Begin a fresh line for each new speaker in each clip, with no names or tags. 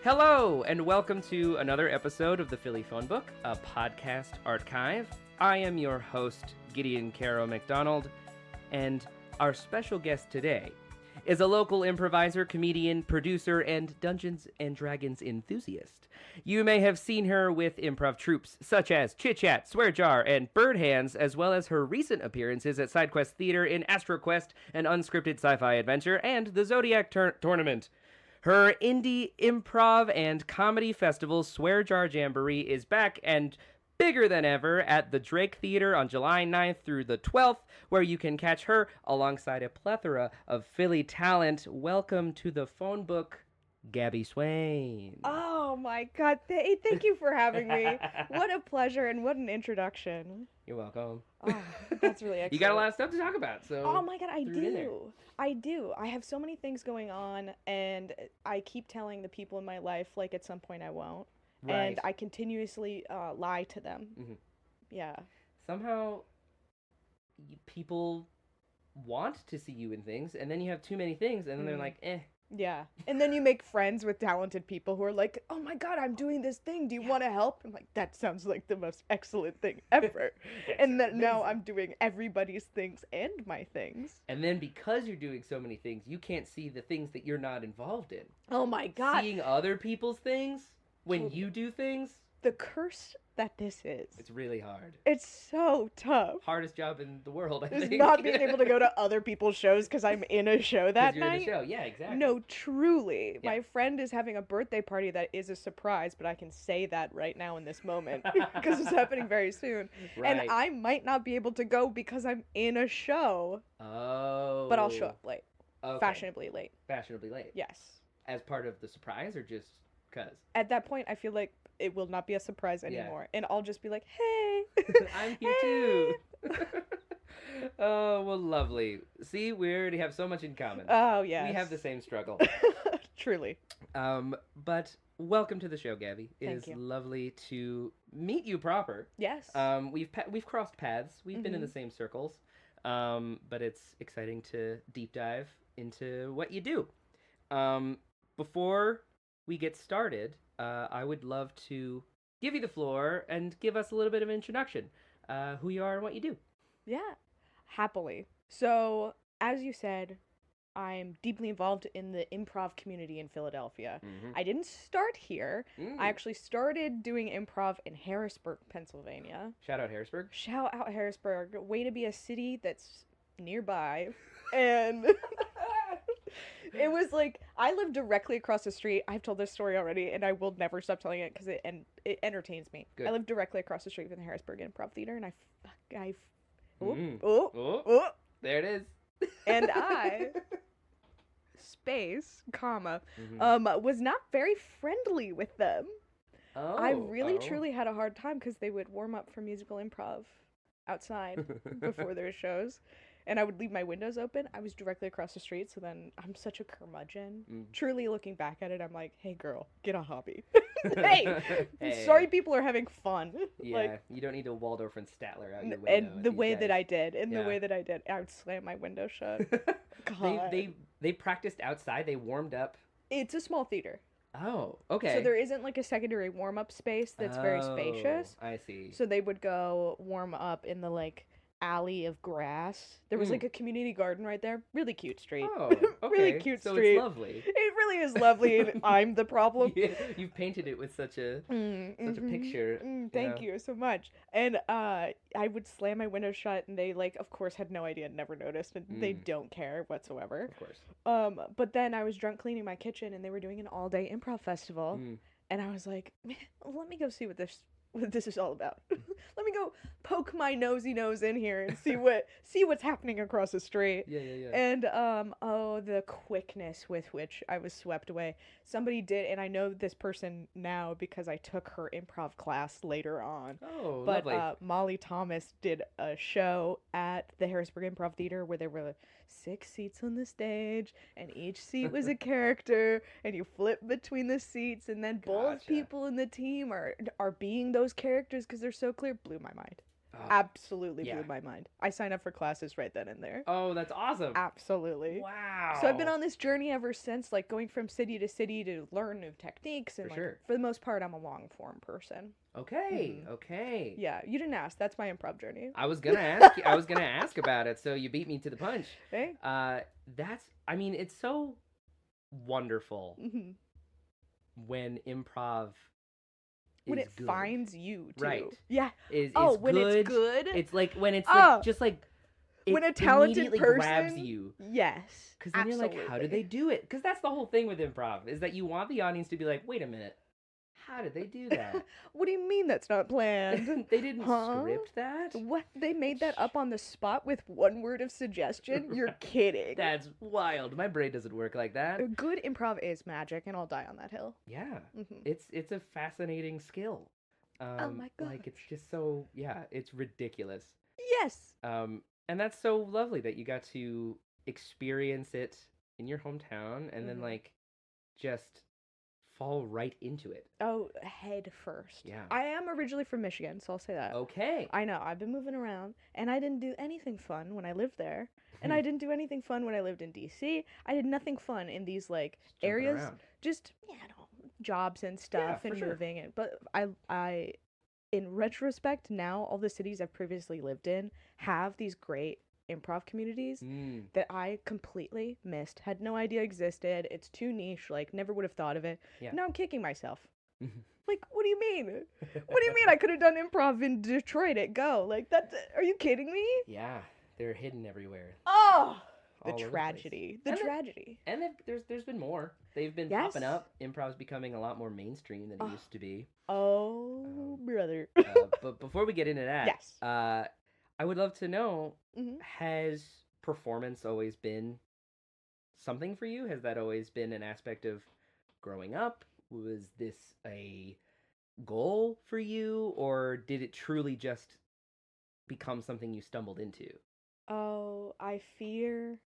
Hello, and welcome to another episode of the Philly Phone Book, a podcast archive. I am your host, Gideon Caro McDonald, and our special guest today is a local improviser, comedian, producer, and Dungeons & Dragons enthusiast. You may have seen her with improv troupes such as ChitChat, Swear Jar, and Bird Hands, as well as her recent appearances at SideQuest Theater in Astro Quest, an unscripted sci-fi adventure, and the Zodiac Tournament. Her indie improv and comedy festival, Swear Jar Jamboree, is back and bigger than ever at the Drake Theater on July 9th through the 12th, where you can catch her alongside a plethora of Philly talent. Welcome to the phone book, Gabi Swain.
Oh my God, thank you for having me. What a pleasure and what an introduction.
You're welcome.
Oh, that's really excellent.
You got a lot of stuff to talk about, so...
Oh my God, I do. I have so many things going on, and I keep telling the people in my life, like, at some point I won't.
Right.
And I continuously lie to them. Mm-hmm. Yeah.
Somehow, people want to see you in things, and then you have too many things, and then they're like, eh.
Yeah. And then you make friends with talented people who are like, oh my God, I'm doing this thing. Do you want to help? I'm like, that sounds like the most excellent thing ever. And then now I'm doing everybody's things and my things.
And then because you're doing so many things, you can't see the things that you're not involved in.
Oh my God.
Seeing other people's things when you do things.
The curse that this is.
It's really hard.
It's so tough.
Hardest job in the world, I think.
Is not being able to go to other people's shows because I'm in a show that
you're
night.
In a show, yeah, exactly.
No, truly.
Yeah.
My friend is having a birthday party that is a surprise, but I can say that right now in this moment because it's happening very soon.
Right.
And I might not be able to go because I'm in a show.
Oh.
But I'll show up late.
Okay.
Fashionably late.
Fashionably late.
Yes. As
part of the surprise or just because?
At that point, I feel like it will not be a surprise anymore. Yeah. And I'll just be like, hey.
I'm here too. Oh, well, lovely. See, we already have so much in common.
Oh, yes.
We have the same struggle.
Truly.
But welcome to the show, Gabi. It is lovely to meet you proper.
Yes.
We've crossed paths. We've been in the same circles. But it's exciting to deep dive into what you do. Before we get started, I would love to give you the floor and give us a little bit of an introduction, who you are and what you do.
Yeah, happily. So, as you said, I'm deeply involved in the improv community in Philadelphia. Mm-hmm. I didn't start here. I actually started doing improv in Harrisburg, Pennsylvania.
Shout out Harrisburg.
Shout out Harrisburg. Way to be a city that's nearby. And... It was like, I lived directly across the street. I've told this story already, and I will never stop telling it because it entertains me. Good. I lived directly across the street from the Harrisburg Improv Theater, and
there it is.
And I, was not very friendly with them.
Oh.
I really, truly had a hard time because they would warm up for musical improv outside before their shows. And I would leave my windows open. I was directly across the street, so then I'm such a curmudgeon. Truly looking back at it, I'm like, hey, girl, get a hobby. hey, sorry people are having fun.
Yeah, like, you don't need to Waldorf and Statler out your window.
And the way that I did, I would slam my window shut. God.
They practiced outside. They warmed up.
It's a small theater.
Oh, okay.
So there isn't like a secondary warm-up space that's very spacious.
I see.
So they would go warm up in the like alley of grass. There was like a community garden right there. Really cute street.
Oh, okay.
Really cute street.
So it's lovely.
It really is lovely, and I'm the problem.
Yeah, you've painted it with such a picture.
Thank you so much. And I would slam my window shut, and they like, of course, had no idea, never noticed, and they don't care whatsoever.
Of course.
But then I was drunk cleaning my kitchen, and they were doing an all-day improv festival, and I was like, man, let me go see what this is all about. Let me go poke my nosy nose in here and see what's happening across the street.
Yeah.
And the quickness with which I was swept away. Somebody did, and I know this person now because I took her improv class later on.
Oh,
but
lovely.
Molly Thomas did a show at the Harrisburg Improv Theater where there were 6 seats on the stage, and each seat was a character, and you flip between the seats, and then both people in the team are being those characters because they're so clear. Blew my mind. absolutely
yeah.
blew my mind. I signed up for classes right then and there.
Oh, that's awesome.
Absolutely.
Wow.
So I've been on this journey ever since, like going from city to city to learn new techniques. And
For
like,
sure.
for the most part, I'm a long form person.
Okay. Okay.
Yeah, you didn't ask. That's my improv journey.
I was gonna ask. I was gonna ask about it. So you beat me to the punch.
Hey?
That's. I mean, it's so wonderful
Mm-hmm.
when improv.
When
is
it
good.
finds you, too.
Right.
Yeah.
Is
when
good.
it's good.
It's like when it's
Oh.
like, just like. It
When a talented
immediately
person
grabs you.
Yes.
Because then you're like, how did they do it? Because that's the whole thing with improv, is that you want the audience to be like, wait a minute, how did they do that?
What do you mean that's not planned?
They didn't
Huh?
script that?
What? They made that up on the spot with one word of suggestion? You're kidding.
That's wild. My brain doesn't work like that.
Good improv is magic, and I'll die on that hill.
Yeah.
Mm-hmm.
It's a fascinating skill.
Oh my
Like, it's just so, yeah, it's ridiculous.
Yes.
And that's so lovely that you got to experience it in your hometown and then,
Mhm.
like, just fall right into it.
Oh, head first.
Yeah.
I am originally from Michigan, so I'll say that.
Okay.
I know. I've been moving around, and I didn't do anything fun when I lived there. And I didn't do anything fun when I lived in DC. I did nothing fun in these, like,
Just jumping
areas.
around.
Just, jobs and stuff
for
and
sure.
moving. And But I, in retrospect, now all the cities I've previously lived in have these great improv communities that I completely missed. Had no idea existed. It's too niche. Like, never would have thought of it.
Yeah.
Now I'm kicking myself. Like, what do you mean? What do you mean I could have done improv in Detroit at Go? Like, that, are you kidding me?
Yeah, they're hidden everywhere.
Oh! The
All over the
tragedy.
place.
The tragedy.
And there's been more. They've been
Yes.
popping up. Improv's becoming a lot more mainstream than it used to be.
Oh, brother.
But before we get into that,
Yes.
I would love to know,
Mhm.
has performance always been something for you? Has that always been an aspect of growing up? Was this a goal for you, or did it truly just become something you stumbled into?
Oh, I fear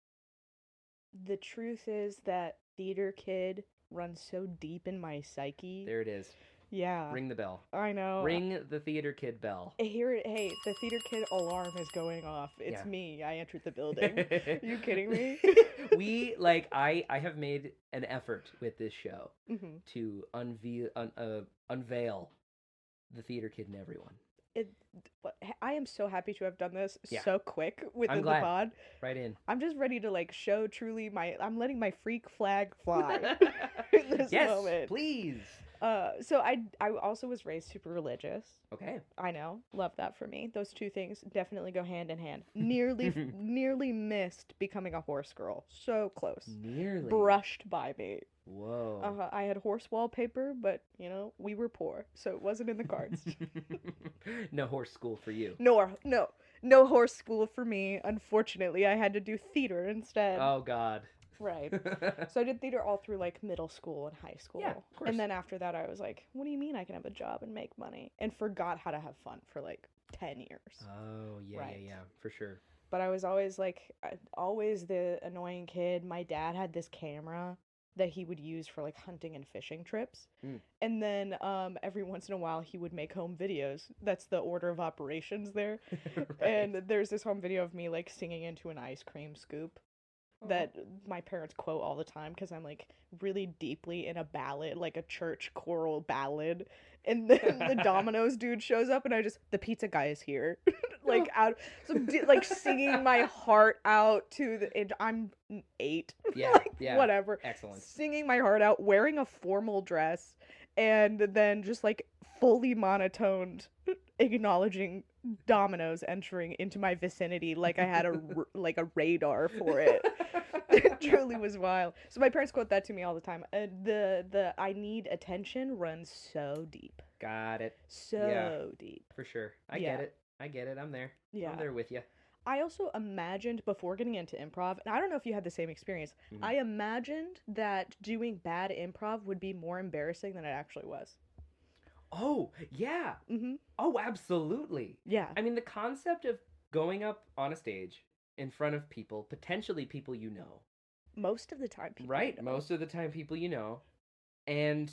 the truth is that theater kid runs so deep in my psyche.
There it is.
Yeah.
Ring the bell.
I know.
Ring the theater kid bell.
Hey, the theater kid alarm is going off. It's
Yeah.
me. I entered the building. Are you kidding me?
I have made an effort with this show
Mhm.
to unveil the theater kid in everyone.
I am so happy to have done this
Yeah.
so quick within the
glad.
pod.
Right in.
I'm just ready to like show truly I'm letting my freak flag fly in this
Yes,
moment.
please.
So I also was raised super religious.
Okay.
I know, love that for me. Those two things definitely go hand in hand. Nearly missed becoming a horse girl. So close.
Nearly.
Brushed by me.
Whoa.
I had horse wallpaper, but we were poor, so it wasn't in the cards.
No horse school for you.
No horse school for me. Unfortunately, I had to do theater instead.
Oh God.
Right. So I did theater all through like middle school and high school.
Yeah, of course.
And then after that I was like, what do you mean I can have a job and make money? And forgot how to have fun for like 10 years.
Oh, yeah,
Right.
yeah, for sure.
But I was always always the annoying kid. My dad had this camera that he would use for like hunting and fishing trips. And then every once in a while he would make home videos. That's the order of operations there.
Right.
And there's this home video of me like singing into an ice cream scoop that my parents quote all the time because I'm like really deeply in a ballad, like a church choral ballad, and then the Domino's dude shows up and the pizza guy is here. Like singing my heart out I'm 8.
Yeah,
like,
yeah.
Whatever.
Excellent.
Singing my heart out, wearing a formal dress, and then just like fully monotoned, acknowledging Domino's entering into my vicinity like I had a radar for it. It truly was wild. So my parents quote that to me all the time. The I need attention runs so deep.
Got it.
So deep.
For sure. I
Yeah.
get it. I'm there.
Yeah.
I'm there with you.
I also imagined before getting into improv, and I don't know if you had the same experience, I imagined that doing bad improv would be more embarrassing than it actually was.
Oh, yeah.
Mm-hmm.
Oh, absolutely.
Yeah.
I mean, the concept of going up on a stage in front of people, potentially people you know.
Most of the time, people
Right.
you know.
Most of the time, people you know. And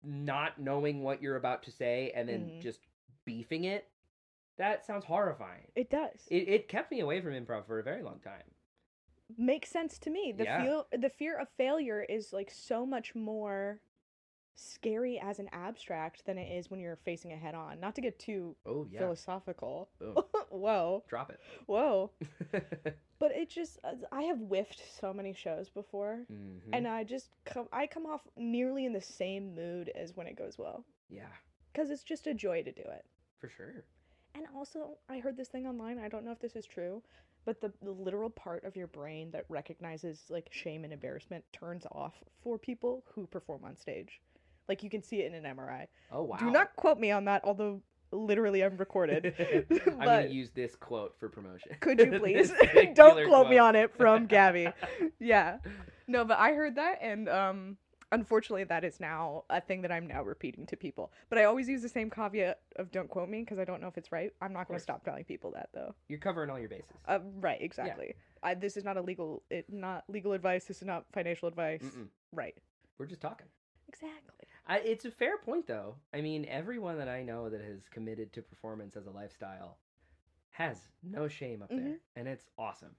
not knowing what you're about to say and then just beefing it That sounds horrifying.
It does.
It kept me away from improv for a very long time.
Makes sense to me.
Yeah.
The fear of failure is like so much more scary as an abstract than it is when you're facing it head on. Not to get too
Oh, yeah.
philosophical.
Boom.
Whoa.
Drop it.
Whoa. But it just, I have whiffed so many shows before, and I come off nearly in the same mood as when it goes well.
Yeah.
Because it's just a joy to do it.
For sure.
And also, I heard this thing online, I don't know if this is true, but the literal part of your brain that recognizes, like, shame and embarrassment turns off for people who perform on stage. Like, you can see it in an MRI.
Oh, wow.
Do not quote me on that, although literally I'm recorded.
I'm going to use this quote for promotion.
Could you please? Don't quote me on it, from Gabi. Yeah. No, but I heard that, and unfortunately that is now a thing that I'm now repeating to people. But I always use the same caveat of don't quote me, because I don't know if it's right. I'm not going to stop telling people that, though.
You're covering all your bases.
Right, exactly. Yeah. This is not not legal advice. This is not financial advice. Right.
We're just talking.
Exactly.
It's a fair point, though. I mean, everyone that I know that has committed to performance as a lifestyle has no shame up there, and it's awesome.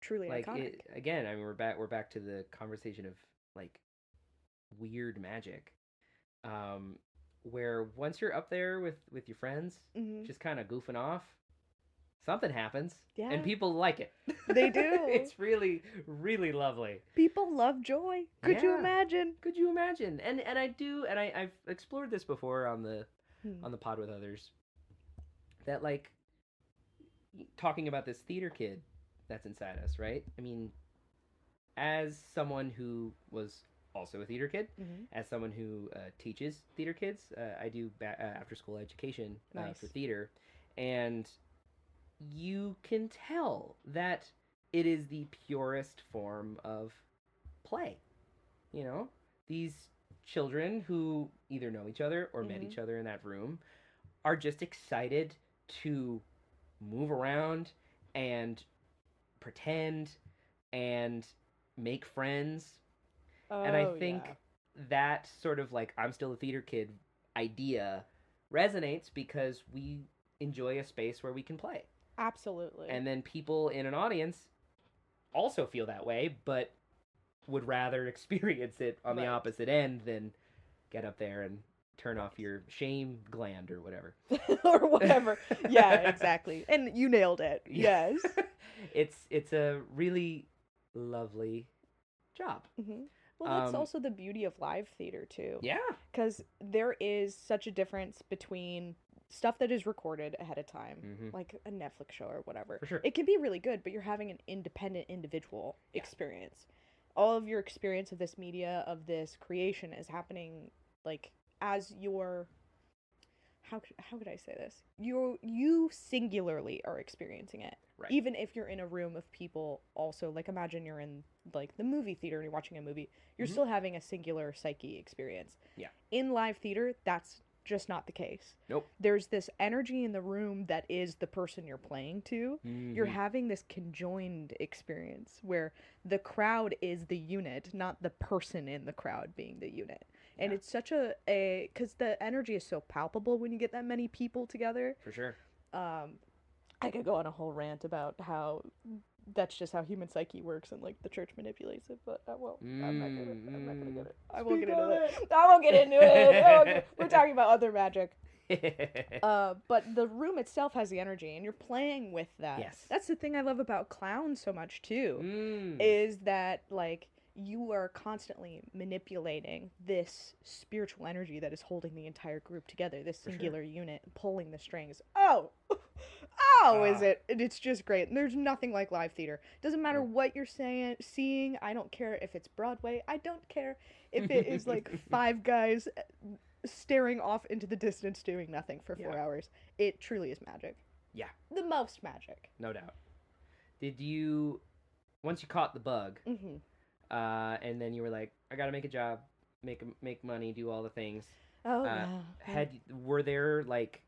Truly iconic.
Again, I mean, we're back to the conversation of like weird magic, where once you're up there with your friends, just kind of goofing off, something happens, and people like it.
They do.
It's really, really lovely.
People love joy. Could you imagine?
Could you imagine? And I do, and I've explored this before on the pod with others. That, like, talking about this theater kid that's inside us, right? I mean, as someone who was also a theater kid, as someone who teaches theater kids, I do after school education for theater, and you can tell that it is the purest form of play. You know, these children who either know each other or met each other in that room are just excited to move around and pretend and make friends. And I think that sort of like I'm still a theater kid idea resonates because we enjoy a space where we can play.
Absolutely.
And then people in an audience also feel that way, but would rather experience it on the opposite end than get up there and turn off your shame gland or whatever.
Or whatever. Yeah, exactly. And you nailed it.
Yeah.
Yes.
It's a really lovely job.
Well, that's also the beauty of live theater, too.
Yeah. Because
there is such a difference between stuff that is recorded ahead of time, like a Netflix show or whatever.
For sure.
It can be really good, but you're having an independent individual experience. All of your experience of this media, of this creation is happening, like, as your... How could I say this? You singularly are experiencing it.
Right.
Even if you're in a room of people also, like, imagine you're in, like, the movie theater and you're watching a movie. You're still having a singular psyche experience.
Yeah.
In live theater, that's just not the case.
Nope.
There's this energy in the room that is the person you're playing to. You're having this conjoined experience where the crowd is the unit, not the person in the crowd being the unit. And it's such because the energy is so palpable when you get that many people together.
For sure.
I could go on a whole rant about how that's just how human psyche works and, like, the church manipulates it, but I won't. I'm not gonna get it. I won't get into it. I won't get into it. We're talking about other magic. But the room itself has the energy, and you're playing with that.
Yes.
That's the thing I love about clowns so much, too, is that, like, you are constantly manipulating this spiritual energy that is holding the entire group together, this singular unit, pulling the strings. Is it? It's just great. And there's nothing like live theater. Doesn't matter what you're seeing. I don't care if it's Broadway. I don't care if it is like five guys staring off into the distance doing nothing for 4 hours. It truly is magic.
Yeah.
The most magic.
No doubt. Did you, once you caught the bug, and then you were like, I gotta make a job, make money, do all the things. Were there, like,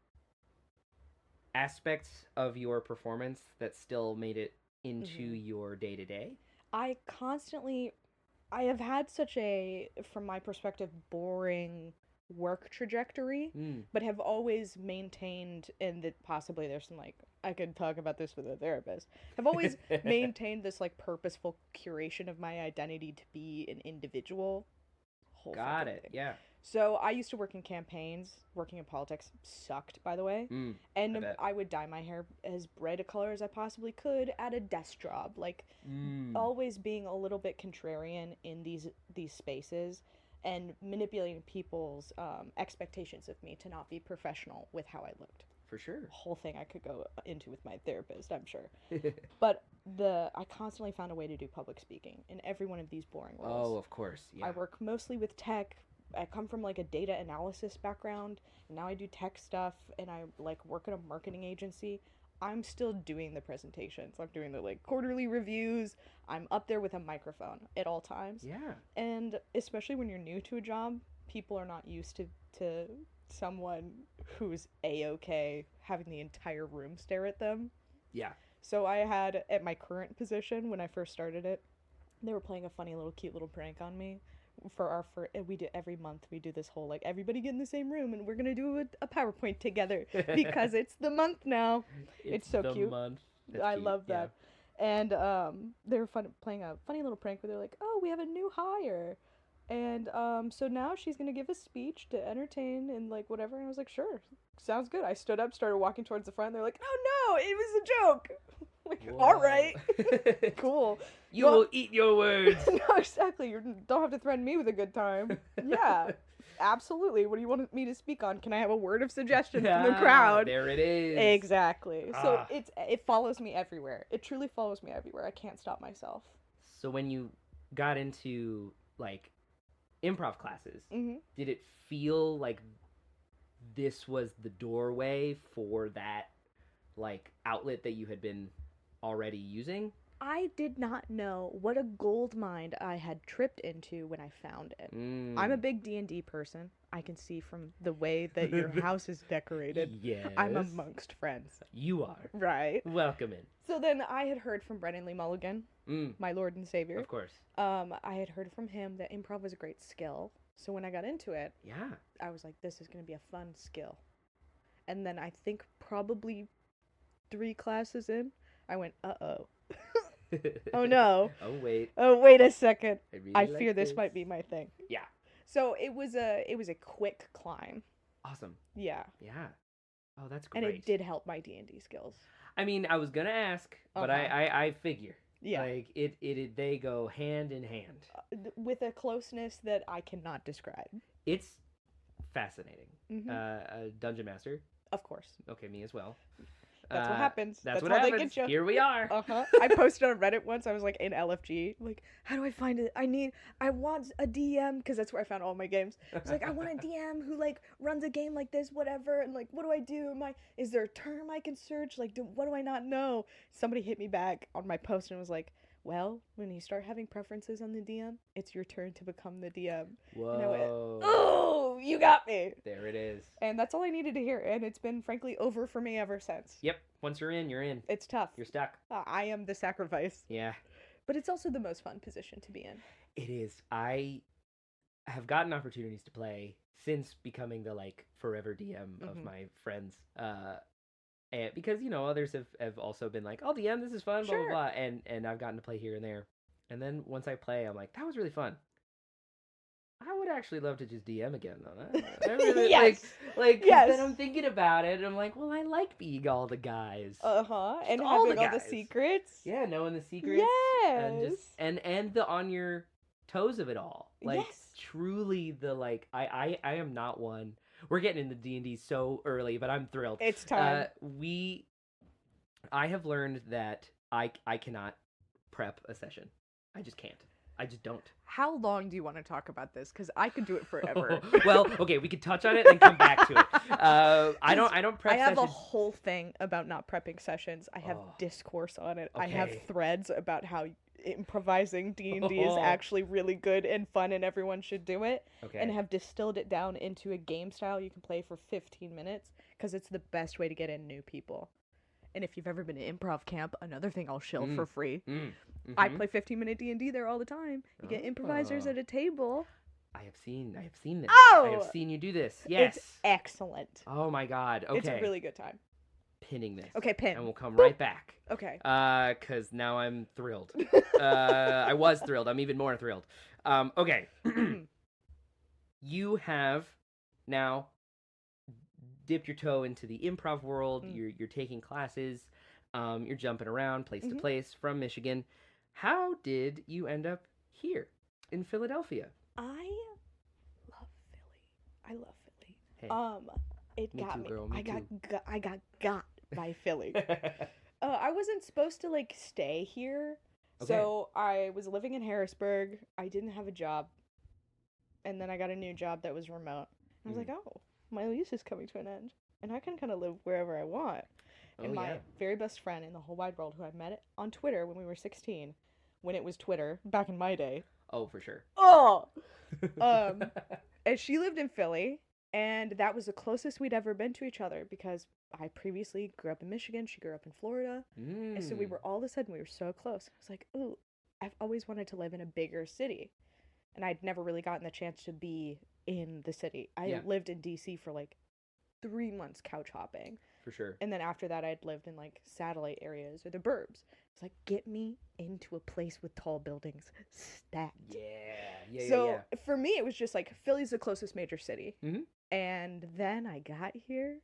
aspects of your performance that still made it into your day-to-day? I
have had such a, from my perspective, boring work trajectory, but have always maintained, and that possibly there's some, like, I could talk about this with a therapist, have always maintained this, like, purposeful curation of my identity to be an individual.
Got it. Yeah.
So I used to work in campaigns. Working in politics sucked, by the way. And I would dye my hair as bright a color as I possibly could at a desk job. Like, always being a little bit contrarian in these spaces and manipulating people's expectations of me to not be professional with how I looked.
For sure.
A whole thing I could go into with my therapist, I'm sure. But I constantly found a way to do public speaking in every one of these boring roles.
Oh, of course. Yeah.
I work mostly with tech. I come from, like, a data analysis background, and now I do tech stuff, and I, like, work at a marketing agency. I'm still doing the presentations. I'm doing the, like, quarterly reviews. I'm up there with a microphone at all times.
Yeah.
And especially when you're new to a job, people are not used to someone who's A-okay having the entire room stare at them.
Yeah.
So I had, at my current position, when I first started it, they were playing a funny little cute little prank on me. We do every month, we do this whole, like, everybody get in the same room and we're gonna do a PowerPoint together because it's the month now. It's so cute. I love that. And they were playing a funny little prank where they're like, oh, we have a new hire, and so now she's gonna give a speech to entertain and, like, whatever. And I was like, sure, sounds good. I stood up, started walking towards the front. They're like, oh no, it was a joke. Like, all right. Cool.
You will eat your words.
No, exactly. You don't have to threaten me with a good time. Yeah, absolutely. What do you want me to speak on? Can I have a word of suggestion from the crowd?
There it is.
Exactly. So it follows me everywhere. It truly follows me everywhere. I can't stop myself.
So when you got into, like, improv classes, did it feel like this was the doorway for that, like, outlet that you had been already using?
I did not know what a gold mine I had tripped into when I found it. I'm a big D&D person. I can see from the way that your house is decorated.
Yes.
I'm amongst friends.
You are.
Right.
Welcome in.
So then I had heard from Brennan Lee Mulligan, my Lord and Savior.
Of course.
I had heard from him that improv was a great skill. So when I got into it, I was like, this is going to be a fun skill. And then I think probably 3 classes in, I went, uh-oh. Oh no. Oh, wait a second. I fear this might be my thing.
Yeah.
So it was a quick climb.
Awesome.
Yeah.
Yeah. Oh, that's great.
And it did help my D&D skills.
I mean, I was gonna ask, but I figure.
Yeah.
Like they go hand in hand.
With a closeness that I cannot describe.
It's fascinating. A dungeon master.
Of course.
Okay, me as well.
That's what happens.
That's what
how
happens.
They get you.
Here we are.
I posted on Reddit once. I was like in LFG. Like, how do I find it? I want a DM, because that's where I found all my games. I was like, I want a DM who, like, runs a game like this, whatever. And, like, what do I do? Is there a term I can search? Like, what do I not know? Somebody hit me back on my post and was like, well, when you start having preferences on the DM, it's your turn to become the DM.
Whoa.
And I went, oh, you got me.
There it is.
And that's all I needed to hear. And it's been, frankly, over for me ever since.
Yep. Once you're in, you're in.
It's tough.
You're stuck.
I am the sacrifice.
Yeah.
But it's also the most fun position to be in.
It is. I have gotten opportunities to play since becoming the, like, forever DM of my friends. And because, you know, others have also been like, oh, DM, this is fun, blah, blah, blah. And I've gotten to play here and there. And then once I play, I'm like, that was really fun. I would actually love to just DM again, though. I really,
yes.
Yes. Then I'm thinking about it, and I'm like, well, I like being all the guys.
And having all the secrets.
Yeah, knowing the secrets.
Yes.
And the on your toes of it all. Like,
yes.
Truly the, like, I am not one. We're getting into D&D so early, but I'm thrilled.
It's time.
I have learned that I cannot prep a session. I just can't. I just don't.
How long do you want to talk about this? Because I could do it forever.
Well, okay, we could touch on it and come back to it. I don't prep.
I have
sessions.
a whole thing about not prepping sessions. I have discourse on it.
Okay.
I have threads about how improvising D&D is actually really good and fun, and everyone should do it.
Okay.
And have distilled it down into a game style you can play for 15 minutes, because it's the best way to get in new people. And if you've ever been to improv camp, another thing I'll shill for free. I play 15-minute D&D there all the time. You get improvisers at a table.
I have seen this. I have
Oh!
seen you do this. Yes.
It's excellent.
Oh my God. Okay.
It's a really good time.
Pinning this.
Okay, pin.
And we'll come
Boop.
right back.
Okay.
Because now I'm thrilled. I was thrilled. I'm even more thrilled. Okay. You have now dipped your toe into the improv world. You're taking classes. You're jumping around place to place from Michigan. How did you end up here in Philadelphia?
I love Philly. I love Philly.
Hey.
It
Me
got
too,
me.
girl. Me too.
I got by Philly. I wasn't supposed to like stay here.
Okay.
So I was living in Harrisburg. I didn't have a job. And then I got a new job that was remote. I was like, oh, my lease is coming to an end. And I can kind of live wherever I want. And my very best friend in the whole wide world, who I met on Twitter when we were 16, when it was Twitter, back in my day.
Oh, for sure.
Oh! And she lived in Philly. And that was the closest we'd ever been to each other because I previously grew up in Michigan. She grew up in Florida. And so we were all of a sudden, we were so close. I was like, ooh, I've always wanted to live in a bigger city. And I'd never really gotten the chance to be in the city. I lived in D.C. for like 3 months couch hopping.
For sure.
And then after that, I'd lived in like satellite areas or the burbs. It's like, get me into a place with tall buildings stacked.
Yeah.
So for me, it was just like Philly's the closest major city. And then I got here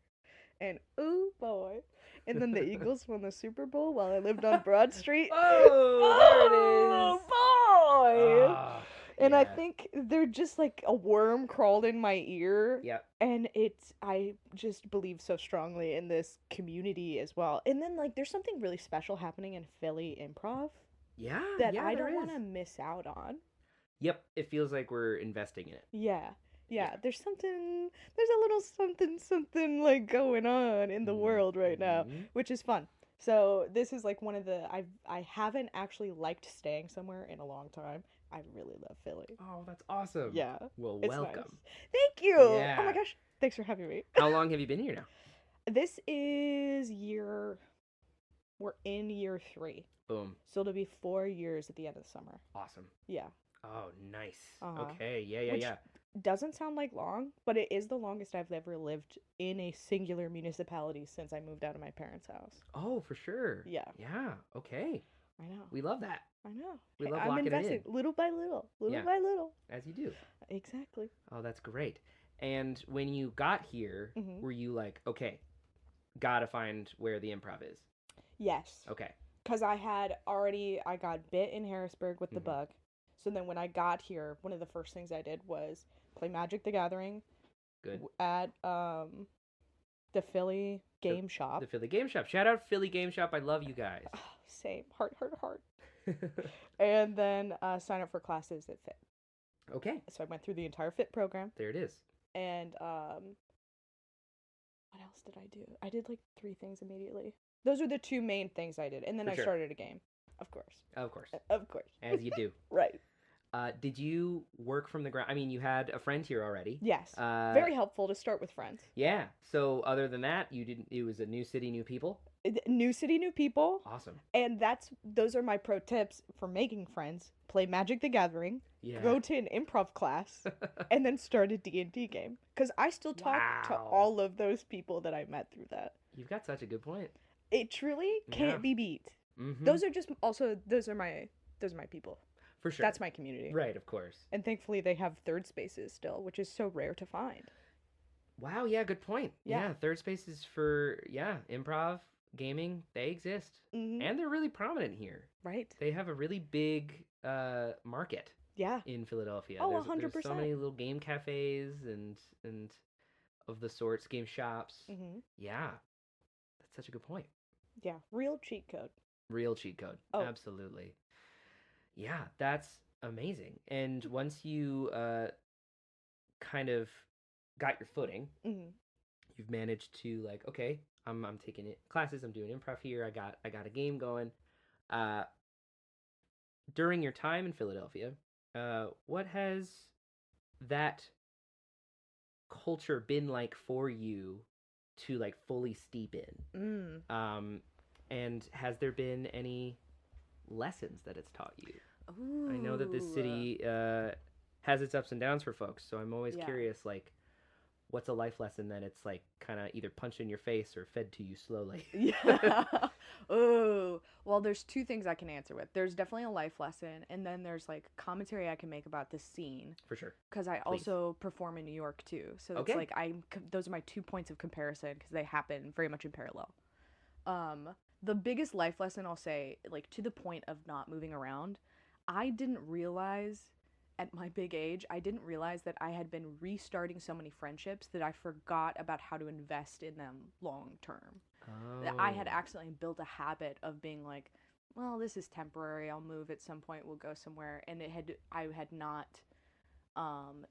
and ooh boy. And then the Eagles won the Super Bowl while I lived on Broad Street.
Oh, there it is.
Boy. And I think they're just like a worm crawled in my ear.
Yep.
And I just believe so strongly in this community as well. And then like there's something really special happening in Philly improv.
Yeah.
That I don't want to miss out on.
Yep. It feels like we're investing in it.
Yeah. There's a little something like going on in the world right now, which is fun. So this is like one of the, I haven't actually liked staying somewhere in a long time. I really love Philly.
Oh, that's awesome.
Yeah.
Well,
it's
welcome.
Nice. Thank you.
Yeah.
Oh my gosh. Thanks for having me.
How long have you been here now?
This is we're in year 3.
Boom.
So it'll be 4 years at the end of the summer.
Awesome.
Yeah.
Oh, nice. Okay. Yeah.
Doesn't sound like long, but it is the longest I've ever lived in a singular municipality since I moved out of my parents' house.
Oh, for sure.
Yeah.
Yeah. Okay.
I know.
We love that.
I know.
We love
I'm
locking
investing
it in.
little by little, by little.
As you do.
Exactly.
Oh, that's great. And when you got here, were you like, okay, gotta find where the improv is?
Yes.
Okay.
Because I got bit in Harrisburg with the bug. So then when I got here, one of the first things I did was play Magic the Gathering.
Good.
At the Philly Game Shop.
The Philly Game Shop. Shout out Philly Game Shop. I love you guys.
Oh, same. Heart. And then sign up for classes at FIT.
Okay.
So I went through the entire FIT program.
There it is.
And what else did I do? I did like 3 things immediately. Those are the 2 main things I did. And then I started a game. Of course.
As you do.
Right.
Did you work from the ground? I mean, you had a friend here already.
Yes. Very helpful to start with friends.
Yeah. So other than that, it was a new city, new people?
New city, new people.
Awesome.
And those are my pro tips for making friends. Play Magic the Gathering. Yeah. Go to an improv class. And then start a D&D game. Because I still talk to all of those people that I met through that.
You've got such a good point.
It truly can't be beat. Mm-hmm. Those are my people.
For sure.
That's my community.
Right, of course.
And thankfully they have third spaces still, which is so rare to find.
Wow, yeah, good point. Yeah, third spaces for, improv, gaming, they exist. Mm-hmm. And they're really prominent here.
Right.
They have a really big market.
Yeah.
In Philadelphia.
Oh, 100%.
There's so many little game cafes and of the sorts, game shops. Mm-hmm. Yeah. That's such a good point.
Yeah, real cheat code.
Oh. Absolutely. Yeah, that's amazing. And once you kind of got your footing, you've managed to like, okay, I'm taking classes, I'm doing improv here, I got a game going. During your time in Philadelphia, what has that culture been like for you to like fully steep in? And has there been any lessons that it's taught you?
Ooh.
I know that this city has its ups and downs for folks. So I'm always
Yeah.
curious, like, what's a life lesson that it's like kind of either punched in your face or fed to you slowly?
Yeah. Oh, well, there's two things I can answer with. There's definitely a life lesson, and then there's like commentary I can make about the scene.
For sure.
Because I
Please.
also perform in New York too, so
Okay.
it's like those are my 2 points of comparison because they happen very much in parallel. The biggest life lesson I'll say, like to the point of not moving around, I didn't realize at my big age, I didn't realize that I had been restarting so many friendships that I forgot about how to invest in them long term. That I had
Oh.
accidentally built a habit of being like, well, this is temporary. I'll move at some point. We'll go somewhere, and I had not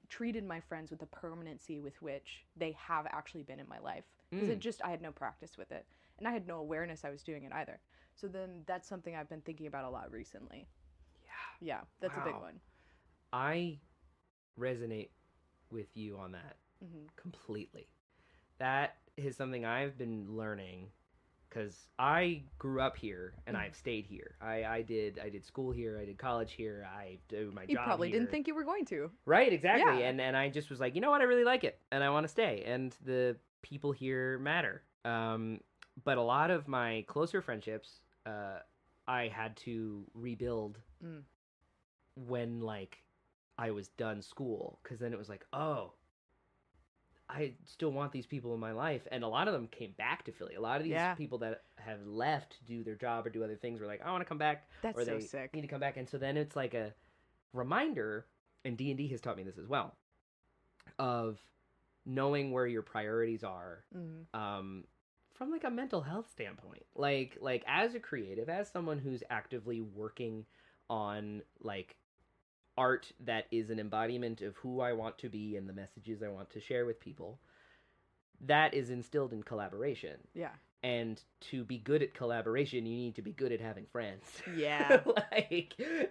treated my friends with the permanency with which they have actually been in my life, because I had no practice with it, and I had no awareness I was doing it either. So then that's something I've been thinking about a lot recently. Yeah, that's a big
Wow.
one.
I resonate with you on that completely. That is something I've been learning because I grew up here and I've stayed here. I did school here. I did college here. I do my
You
job
probably
here.
didn't think you were going to.
Right, exactly.
Yeah.
And I just was like, you know what? I really like it and I want to stay. And the people here matter. But a lot of my closer friendships, I had to rebuild when like I was done school, because then it was like, oh, I still want these people in my life, and a lot of them came back to Philly. A lot of these people that have left to do their job or do other things were like, I want to come back.
That's
or
so
they
sick.
need to come back, and so then it's like a reminder, and D&D has taught me this as well, of knowing where your priorities are, from like a mental health standpoint. Like as a creative, as someone who's actively working on like art that is an embodiment of who I want to be and the messages I want to share with people, that is instilled in collaboration.
Yeah.
And to be good at collaboration, you need to be good at having friends.
Yeah.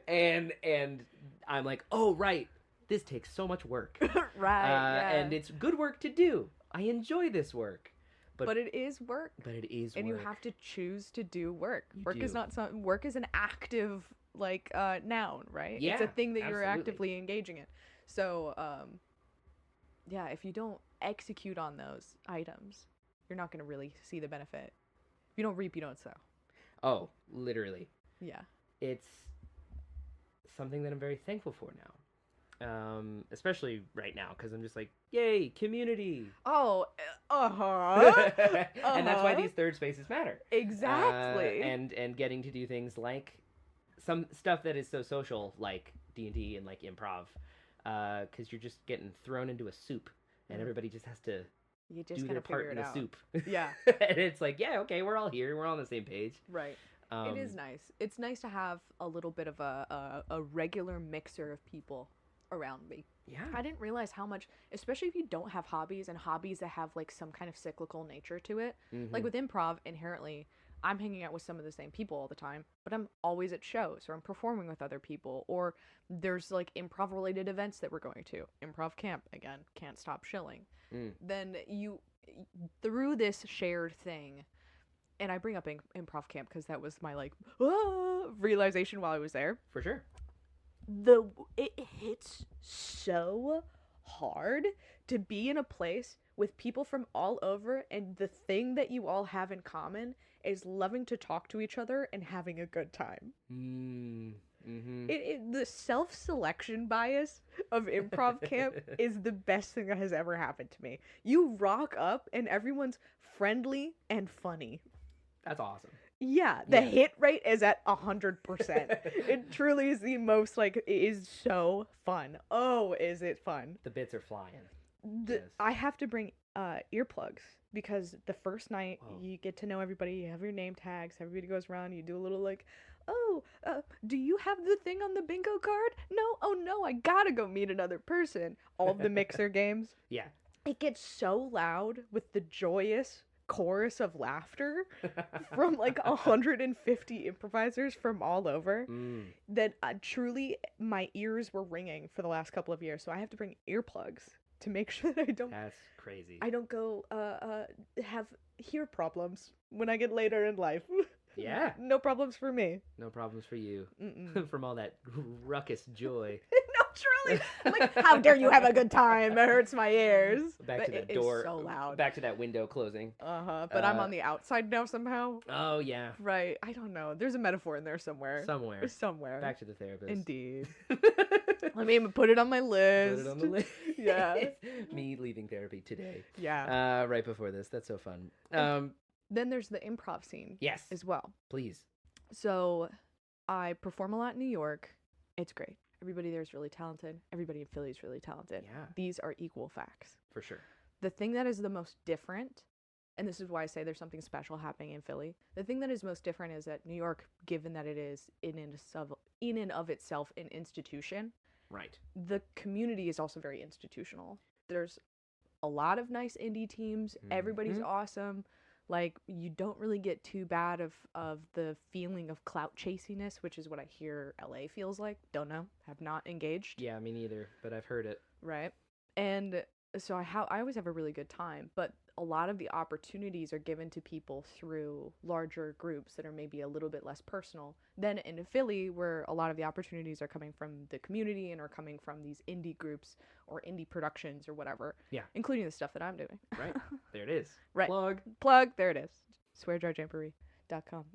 and I'm like, oh, right, this takes so much work.
Right. Yeah.
And it's good work to do. I enjoy this work.
But it is work.
But it is
and
work.
you have to choose to do work.
You
Is
do.
not some work is an active noun, right?
Yeah,
it's a thing that you're
absolutely.
actively engaging in. So yeah, if you don't execute on those items, you're not going to really see the benefit. If you don't reap, you don't sow.
Oh, literally.
Yeah.
It's something that I'm very thankful for now. Especially right now, because I'm just like, yay, community.
Oh, uh-huh.
And that's why these third spaces matter.
Exactly.
And getting to do things like some stuff that is so social, like D&D and like improv, because you're just getting thrown into a soup, and everybody just has to
you just
do
kind
their
of figure
part
it
in
out.
the soup.
Yeah.
And it's like, yeah, okay, we're all here. We're all on the same page.
Right. It is nice. It's nice to have a little bit of a regular mixer of people around me.
Yeah.
I didn't realize how much, especially if you don't have hobbies and hobbies that have like some kind of cyclical nature to it. Like with improv, inherently, I'm hanging out with some of the same people all the time, but I'm always at shows or I'm performing with other people, or there's like improv related events that we're going to. Improv camp, again, can't stop shilling. Then through this shared thing, and I bring up improv camp because that was my like realization while I was there.
For sure.
It hits so hard to be in a place with people from all over, and the thing that you all have in common is loving to talk to each other and having a good time. The self-selection bias of improv camp is the best thing that has ever happened to me. You rock up and everyone's friendly and funny.
That's awesome.
Yeah, the hit rate is at 100%. It truly is the most, like, it is so fun. Oh, is it fun.
The bits are flying.
Yes. I have to bring earplugs, because the first night you get to know everybody, you have your name tags, everybody goes around, you do a little like, oh, do you have the thing on the bingo card? No, oh no, I gotta go meet another person. All of the mixer games.
Yeah.
It gets so loud with the joyous chorus of laughter from like 150 improvisers from all over that truly my ears were ringing for the last couple of years. So I have to bring earplugs to make sure that
That's crazy.
I don't go have ear problems when I get later in life.
Yeah.
No problems for me.
No problems for you.
Mm-mm.
From all that ruckus joy.
No, truly. Like, how dare you have a good time? It hurts my ears.
Back
But
to that
it
door.
is so loud.
Back to that window closing.
But I'm on the outside now somehow.
Oh, yeah.
Right. I don't know. There's a metaphor in there somewhere. Somewhere.
Back to the therapist.
Indeed. Let me put it on my list.
Put it on the list.
Yeah.
Me leaving therapy today.
Yeah.
Right before this. That's so fun.
Then there's the improv scene.
Yes.
As well.
Please.
So I perform a lot in New York. It's great. Everybody there is really talented. Everybody in Philly is really talented.
Yeah.
These are equal facts.
For sure.
The thing that is the most different, and this is why I say there's something special happening in Philly, the thing that is most different is that New York, given that it is in and of itself an institution,
right,
the community is also very institutional. There's a lot of nice indie teams. Everybody's awesome. Like, you don't really get too bad of the feeling of clout chasiness, which is what I hear LA feels like. Don't know. Have not engaged.
Yeah, me neither, but I've heard it.
Right. And so I always have a really good time, but a lot of the opportunities are given to people through larger groups that are maybe a little bit less personal than in Philly, where a lot of the opportunities are coming from the community and are coming from these indie groups or indie productions or whatever. Yeah. Including the stuff that I'm doing.
Right. There it is.
Right. Plug. There it is. SwearJarJamboree.com.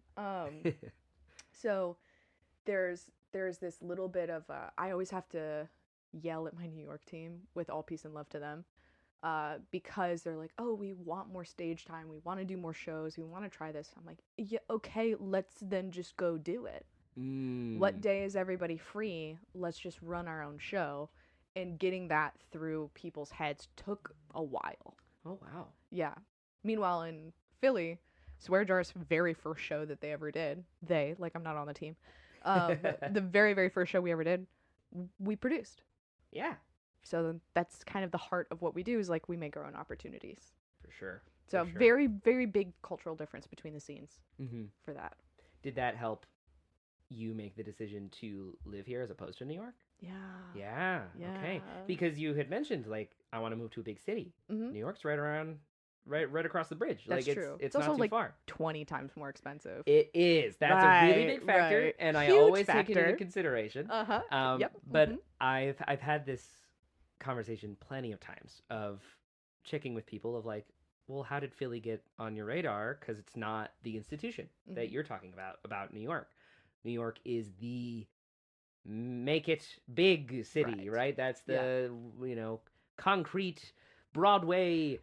So there's this little bit of I always have to yell at my New York team with all peace and love to them. Because they're like, oh, we want more stage time. We want to do more shows. We want to try this. I'm like, yeah, okay, let's then just go do it. What day is everybody free? Let's just run our own show. And getting that through people's heads took a while.
Oh, wow.
Yeah. Meanwhile, in Philly, Swear Jar's very first show that they ever did, I'm not on the team, the very, very first show we ever did, we produced. Yeah. So that's kind of the heart of what we do, is like we make our own opportunities.
For sure.
So very, very big cultural difference between the scenes for that.
Did that help you make the decision to live here as opposed to New York? Yeah. Okay. Because you had mentioned, like, I want to move to a big city. New York's right across the bridge.
That's
like,
true.
It's
also
not too far.
20 times more expensive.
It is. That's a really big factor, and I always take it into consideration. But I've had this conversation plenty of times of checking with people of like, well, how did Philly get on your radar? Because it's not the institution that you're talking about New York. New York is the make it big city, right? That's the, concrete Broadway,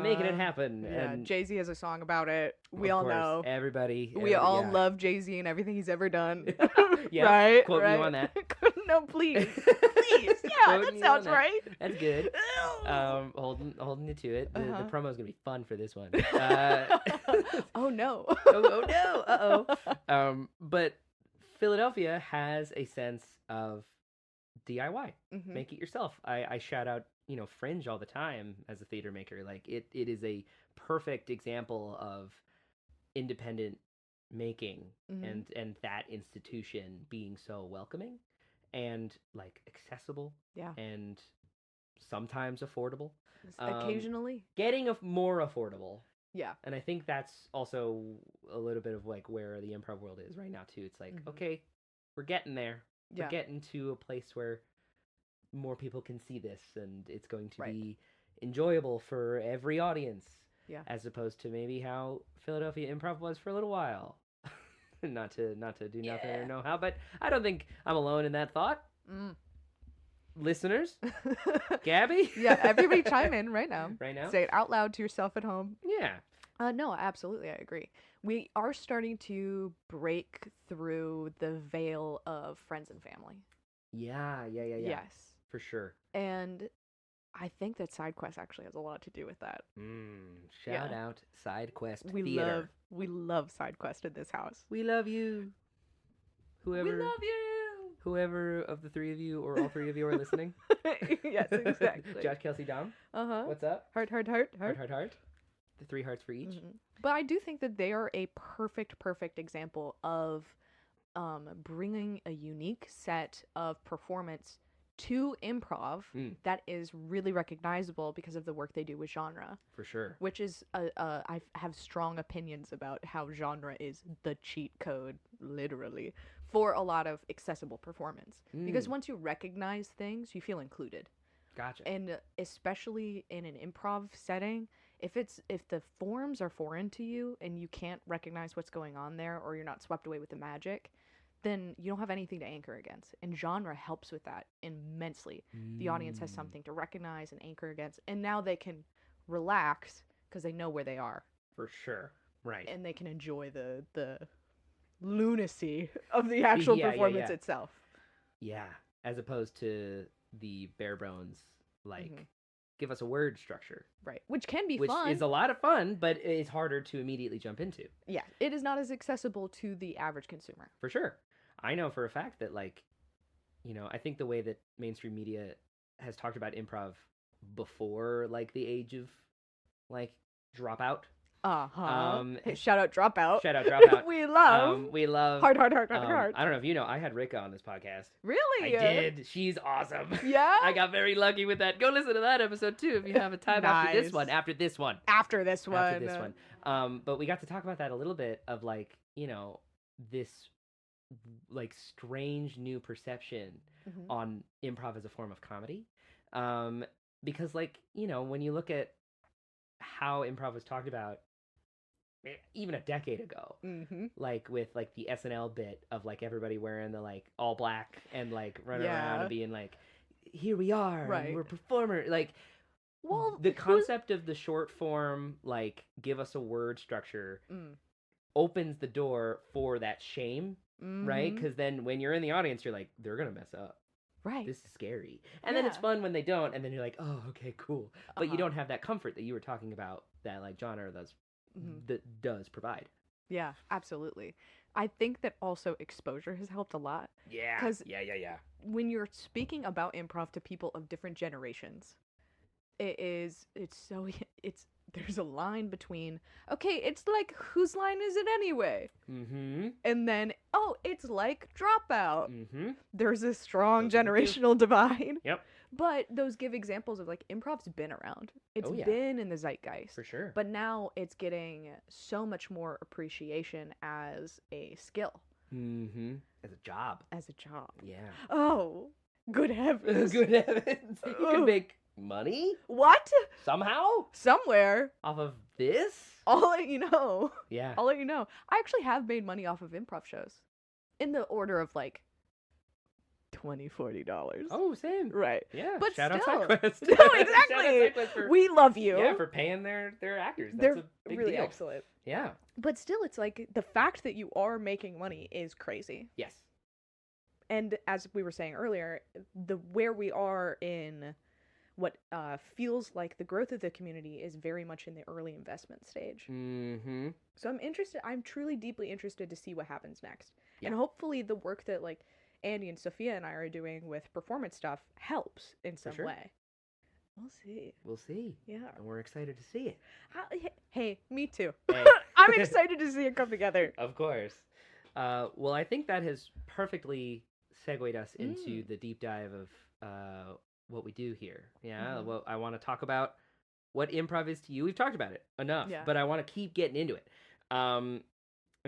making it happen.
Yeah,
and
Jay-Z has a song about it. We all know.
Everybody.
We all love Jay-Z and everything he's ever done.
Yeah,
right?
Quote me on that.
No, please. Please. Yeah, that sounds right.
That's good. Holding you to it. The promo's going to be fun for this one.
Oh, no.
Oh, no. Uh-oh. But Philadelphia has a sense of DIY. Make it yourself. I shout out, Fringe all the time as a theater maker. Like, it is a perfect example of independent making and that institution being so welcoming and, like, accessible and sometimes affordable.
Occasionally.
Getting more affordable.
Yeah.
And I think that's also a little bit of, like, where the improv world is right now, too. It's like, okay, we're getting there. We're getting to a place where more people can see this, and it's going to be enjoyable for every audience. Yeah. As opposed to maybe how Philadelphia improv was for a little while. not to do nothing or know how, but I don't think I'm alone in that thought. Listeners, Gabi?
Yeah, everybody chime in right now.
Right now?
Say it out loud to yourself at home.
Yeah.
No, absolutely, I agree. We are starting to break through the veil of friends and family.
Yeah.
Yes.
For sure.
And I think that SideQuest actually has a lot to do with that.
Shout out SideQuest
we
Theater.
We love SideQuest in this house.
We love you.
We love you.
Whoever of the three of you or all three of you are listening.
Yes, exactly.
Josh, Kelsey, Dom. What's up?
Heart.
The 3 hearts for each.
But I do think that they are a perfect example of bringing a unique set of performance to improv
Mm.
that is really recognizable because of the work they do with genre,
For sure.
which is I have strong opinions about how genre is the cheat code, literally, for a lot of accessible performance. Because once you recognize things, you feel included.
Gotcha.
And especially in an improv setting, if the forms are foreign to you and you can't recognize what's going on there, or you're not swept away with the magic, then you don't have anything to anchor against. And genre helps with that immensely. The audience has something to recognize and anchor against, and now they can relax because they know where they are.
For sure. Right.
And they can enjoy the lunacy of the actual performance itself.
Yeah. As opposed to the bare bones, like, give us a word structure.
Right. Which can be
fun. Which is a lot of fun, but it's harder to immediately jump into.
Yeah. It is not as accessible to the average consumer.
For sure. I know for a fact that, like, you know, I think the way that mainstream media has talked about improv before, like, the age of, like, Dropout.
Shout out Dropout.
Shout out Dropout.
We love. Hard.
I don't know if you know, I had Rika on this podcast.
Really?
I did. She's awesome.
Yeah?
I got very lucky with that. Go listen to that episode, too, if you have a time after this one.
After this one.
But we got to talk about that a little bit of, like, you know, this, like, strange new perception on improv as a form of comedy. Because, like, you know, when you look at how improv was talked about even a decade ago, like with like the SNL bit of like everybody wearing the like all black and like running around and being like, here we are, and we're performer, like, well, the concept of the short form, like, give us a word structure opens the door for that shame, right? Because then when you're in the audience, you're like, they're gonna mess up. Right. This is scary. And then it's fun when they don't, and then you're like, oh, okay, cool. But you don't have that comfort that you were talking about, that like genre that does provide.
Yeah, absolutely. I think that also exposure has helped a lot.
Yeah. Yeah.
When you're speaking about improv to people of different generations, there's a line between, okay, it's like, whose line is it anyway? And then, oh, it's like Dropout. There's a strong generational divide.
Yep.
But those give examples of, like, improv's been around. It's been in the zeitgeist.
For sure.
But now it's getting so much more appreciation as a skill.
As a job. Yeah.
Oh, good heavens.
Good heavens. You can make money?
What?
Somehow?
Somewhere.
Off of this?
I'll let you know.
Yeah.
I'll let you know. I actually have made money off of improv shows. In the order of like $20-$40.
Oh, same.
Right.
Yeah.
But
Shout
still.
out SideQuest.
No, exactly.
We
love you.
Yeah, for paying their actors. That's
They're
a big
really
deal.
excellent.
Yeah.
But still, it's like the fact that you are making money is crazy.
Yes.
And as we were saying earlier, where we are in what feels like the growth of the community is very much in the early investment stage. So I'm truly deeply interested to see what happens next. Yeah. And hopefully the work that like Andy and Sophia and I are doing with performance stuff helps in some way. We'll see. Yeah.
And we're excited to see it.
Hey, me too.
Hey.
I'm excited to see it come together.
Of course. Well, I think that has perfectly segued us into the deep dive of what we do here. Yeah. Well, I want to talk about what improv is to you. We've talked about it enough, but I want to keep getting into it. And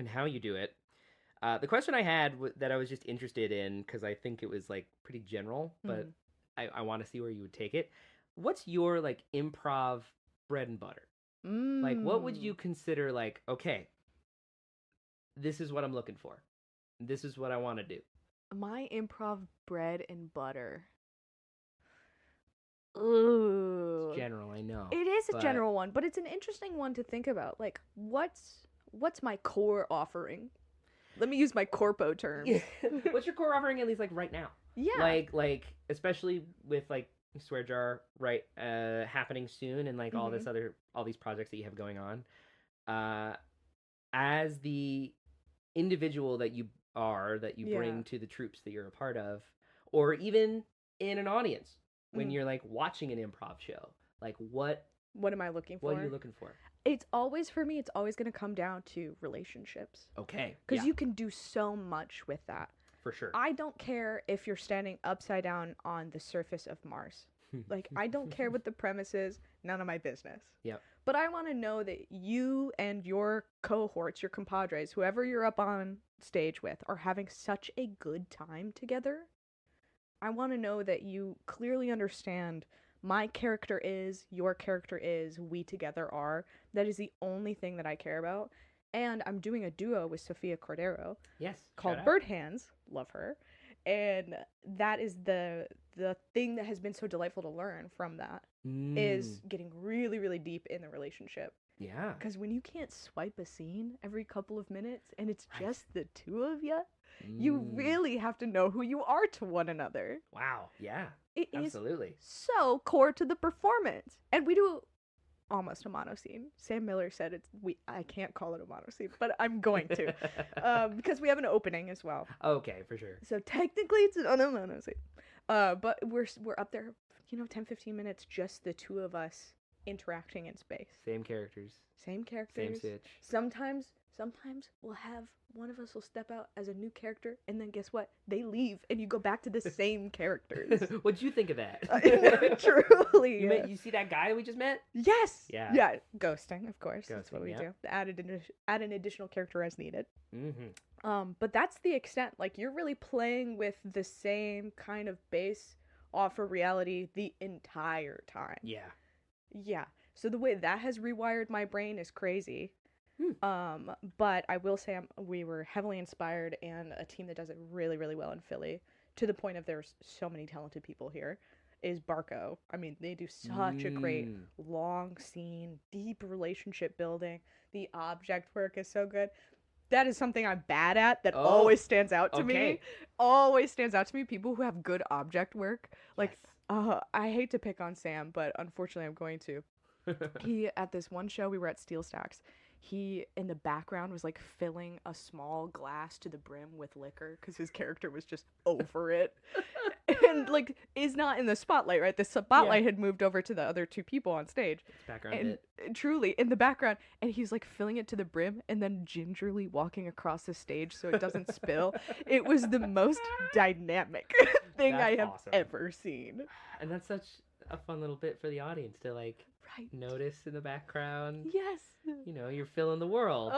how you do it. The question I had that I was just interested in, because I think it was like pretty general, but I want to see where you would take it. What's your like improv bread and butter? Like, what would you consider like, okay, this is what I'm looking for. This is what I want to do.
My improv bread and butter. Ooh.
It's general, I know.
It is a general one, but it's an interesting one to think about. Like, what's my core offering? Let me use my corpo terms.
What's your core offering, at least like right now? Yeah. Like especially with like Swear Jar happening soon, and like all these projects that you have going on. As the individual that you are, that you bring to the troupes that you're a part of, or even in an audience when you're like watching an improv show, like what am I looking for? What are you looking for?
It's always going to come down to relationships.
Okay.
Because you can do so much with that.
for sure.
I don't care if you're standing upside down on the surface of Mars. Like, I don't care what the premise is. None of my business.
Yep.
But I want to know that you and your cohorts, your compadres, whoever you're up on stage with, are having such a good time together. I want to know that you clearly understand my character is, your character is, we together are. That is the only thing that I care about. And I'm doing a duo with Sofia Cordero.
Yes.
Called Bird Hands. Love her. And that is the thing that has been so delightful to learn from that is getting really, really deep in the relationship.
Yeah.
Because when you can't swipe a scene every couple of minutes and it's just the two of you, you really have to know who you are to one another.
Wow. Yeah.
It
Absolutely.
is so core to the performance. And we do almost a mono scene. Sam Miller said I can't call it a mono scene, but I'm going to. Because we have an opening as well.
Okay, for sure.
So technically it's not a mono scene. But we're up there, 10-15 minutes, just the two of us interacting in space.
Same characters.
Same characters.
Same stitch.
Sometimes we'll have one of us will step out as a new character, and then guess what? They leave, and you go back to the same characters.
What'd you think of that?
Truly.
You see that guy we just met?
Yes.
Yeah.
Yeah. Ghosting, of course. That's
Ghosting,
what we
yeah.
do. Add an additional character as needed.
Mm-hmm.
But that's the extent. Like, you're really playing with the same kind of base off of reality the entire time.
Yeah.
Yeah. So the way that has rewired my brain is crazy. But I will say we were heavily inspired, and a team that does it really, really well in Philly, to the point of there's so many talented people here, is Barco. I mean, they do such a great long scene, deep relationship building. The object work is so good. That is something I'm bad at that always stands out to me. Always stands out to me. People who have good object work. Like, I hate to pick on Sam, but unfortunately I'm going to. He, at this one show, we were at Steel Stacks. He, in the background, was like filling a small glass to the brim with liquor because his character was just over it. And like, is not in the spotlight, right? The spotlight had moved over to the other two people on stage.
It's background bit.
Truly, in the background. And he's like filling it to the brim and then gingerly walking across the stage so it doesn't spill. It was the most dynamic thing I have ever seen.
And that's such a fun little bit for the audience to like notice in the background.
Yes.
You're filling the world.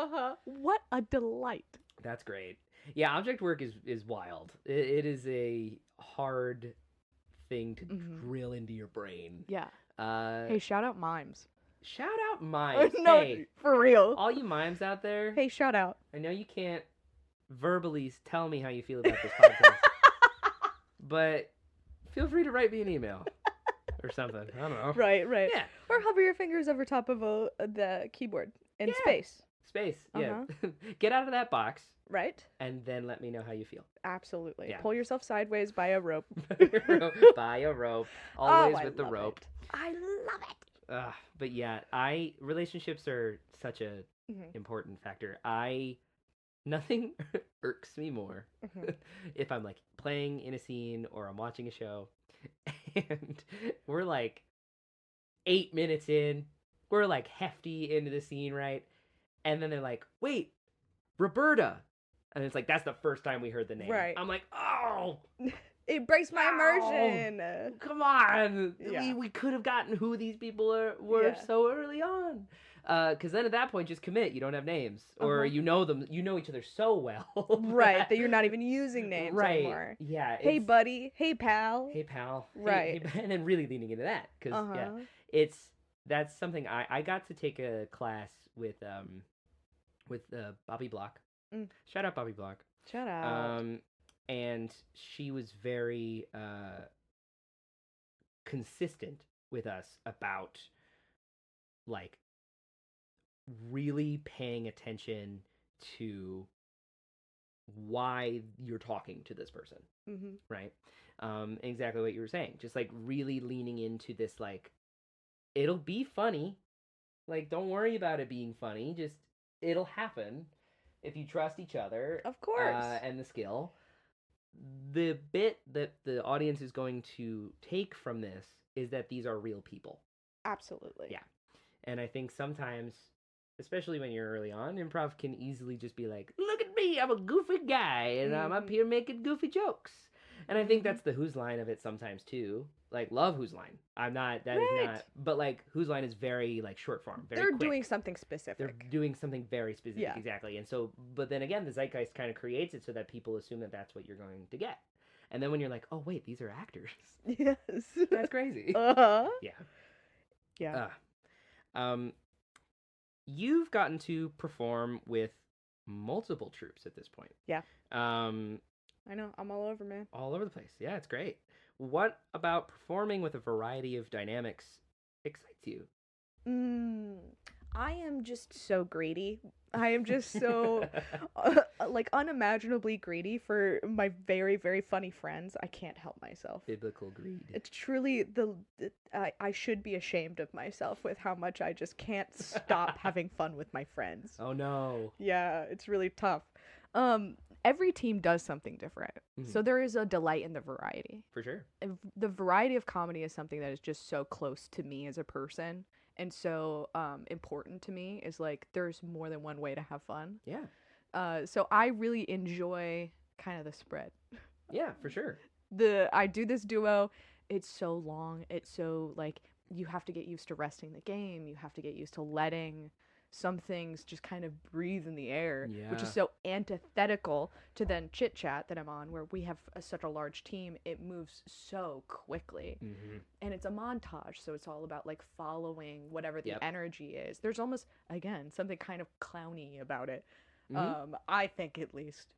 What a delight.
That's great. Yeah, object work is wild. It is a hard thing to drill into your brain.
Yeah. Hey, shout out mimes.
Shout out mimes.
No,
hey,
for real.
all you mimes out there.
Hey, shout out.
I know you can't verbally tell me how you feel about this podcast, but feel free to write me an email. Or something. I don't know.
Right.
Yeah.
Or hover your fingers over top of the keyboard in space.
Space, yeah. Get out of that box.
Right.
And then let me know how you feel.
Absolutely.
Yeah.
Pull yourself sideways by a rope.
By a rope. Always with the rope.
I love it.
But yeah, relationships are such a important factor. Nothing irks me more if I'm like playing in a scene or I'm watching a show and we're like 8 minutes in, we're like hefty into the scene, right? And then they're like, wait, Roberta. And it's like, that's the first time we heard the name.
Right.
I'm like, oh.
It breaks my immersion.
Come on.
Yeah.
We could have gotten who these people were so early on. Because then at that point, just commit. You don't have names. Or you know them. You know each other so well.
Right. That you're not even using names anymore.
Yeah.
Hey, buddy. Hey, pal.
Hey, pal.
Right.
Hey, and then really leaning into that. Because, that's something I got to take a class with Bobby Block. Shout out Bobby Block.
Shout out.
And she was very consistent with us about like really paying attention to why you're talking to this person, right? Exactly what you were saying. Just like really leaning into this, like, it'll be funny. Like, don't worry about it being funny. Just, it'll happen if you trust each other.
Of course.
And the skill. The bit that the audience is going to take from this is that these are real people.
Absolutely.
Yeah. And I think sometimes, especially when you're early on, improv can easily just be like, look at me, everybody. I'm a goofy guy, and I'm up here making goofy jokes. And I think that's the whose line of it sometimes too. Like, love whose line. I'm not. That is not. But like, whose line is very like short form. Very
They're
quick.
doing something specific.
They're doing something very specific.
Yeah.
Exactly. And so, but then again, the zeitgeist kind of creates it so that people assume that that's what you're going to get. And then when you're like, oh wait, these are actors.
Yes.
That's crazy. Yeah.
Yeah.
You've gotten to perform with multiple troupes at this point.
Yeah. I know. I'm all over, man.
All over the place. Yeah, it's great. What about performing with a variety of dynamics excites you?
I am just so greedy. I am just so like unimaginably greedy for my very, very funny friends. I can't help myself.
Biblical greed.
It's truly I should be ashamed of myself with how much I just can't stop having fun with my friends.
Oh no.
Yeah, it's really tough. Every team does something different. So there is a delight in the variety.
For sure.
The variety of comedy is something that is just so close to me as a person. And so important to me is like there's more than one way to have fun.
Yeah.
So I really enjoy kind of the spread.
Yeah, for sure.
I do this duo. It's so long. It's so like you have to get used to resting the game. You have to get used to letting some things just kind of breathe in the air, which is so antithetical to then ChitChat that I'm on, where we have such a large team. It moves so quickly, and it's a montage, so it's all about like following whatever the energy is. There's almost, again, something kind of clowny about it, I think at least.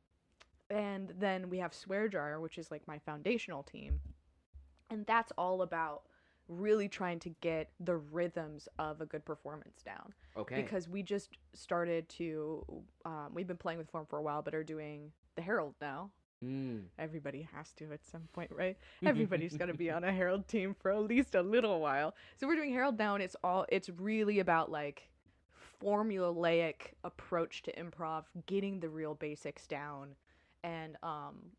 And then we have Swear Jar, which is like my foundational team, and that's all about really trying to get the rhythms of a good performance down.
Okay.
Because we just started to, we've been playing with form for a while, but are doing the Herald now. Everybody has to at some point, right? Everybody's got to be on a Herald team for at least a little while. So we're doing Herald now, and it's really about like formulaic approach to improv, getting the real basics down, and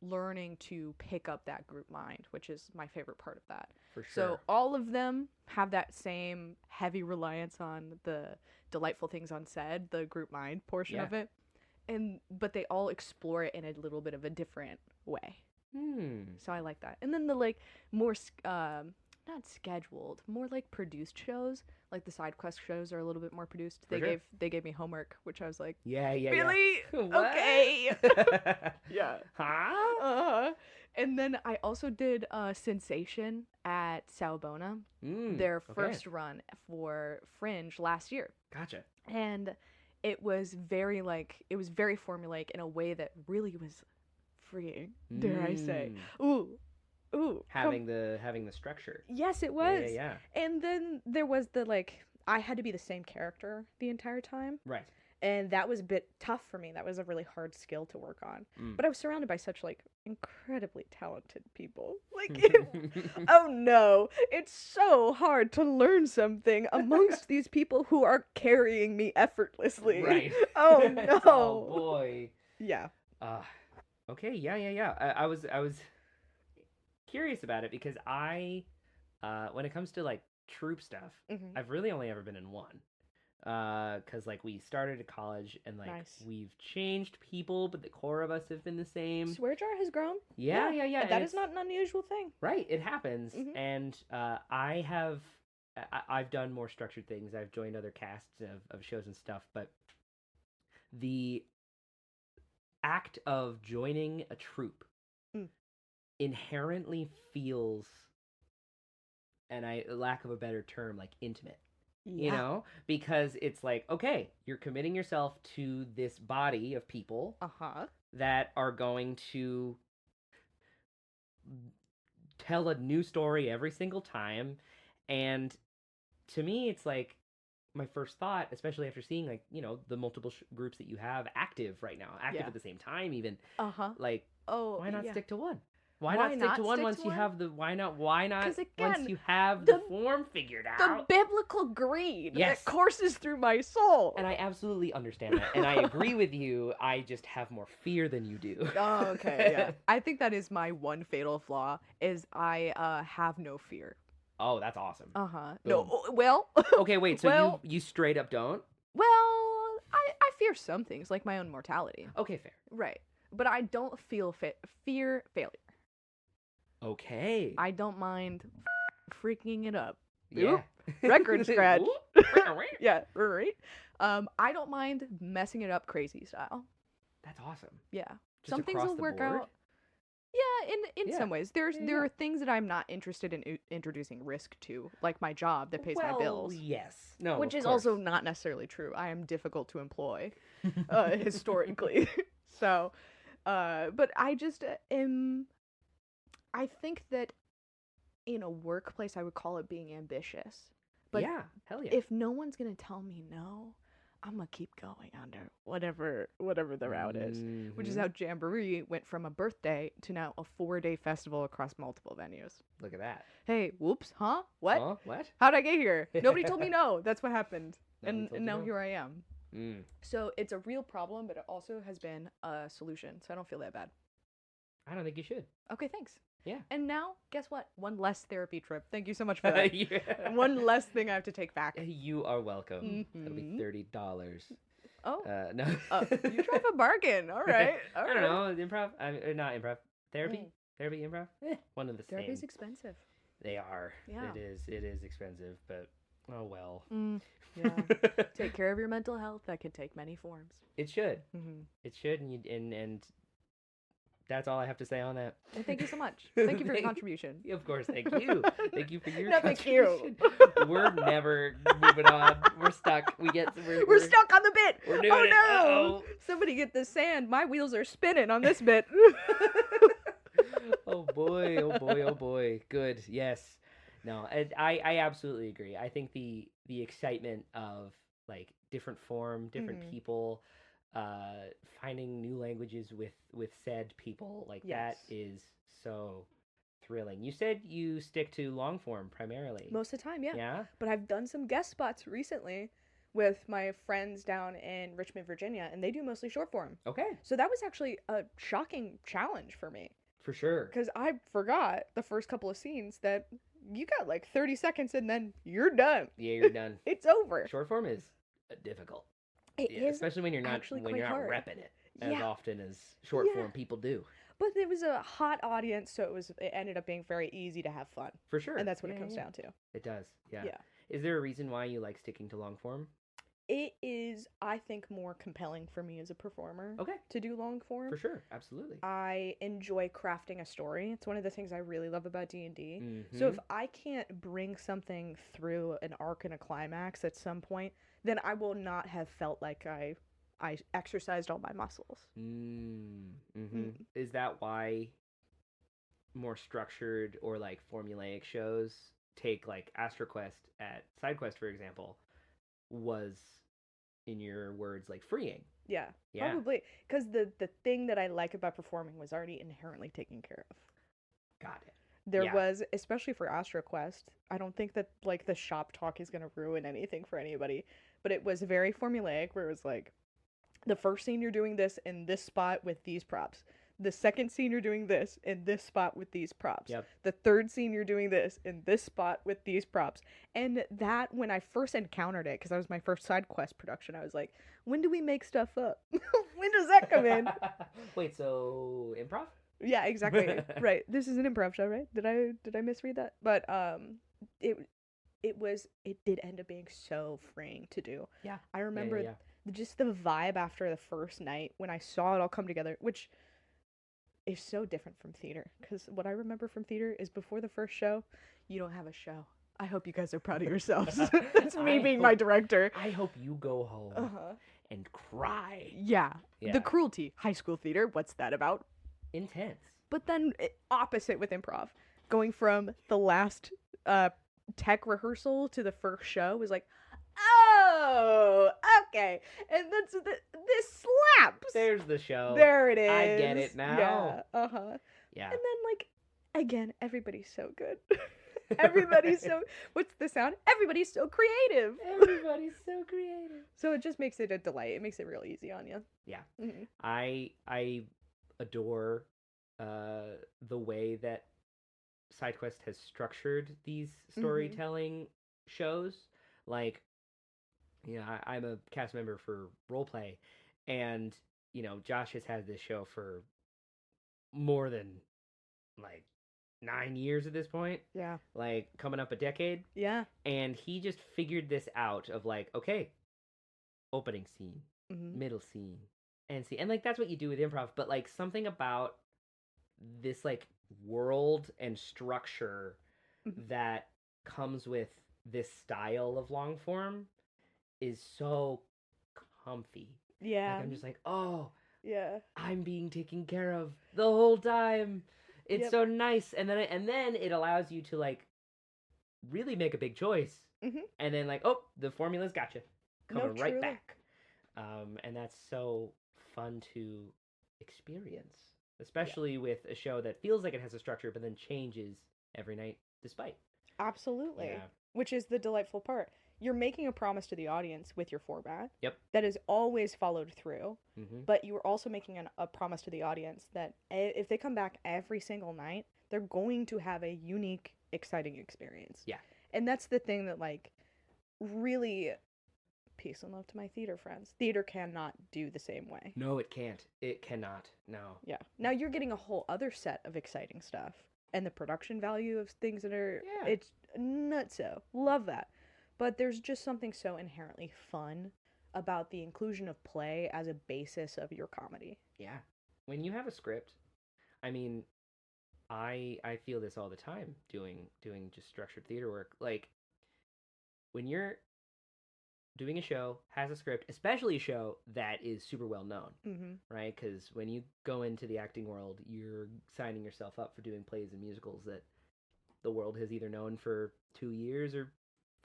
learning to pick up that group mind, which is my favorite part of that.
For sure.
So all of them have that same heavy reliance on the delightful things unsaid, the group mind portion of it, but they all explore it in a little bit of a different way. So I like that. And then the like more not scheduled, more like produced shows, like the side quest shows are a little bit more produced. They gave me homework, which I was like,
yeah,
really? Okay. Yeah.
Huh?
And then I also did Sensation at Saubona, their first run for Fringe last year.
Gotcha.
And it was very formulaic in a way that really was freeing, dare I say. Ooh.
Having the structure.
Yes, it was.
Yeah.
And then there was the like, I had to be the same character the entire time.
Right.
And that was a bit tough for me. That was a really hard skill to work on. But I was surrounded by such like incredibly talented people. Like, oh no, it's so hard to learn something amongst these people who are carrying me effortlessly.
Right.
Oh no.
Oh boy.
Yeah.
Okay. Yeah. I was curious about it because when it comes to like troupe stuff, I've really only ever been in one. Because like we started at college and like we've changed people, but the core of us have been the same.
Swear Jar has grown.
Yeah.
That is not an unusual thing.
Right, it happens. And I've done more structured things. I've joined other casts of shows and stuff, but the act of joining a troupe inherently feels, and lack of a better term, like intimate. You know, because it's like, okay, you're committing yourself to this body of people that are going to tell a new story every single time. And to me, it's like my first thought, especially after seeing like, you know, the multiple groups that you have active right now, active at the same time, even like, why not stick to one? Why not stick to one once you have the why not once you have the form figured out?
The biblical greed that courses through my soul.
And I absolutely understand that. And I agree with you. I just have more fear than you do.
Oh, okay. Yeah. I think that is my one fatal flaw is I have no fear.
Oh, that's awesome.
No, well.
Okay, wait. So you straight up don't?
Well, I fear some things, like my own mortality.
Okay, fair.
Right. But I don't fear failure.
Okay.
I don't mind freaking it up.
Yeah.
Oop, record scratch.
Oop.
Yeah, right. I don't mind messing it up crazy style.
That's awesome.
Yeah.
Just
Some things
across
will
the
work
board?
out. Yeah, in
Yeah.
some ways. There
Yeah.
are things that I'm not interested in introducing risk to, like my job that pays my bills.
Yes. No,
Which
of
is
course.
also not necessarily true. I am difficult to employ, historically. So, but I just am. I think that in a workplace, I would call it being ambitious. But
yeah, hell yeah.
if no one's gonna tell me no, I'm gonna keep going under whatever the route is. Which is
Mhm.
how Jamboree went from a birthday to now a 4-day festival across multiple venues.
Look at that.
Hey, whoops, huh? What?
Huh? What?
How'd I get here? Nobody told me no. That's what happened.
Nobody
And
told you
now
no.
here I am.
Mm.
So it's a real problem, but it also has been a solution. So I don't feel that bad.
I don't think you should.
Okay, thanks.
Yeah.
And now, guess what? One less therapy trip. Thank you so much for that.
Yeah.
One less thing I have to take back.
You are welcome. That'll be
Mhm.
$30.
Oh,
No.
you drive a bargain. All right. All
I don't know. Improv. Not improv. Therapy.
Mm.
Therapy. Improv. One of the
Therapy's
same.
expensive.
They are.
Yeah.
It is expensive, but oh well.
Yeah. Take care of your mental health. That can take many forms.
It should.
Mm-hmm.
It should, and that's all I have to say on that.
Well, thank you so much. Thank you for your contribution.
Of course, thank you. Thank you for your
No, thank you.
contribution. We're never moving on. We're stuck. We're
stuck on the bit.
We're doing
Oh
it.
no!
Uh-oh.
Somebody get the sand. My wheels are spinning on this bit.
Oh boy! Oh boy! Oh boy! Good. Yes. No, I absolutely agree. I think the excitement of like different form, different
Mhm.
people, finding new languages with said people, like that
Yes.
is so thrilling. You said you stick to long form primarily.
Most of the time, yeah.
Yeah.
But I've done some guest spots recently with my friends down in Richmond, Virginia, and they do mostly short form.
Okay.
So that was actually a shocking challenge for me
For sure.
because I forgot the first couple of scenes that you got like 30 seconds and then you're done.
Yeah, you're done.
It's over.
Short form is difficult.
It
Yeah,
is,
especially when you're not
actually quite hard.
repping it as
Yeah.
often as short
Yeah.
form people do.
but it was a hot audience, so it ended up being very easy to have fun,
For sure.
and that's what it
Yeah,
comes
yeah.
down to.
It does. Yeah.
Yeah.
Is there a reason why you like sticking to long form?
It is, I think, more compelling for me as a performer
Okay.
to do long form.
For sure. Absolutely.
I enjoy crafting a story. It's one of the things I really love about D&D.
Mm-hmm.
So if I can't bring something through an arc and a climax at some point, then I will not have felt like I exercised all my muscles.
Mm-hmm. Is that why more structured or like formulaic shows take like AstroQuest at SideQuest, for example, was, in your words, like freeing?
Yeah,
Yeah.
probably. Because the thing that I like about performing was already inherently taken care of.
Got it.
There
Yeah.
was, especially for AstroQuest, I don't think that like the shop talk is going to ruin anything for anybody, but it was very formulaic where it was like, the first scene you're doing this in this spot with these props. The second scene you're doing this in this spot with these props.
Yep.
The third scene you're doing this in this spot with these props. And that, when I first encountered it, because that was my first side quest production, I was like, when do we make stuff up? When does that come in?
Wait, so improv?
Yeah, exactly. Right. This is an improv show, right? Did I misread that? But it did end up being so freeing to do.
Yeah.
I remember
Yeah.
just the vibe after the first night when I saw it all come together, which is so different from theater. Because what I remember from theater is before the first show, you don't have a show. I hope you guys are proud of yourselves. That's me
I
being my director.
I hope you go home
Uh-huh.
and cry.
Yeah.
Yeah.
The cruelty. High school theater. What's that about?
Intense.
But then opposite with improv. Going from the last tech rehearsal to the first show was like, oh, okay. And this slaps.
There's the show.
There it is.
I get it now.
Yeah. Uh-huh.
Yeah.
And then, like, again, everybody's so good. Everybody's so, what's the sound? Everybody's so creative.
Everybody's so creative.
So it just makes it a delight. It makes it real easy on you.
Yeah.
Mm-hmm.
I adore the way that SideQuest has structured these storytelling shows. Like, I'm a cast member for Roleplay, and Josh has had this show for more than like 9 years at this point.
Yeah.
Like coming up a decade.
Yeah.
And he just figured this out of like, okay, opening scene, middle scene, end scene. And like that's what you do with improv, but like something about this like world and structure that comes with this style of long form is so comfy.
Yeah.
Like I'm just like, oh,
yeah,
I'm being taken care of the whole time. It's so nice. And then it allows you to like really make a big choice. And then like, oh, the formula's got you. Coming right back. And that's so fun to experience, especially with a show that feels like it has a structure but then changes every night despite.
Absolutely.
Yeah.
Which is the delightful part. You're making a promise to the audience with your format.
Yep.
That is always followed through. But you are also making a promise to the audience that if they come back every single night, they're going to have a unique, exciting experience.
Yeah.
And that's the thing that, like, really, peace and love to my theater friends. Theater cannot do the same way.
No, it can't. It cannot. No.
Yeah. Now you're getting a whole other set of exciting stuff. And the production value of things that are, it's nutso. Love that. But there's just something so inherently fun about the inclusion of play as a basis of your comedy.
Yeah. When you have a script, I mean, I feel this all the time doing just structured theater work. Like, when you're doing a show, has a script, especially a show that is super well known, right? Because when you go into the acting world, you're signing yourself up for doing plays and musicals that the world has either known for 2 years or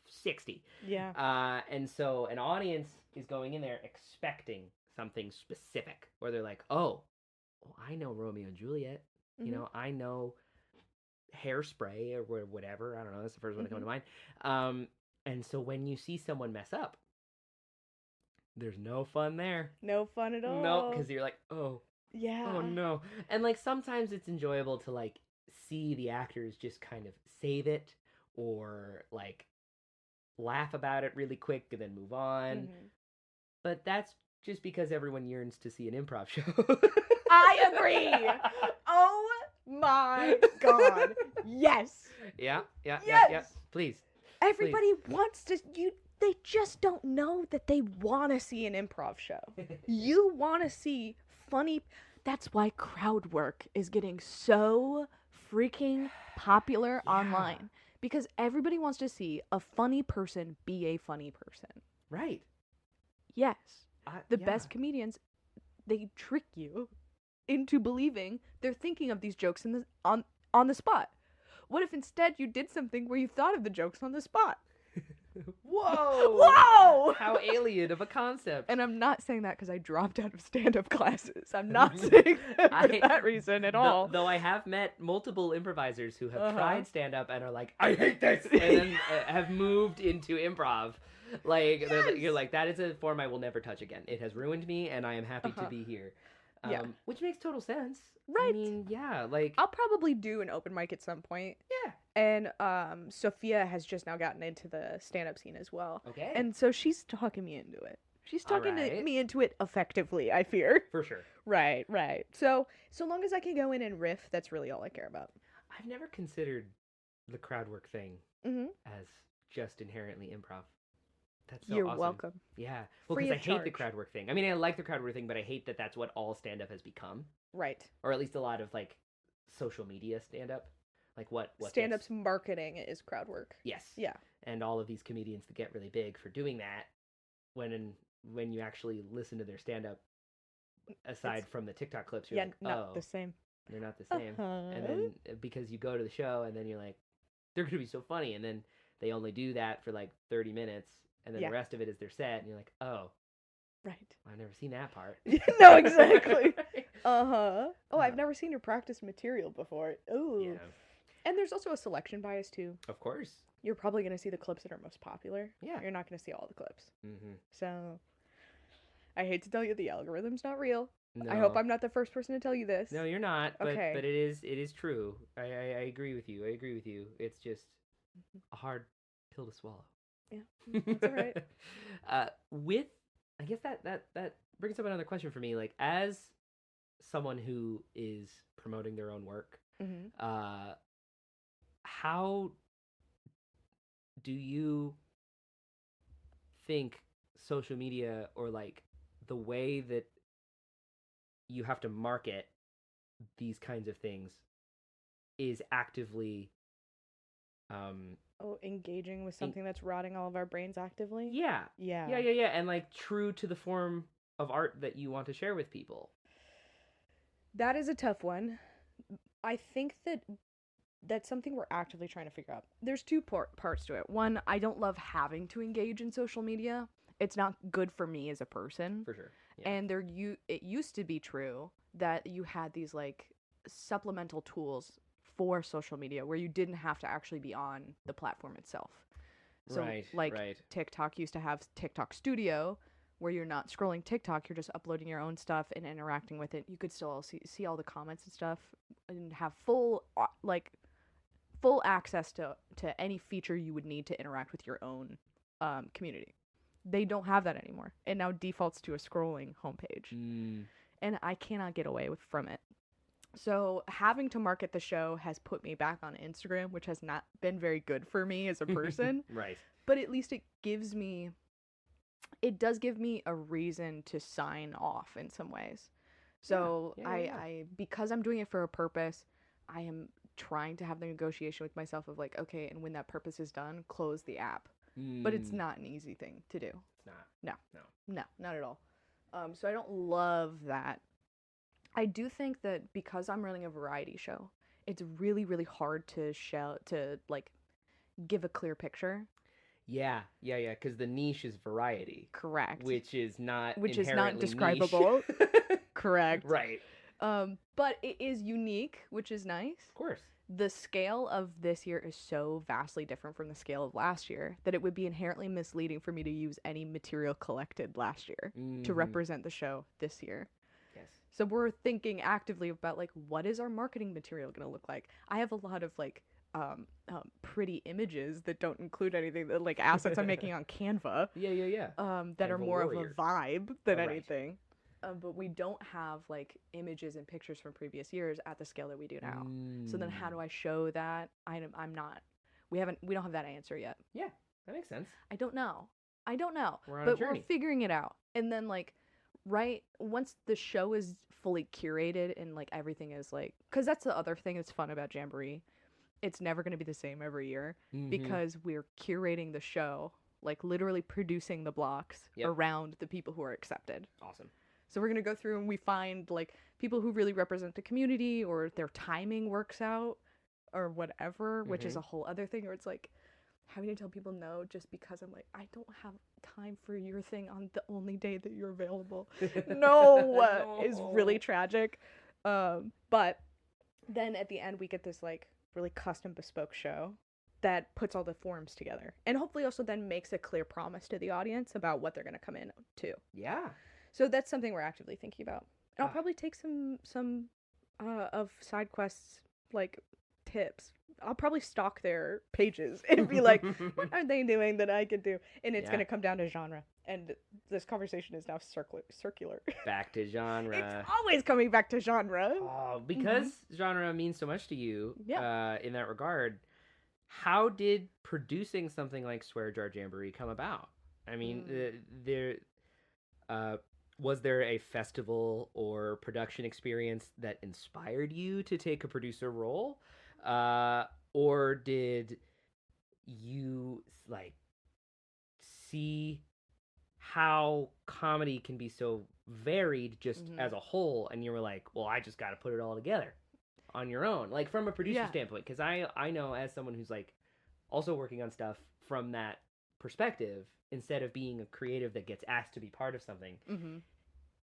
60.
Yeah.
And so an audience is going in there expecting something specific, where they're like, oh, well, I know Romeo and Juliet. I know Hairspray or whatever. I don't know. That's the first one to come to mind. And so when you see someone mess up, there's no fun there.
No fun at all.
No, because you're like, oh.
Yeah.
Oh, no. And, like, sometimes it's enjoyable to, like, see the actors just kind of save it or, like, laugh about it really quick and then move on. But that's just because everyone yearns to see an improv show.
I agree. Oh my God. Yes.
Yeah. Please.
Everybody wants to they just don't know that they want to see an improv show. You want to see funny. That's why crowd work is getting so freaking popular online. Because everybody wants to see a funny person be a funny person.
Right.
Yes. The best comedians, they trick you into believing they're thinking of these jokes on the spot. What if instead you did something where you thought of the jokes on the spot?
Whoa!
Whoa!
How alien of a concept.
And I'm not saying that because I dropped out of stand-up classes. I'm not saying that for that reason at all.
Though I have met multiple improvisers who have tried stand-up and are like, I hate this! And then have moved into improv. Like, you're like, that is a form I will never touch again. It has ruined me, and I am happy to be here. Which makes total sense.
Right.
I mean, yeah, like...
I'll probably do an open mic at some point.
Yeah.
And Sophia has just now gotten into the stand-up scene as well.
Okay.
And so she's talking me into it. She's talking me into it effectively, I fear.
For sure.
Right. So long as I can go in and riff, that's really all I care about.
I've never considered the crowd work thing as just inherently improv. That's so
You're
awesome.
welcome.
Yeah. Well, because I hate the crowd work thing. I mean, I like the crowd work thing, but I hate that that's what all stand-up has become.
Right.
Or at least a lot of, like, social media stand-up. Like, what
stand-up's marketing is crowd work.
Yes.
Yeah.
And all of these comedians that get really big for doing that, when you actually listen to their stand-up, aside from the TikTok clips, you're like,
not the same.
They're not the same. And then, because you go to the show, and then you're like, they're going to be so funny, and then they only do that for, like, 30 minutes, and then the rest of it is their set, and you're like, oh.
Right.
I've never seen that part.
No, exactly. Oh, I've never seen your practice material before. Ooh.
Yeah.
And there's also a selection bias, too.
Of course.
You're probably going to see the clips that are most popular.
Yeah.
You're not going to see all the clips.
Mm-hmm.
So, I hate to tell you, the algorithm's not real.
No.
I hope I'm not the first person to tell you this.
No, you're not. But,
okay.
But it is true. I agree with you. It's just a hard pill to swallow.
Yeah, that's all right.
With, I guess that brings up another question for me. Like, as someone who is promoting their own work, how do you think social media, or like the way that you have to market these kinds of things, is actively
engaging with something that's rotting all of our brains actively?
Yeah,
Yeah.
and like true to the form of art that you want to share with people?
That is a tough one. I think that's something we're actively trying to figure out. There's two parts to it. One, I don't love having to engage in social media. It's not good for me as a person.
For sure. Yeah.
And it used to be true that you had these like supplemental tools for social media where you didn't have to actually be on the platform itself. So TikTok used to have TikTok Studio, where you're not scrolling TikTok, you're just uploading your own stuff and interacting with it. You could still see all the comments and stuff and have full access to any feature you would need to interact with your own community. They don't have that anymore. It now defaults to a scrolling homepage. And I cannot get away from it. So having to market the show has put me back on Instagram, which has not been very good for me as a person.
Right.
But at least it does give me a reason to sign off in some ways. So I because I'm doing it for a purpose, I am trying to have the negotiation with myself of like, okay, and when that purpose is done, close the app. But it's not an easy thing to do.
It's not.
No, not at all. So I don't love that. I do think that because I'm running a variety show, it's really, really hard to like give a clear picture.
Yeah, because the niche is variety.
Correct.
Which is not
describable. Correct.
Right.
But it is unique, which is nice.
Of course.
The scale of this year is so vastly different from the scale of last year that it would be inherently misleading for me to use any material collected last year to represent the show this year.
Yes.
So we're thinking actively about like, what is our marketing material going to look like? I have a lot of like pretty images that don't include anything, that like assets I'm making on Canva.
Yeah.
That are more of a vibe than anything. But we don't have like images and pictures from previous years at the scale that we do now. So then how do I show that? We don't have that answer yet.
Yeah, that makes sense.
I don't know.
We're on
a
journey.
We're figuring it out. And then like once the show is fully curated and like everything is like, because that's the other thing that's fun about Jamboree. It's never going to be the same every year because we're curating the show, like literally producing the blocks around the people who are accepted.
Awesome.
So we're going to go through and we find like people who really represent the community, or their timing works out or whatever, which is a whole other thing where it's like having to tell people no just because I'm like, I don't have time for your thing on the only day that you're available. No. Is really tragic. But then at the end we get this like really custom bespoke show that puts all the forms together and hopefully also then makes a clear promise to the audience about what they're going to come in to.
Yeah.
So that's something we're actively thinking about. And I'll probably take some of SideQuest's like tips. I'll probably stalk their pages and be like, what are they doing that I could do? And it's going to come down to genre. And this conversation is now circular.
Back to genre.
It's always coming back to genre.
Oh, because genre means so much to you in that regard. How did producing something like Swear Jar Jamboree come about? I mean, was there a festival or production experience that inspired you to take a producer role? Or did you like see how comedy can be so varied just as a whole, and you were like, well, I just got to put it all together on your own, like from a producer standpoint? Because I know, as someone who's like also working on stuff from that perspective, instead of being a creative that gets asked to be part of something,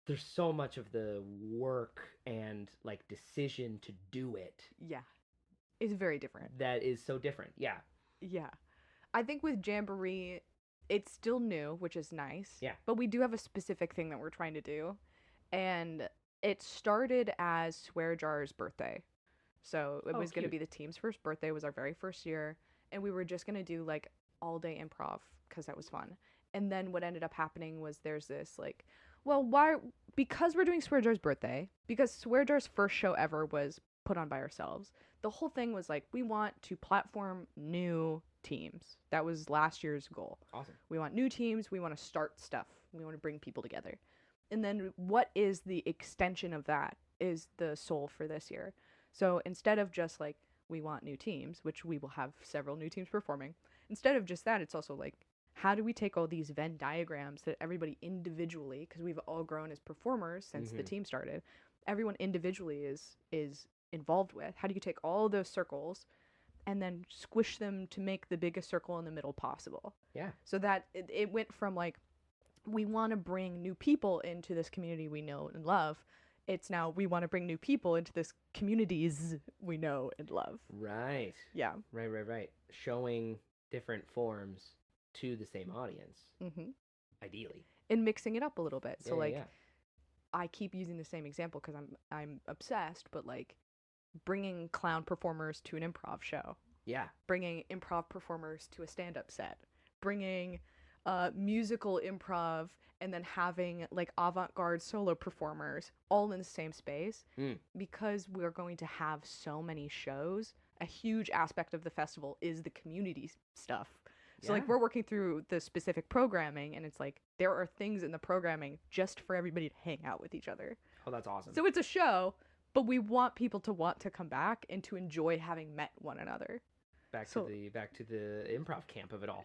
there's so much of the work and like decision to do it.
Yeah. It's very different.
That is so different. Yeah.
Yeah. I think with Jamboree, it's still new, which is nice.
Yeah.
But we do have a specific thing that we're trying to do. And it started as Swear Jar's birthday. So it was going to be the team's first birthday. It was our very first year. And we were just going to do like all day improv because that was fun. And then what ended up happening was there's this like, well, because we're doing Swear Jar's birthday, because Swear Jar's first show ever was put on by ourselves, the whole thing was like, we want to platform new teams. That was last year's goal.
Awesome.
We want new teams. We want to start stuff. We want to bring people together. And then what is the extension of that is the soul for this year. So instead of just like, we want new teams, which we will have several new teams performing, instead of just that, it's also like, how do we take all these Venn diagrams that everybody individually, because we've all grown as performers since the team started, everyone individually is involved with. How do you take all those circles and then squish them to make the biggest circle in the middle possible?
Yeah.
So that it went from like, we want to bring new people into this community we know and love. It's now we want to bring new people into this communities we know and love.
Right.
Yeah.
Right. Showing different forms to the same audience. Ideally.
And mixing it up a little bit. So like,
yeah.
I keep using the same example because I'm obsessed, but like bringing clown performers to an improv show.
Yeah.
Bringing improv performers to a stand-up set. Bringing musical improv and then having like avant-garde solo performers all in the same space. Because we're going to have so many shows, a huge aspect of the festival is the community stuff. So like we're working through the specific programming, and it's like there are things in the programming just for everybody to hang out with each other.
Oh, that's awesome.
So it's a show, but we want people to want to come back and to enjoy having met one another.
Back to the improv camp of it all.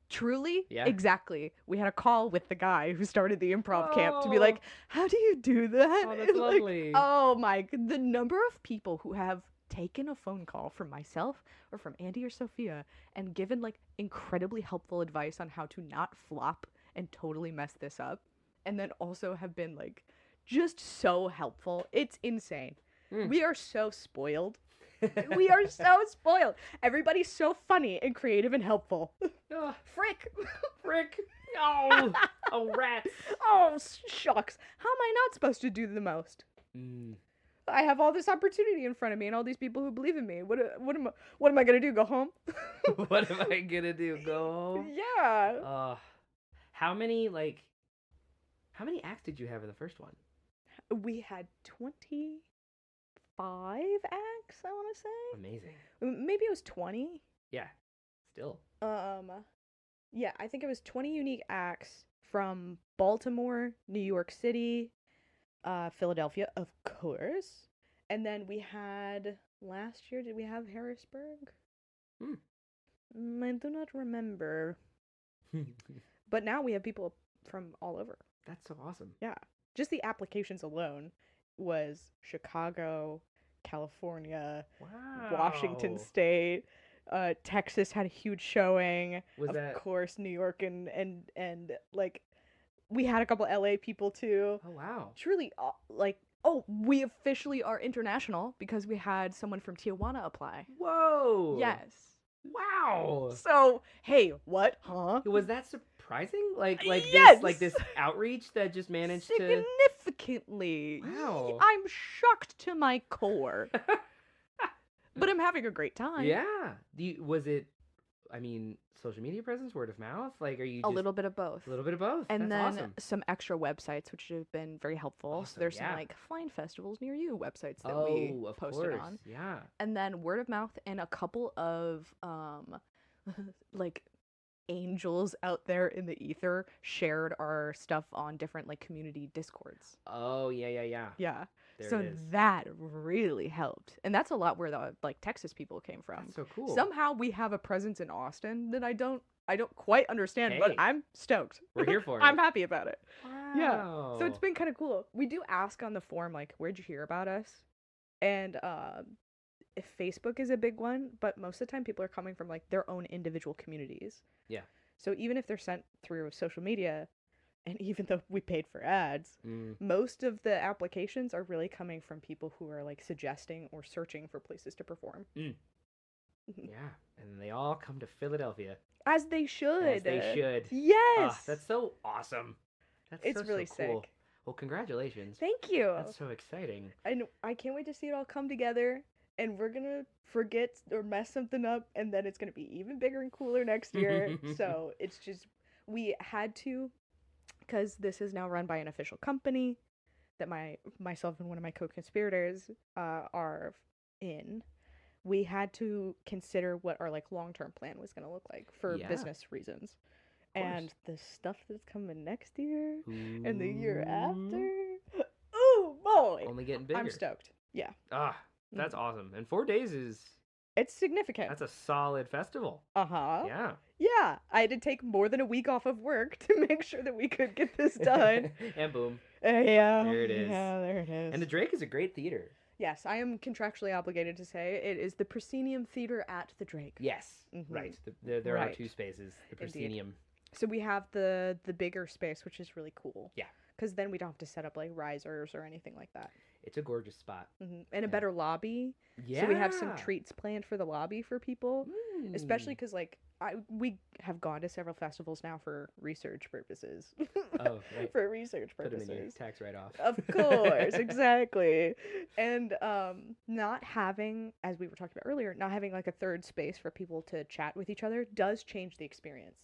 Truly?
Yeah.
Exactly. We had a call with the guy who started the improv camp to be like, how do you do that?
Oh, that's
like,
lovely.
Oh my, the number of people who have taken a phone call from myself or from Andy or Sophia and given like incredibly helpful advice on how to not flop and totally mess this up, and then also have been like just so helpful. It's insane. We are so spoiled. We are so spoiled. Everybody's so funny and creative and helpful. Frick.
Oh, oh, rats.
Oh, shucks. How am I not supposed to do the most? I have all this opportunity in front of me and all these people who believe in me. What am I gonna do? Go home?
What am I gonna do? Go home?
Yeah.
How many acts did you have in the first one?
We had 25 acts, I want to say.
Amazing.
Maybe it was 20.
Yeah. Still.
Yeah, I think it was 20 unique acts from Baltimore, New York City, Philadelphia, of course. And then we had, last year, did we have Harrisburg? I do not remember. But now we have people from all over.
That's so awesome.
Yeah. Just the applications alone was Chicago, California, Washington State, Texas had a huge showing. Of course, New York and like we had a couple LA people too.
Oh wow.
Truly we officially are international because we had someone from Tijuana apply.
Whoa.
Yes.
Wow.
So, hey, what? Huh?
Was that surprising? Like
yes!
this outreach that just managed
significantly.
Wow.
I'm shocked to my core. But I'm having a great time.
Yeah. Was it, social media presence, word of mouth? Like, are you just...
A little bit of both.
A little bit of both.
And
That's
then
awesome.
some extra websites, which have been very helpful.
Awesome,
So there's some, find festivals near you websites that we posted on.
Yeah.
And then word of mouth and a couple of, angels out there in the ether shared our stuff on different, community discords.
Oh, yeah.
Yeah.
There
so
it is.
that really helped. And that's a lot where the, Texas people came from.
That's so cool.
Somehow we have a presence in Austin that I don't quite understand, but I'm stoked.
We're here for it.
I'm happy about it.
Wow.
Yeah. So it's been kind of cool. We do ask on the form, where'd you hear about us? And if Facebook is a big one, but most of the time people are coming from, their own individual communities.
Yeah.
So even if they're sent through social media, and even though we paid for ads, most of the applications are really coming from people who are, suggesting or searching for places to perform.
Yeah. And they all come to Philadelphia.
As they should. Yes.
Oh, that's so awesome.
It's really
cool.
sick.
Well, congratulations.
Thank you.
That's so exciting.
I can't wait to see it all come together. and we're gonna forget or mess something up, and then it's gonna be even bigger and cooler next year. So it's just, we had to, because this is now run by an official company that myself and one of my co-conspirators are in. We had to consider what our like long-term plan was gonna look like for business reasons. And the stuff that's coming next year and the year after, oh boy,
only getting bigger.
I'm stoked. Yeah.
That's awesome. And 4 days is,
it's significant.
that's a solid festival.
Yeah. Yeah. I had to take more than a week off of work to make sure that we could get this done.
And boom.
Yeah.
There it is.
Yeah, there it is.
And the Drake is a great theater.
Yes, I am contractually obligated to say it is the Proscenium Theater at the Drake.
Yes. Right. There are 2 spaces. The Proscenium.
Indeed. So we have the bigger space, which is really cool. Yeah. Because then we don't have to set up like risers or anything like that.
It's a gorgeous spot.
And a better lobby. Yeah. So we have some treats planned for the lobby for people. Especially because like we have gone to several festivals now for research purposes.
Oh, right.
For research purposes.
Put them in your tax write-off.
Of course, exactly. And not having, as we were talking about earlier, not having like a third space for people to chat with each other does change the experience.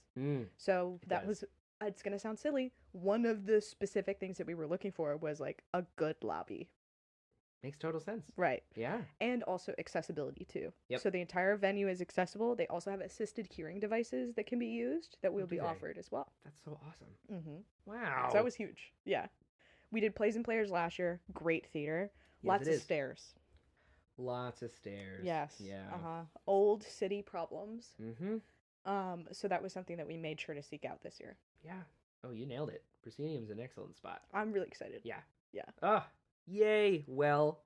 So that was, it's going to sound silly, one of the specific things that we were looking for was like a good lobby.
Makes total sense.
Right.
Yeah.
And also accessibility too.
Yep.
So the entire venue is accessible. They also have assisted hearing devices that can be used that will be offered as well.
That's so awesome. Wow.
So that was huge. Yeah. We did Plays and Players last year. Great theater.
Yes,
Lots of stairs.
Lots of stairs.
Yes.
Yeah.
Old city problems. So that was something that we made sure to seek out this year.
Yeah. Oh, you nailed it. Proscenium's an excellent spot.
I'm really excited.
Yeah.
Yeah.
Yay. Well,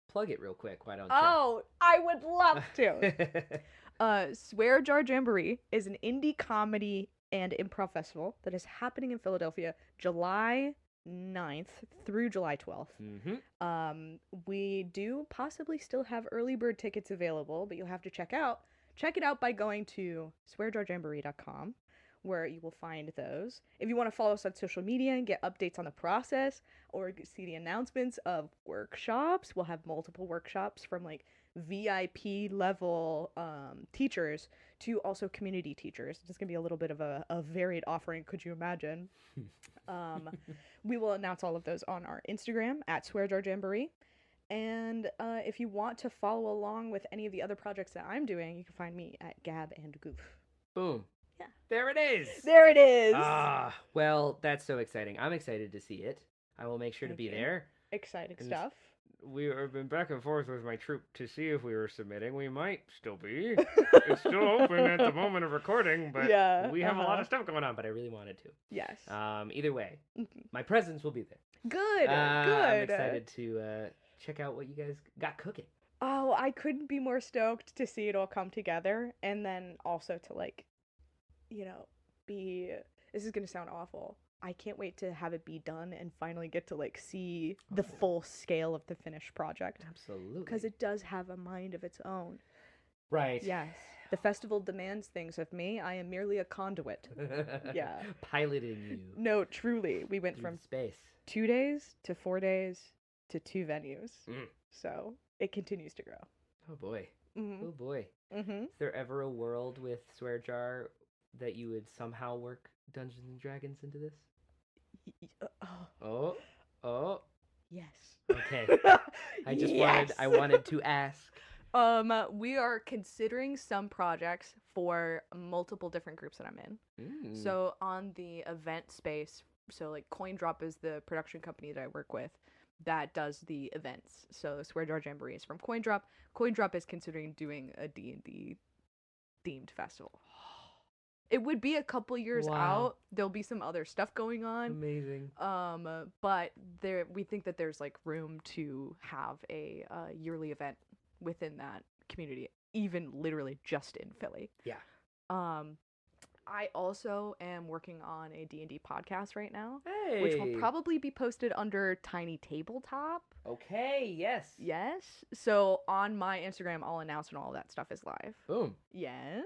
plug it real quick. Why don't you?
Oh, I would love to. Swear Jar Jamboree is an indie comedy and improv festival that is happening in Philadelphia July 9th through July 12th. We do possibly still have early bird tickets available, but you'll have to check it out by going to swearjarjamboree.com, where you will find those. If you want to follow us on social media and get updates on the process or see the announcements of workshops, we'll have multiple workshops from like VIP level teachers to also community teachers. It's going to be a little bit of a varied offering, could you imagine? We will announce all of those on our Instagram at Swear Jar Jamboree. And if you want to follow along with any of the other projects that I'm doing, you can find me at Gab and Goof.
Boom.
Yeah.
There it is.
There it is.
Well, that's so exciting. I'm excited to see it. I will make sure to be there.
Exciting stuff.
We have been back and forth with my troupe to see if we were submitting. We might still be. It's still open at the moment of recording, but we have a lot of stuff going on, but I really wanted to.
Yes.
Either way, my presence will be there.
Good. Good.
I'm excited to check out what you guys got cooking.
Oh, I couldn't be more stoked to see it all come together, and then also to like, be. This is gonna sound awful. I can't wait to have it be done and finally get to like see the full scale of the finished project.
Absolutely.
Because it does have a mind of its own.
Right.
Yes. The festival demands things of me. I am merely a conduit. Yeah.
Piloting you.
No, truly. We went from
space
2 days to 4 days to 2 venues. So it continues to grow.
Oh boy. Oh boy. Is there ever a world with Swear Jar that you would somehow work Dungeons and Dragons into this? Yes. Okay. I wanted to ask.
We are considering some projects for multiple different groups that I'm in. So on the event space, so like Coin Drop is the production company that I work with that does the events. So Swear Jar Jamboree is from Coin Drop. Coin Drop is considering doing a D&D themed festival. It would be a couple years out. There'll be some other stuff going on.
Amazing.
But we think that there's like room to have a yearly event within that community, even literally just in Philly.
Yeah.
I also am working on a D&D podcast right now,
hey,
which will probably be posted under Tiny Tabletop.
Okay, yes.
Yes. So on my Instagram, I'll announce when all that stuff is live.
Boom.
Yes.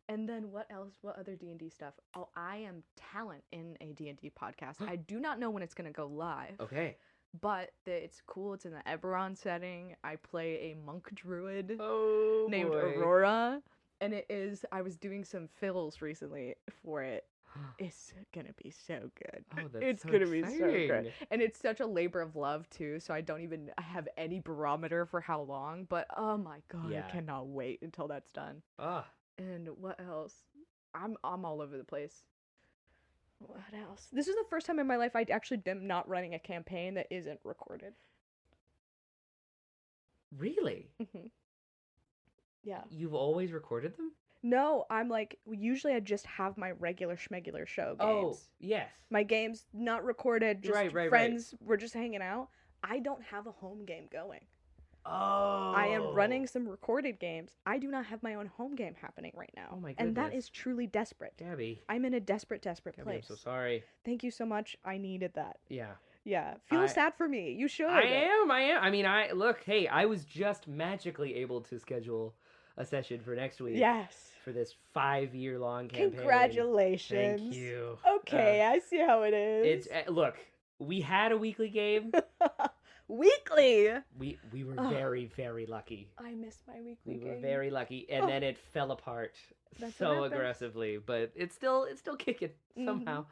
And then what else? What other D&D stuff? Oh, I am talent in a D&D podcast. I do not know when it's going to go live.
Okay.
but it's cool. It's in the Eberron setting. I play a monk druid named
boy.
Aurora, and I was doing some fills recently for it. It's gonna be so good.
Oh, that's
it's
so
gonna be so
exciting.
good. And it's such a labor of love too, so I don't even have any barometer for how long, but oh my god,
Yeah.
I cannot wait until that's done.
Ah,
And what else? I'm all over the place. What else? This is the first time in my life I actually am not running a campaign that isn't recorded.
really?
Yeah.
You've always recorded them?
No, I'm like, usually I just have my regular schmegular show games.
Oh, yes.
My games not recorded, just
Right.
friends, we're just hanging out. I don't have a home game going.
Oh.
I am running some recorded games. I do not have my own home game happening right now.
Oh my
And that
goodness.
is truly desperate.
Gabby.
I'm in a desperate
Gabby,
place.
I'm so sorry.
Thank you so much. I needed that.
Yeah.
Yeah. Feel sad for me. You should.
I am. I mean, hey, I was just magically able to schedule a session for next week.
Yes.
For this 5-year-long campaign.
Congratulations.
Thank you.
Okay, I see how it is.
It's look, we had a weekly game.
Weekly.
We were very, very lucky.
I missed my weekly game.
We were very lucky, and then it fell apart so aggressively, but it's still kicking somehow.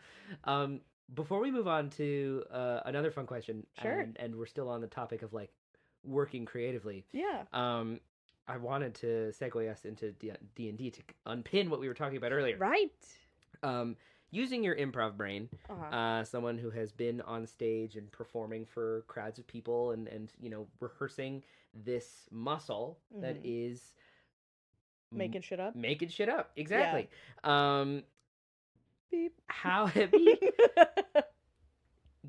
Before we move on to another fun question,
sure.
and we're still on the topic of like working creatively.
Yeah.
I wanted to segue us into D&D to unpin what we were talking about earlier.
Right.
Using your improv brain, someone who has been on stage and performing for crowds of people and rehearsing this muscle that is
making shit up.
Making shit up, exactly.
Yeah. Beep.
How beep.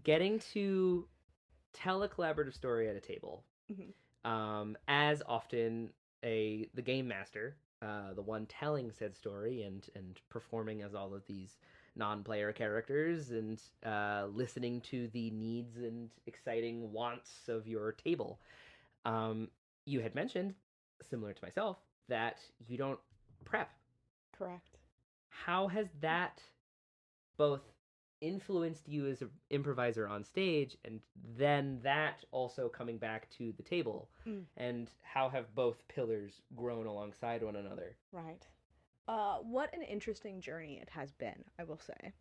Getting to tell a collaborative story at a table. As often the game master, the one telling said story and performing as all of these non-player characters and listening to the needs and exciting wants of your table. You had mentioned, similar to myself, that you don't prep.
Correct.
How has that both influenced you as an improviser on stage, and then that also coming back to the table, and how have both pillars grown alongside one another?
Right. What an interesting journey it has been, I will say.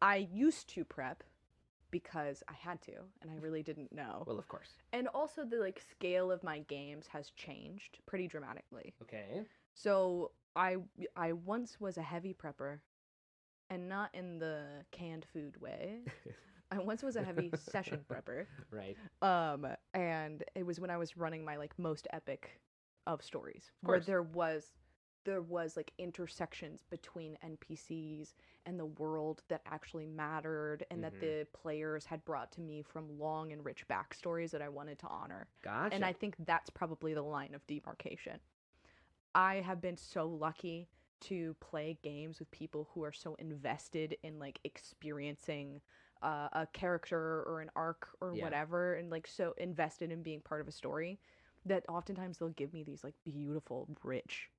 I used to prep because I had to, and I really didn't know.
Well, of course.
And also the scale of my games has changed pretty dramatically.
Okay.
So I once was a heavy prepper, and not in the canned food way. I once was a heavy session prepper.
Right.
And it was when I was running my most epic of stories,
where
there was intersections between NPCs and the world that actually mattered, and that the players had brought to me from long and rich backstories that I wanted to honor.
Gotcha.
And I think that's probably the line of demarcation. I have been so lucky to play games with people who are so invested in experiencing a character or an arc or whatever, and so invested in being part of a story that oftentimes they'll give me these beautiful, rich,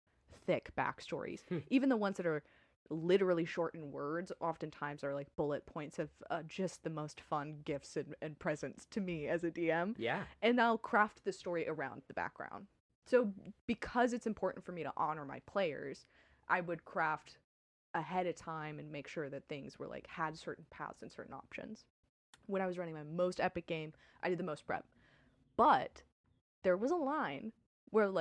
thick backstories. Even the ones that are literally short in words oftentimes are bullet points of just the most fun gifts and presents to me as a DM.
Yeah.
And I'll craft the story around the background. So because it's important for me to honor my players, I would craft ahead of time and make sure that things were had certain paths and certain options. When I was running my most epic game, I did the most prep. But there was a line where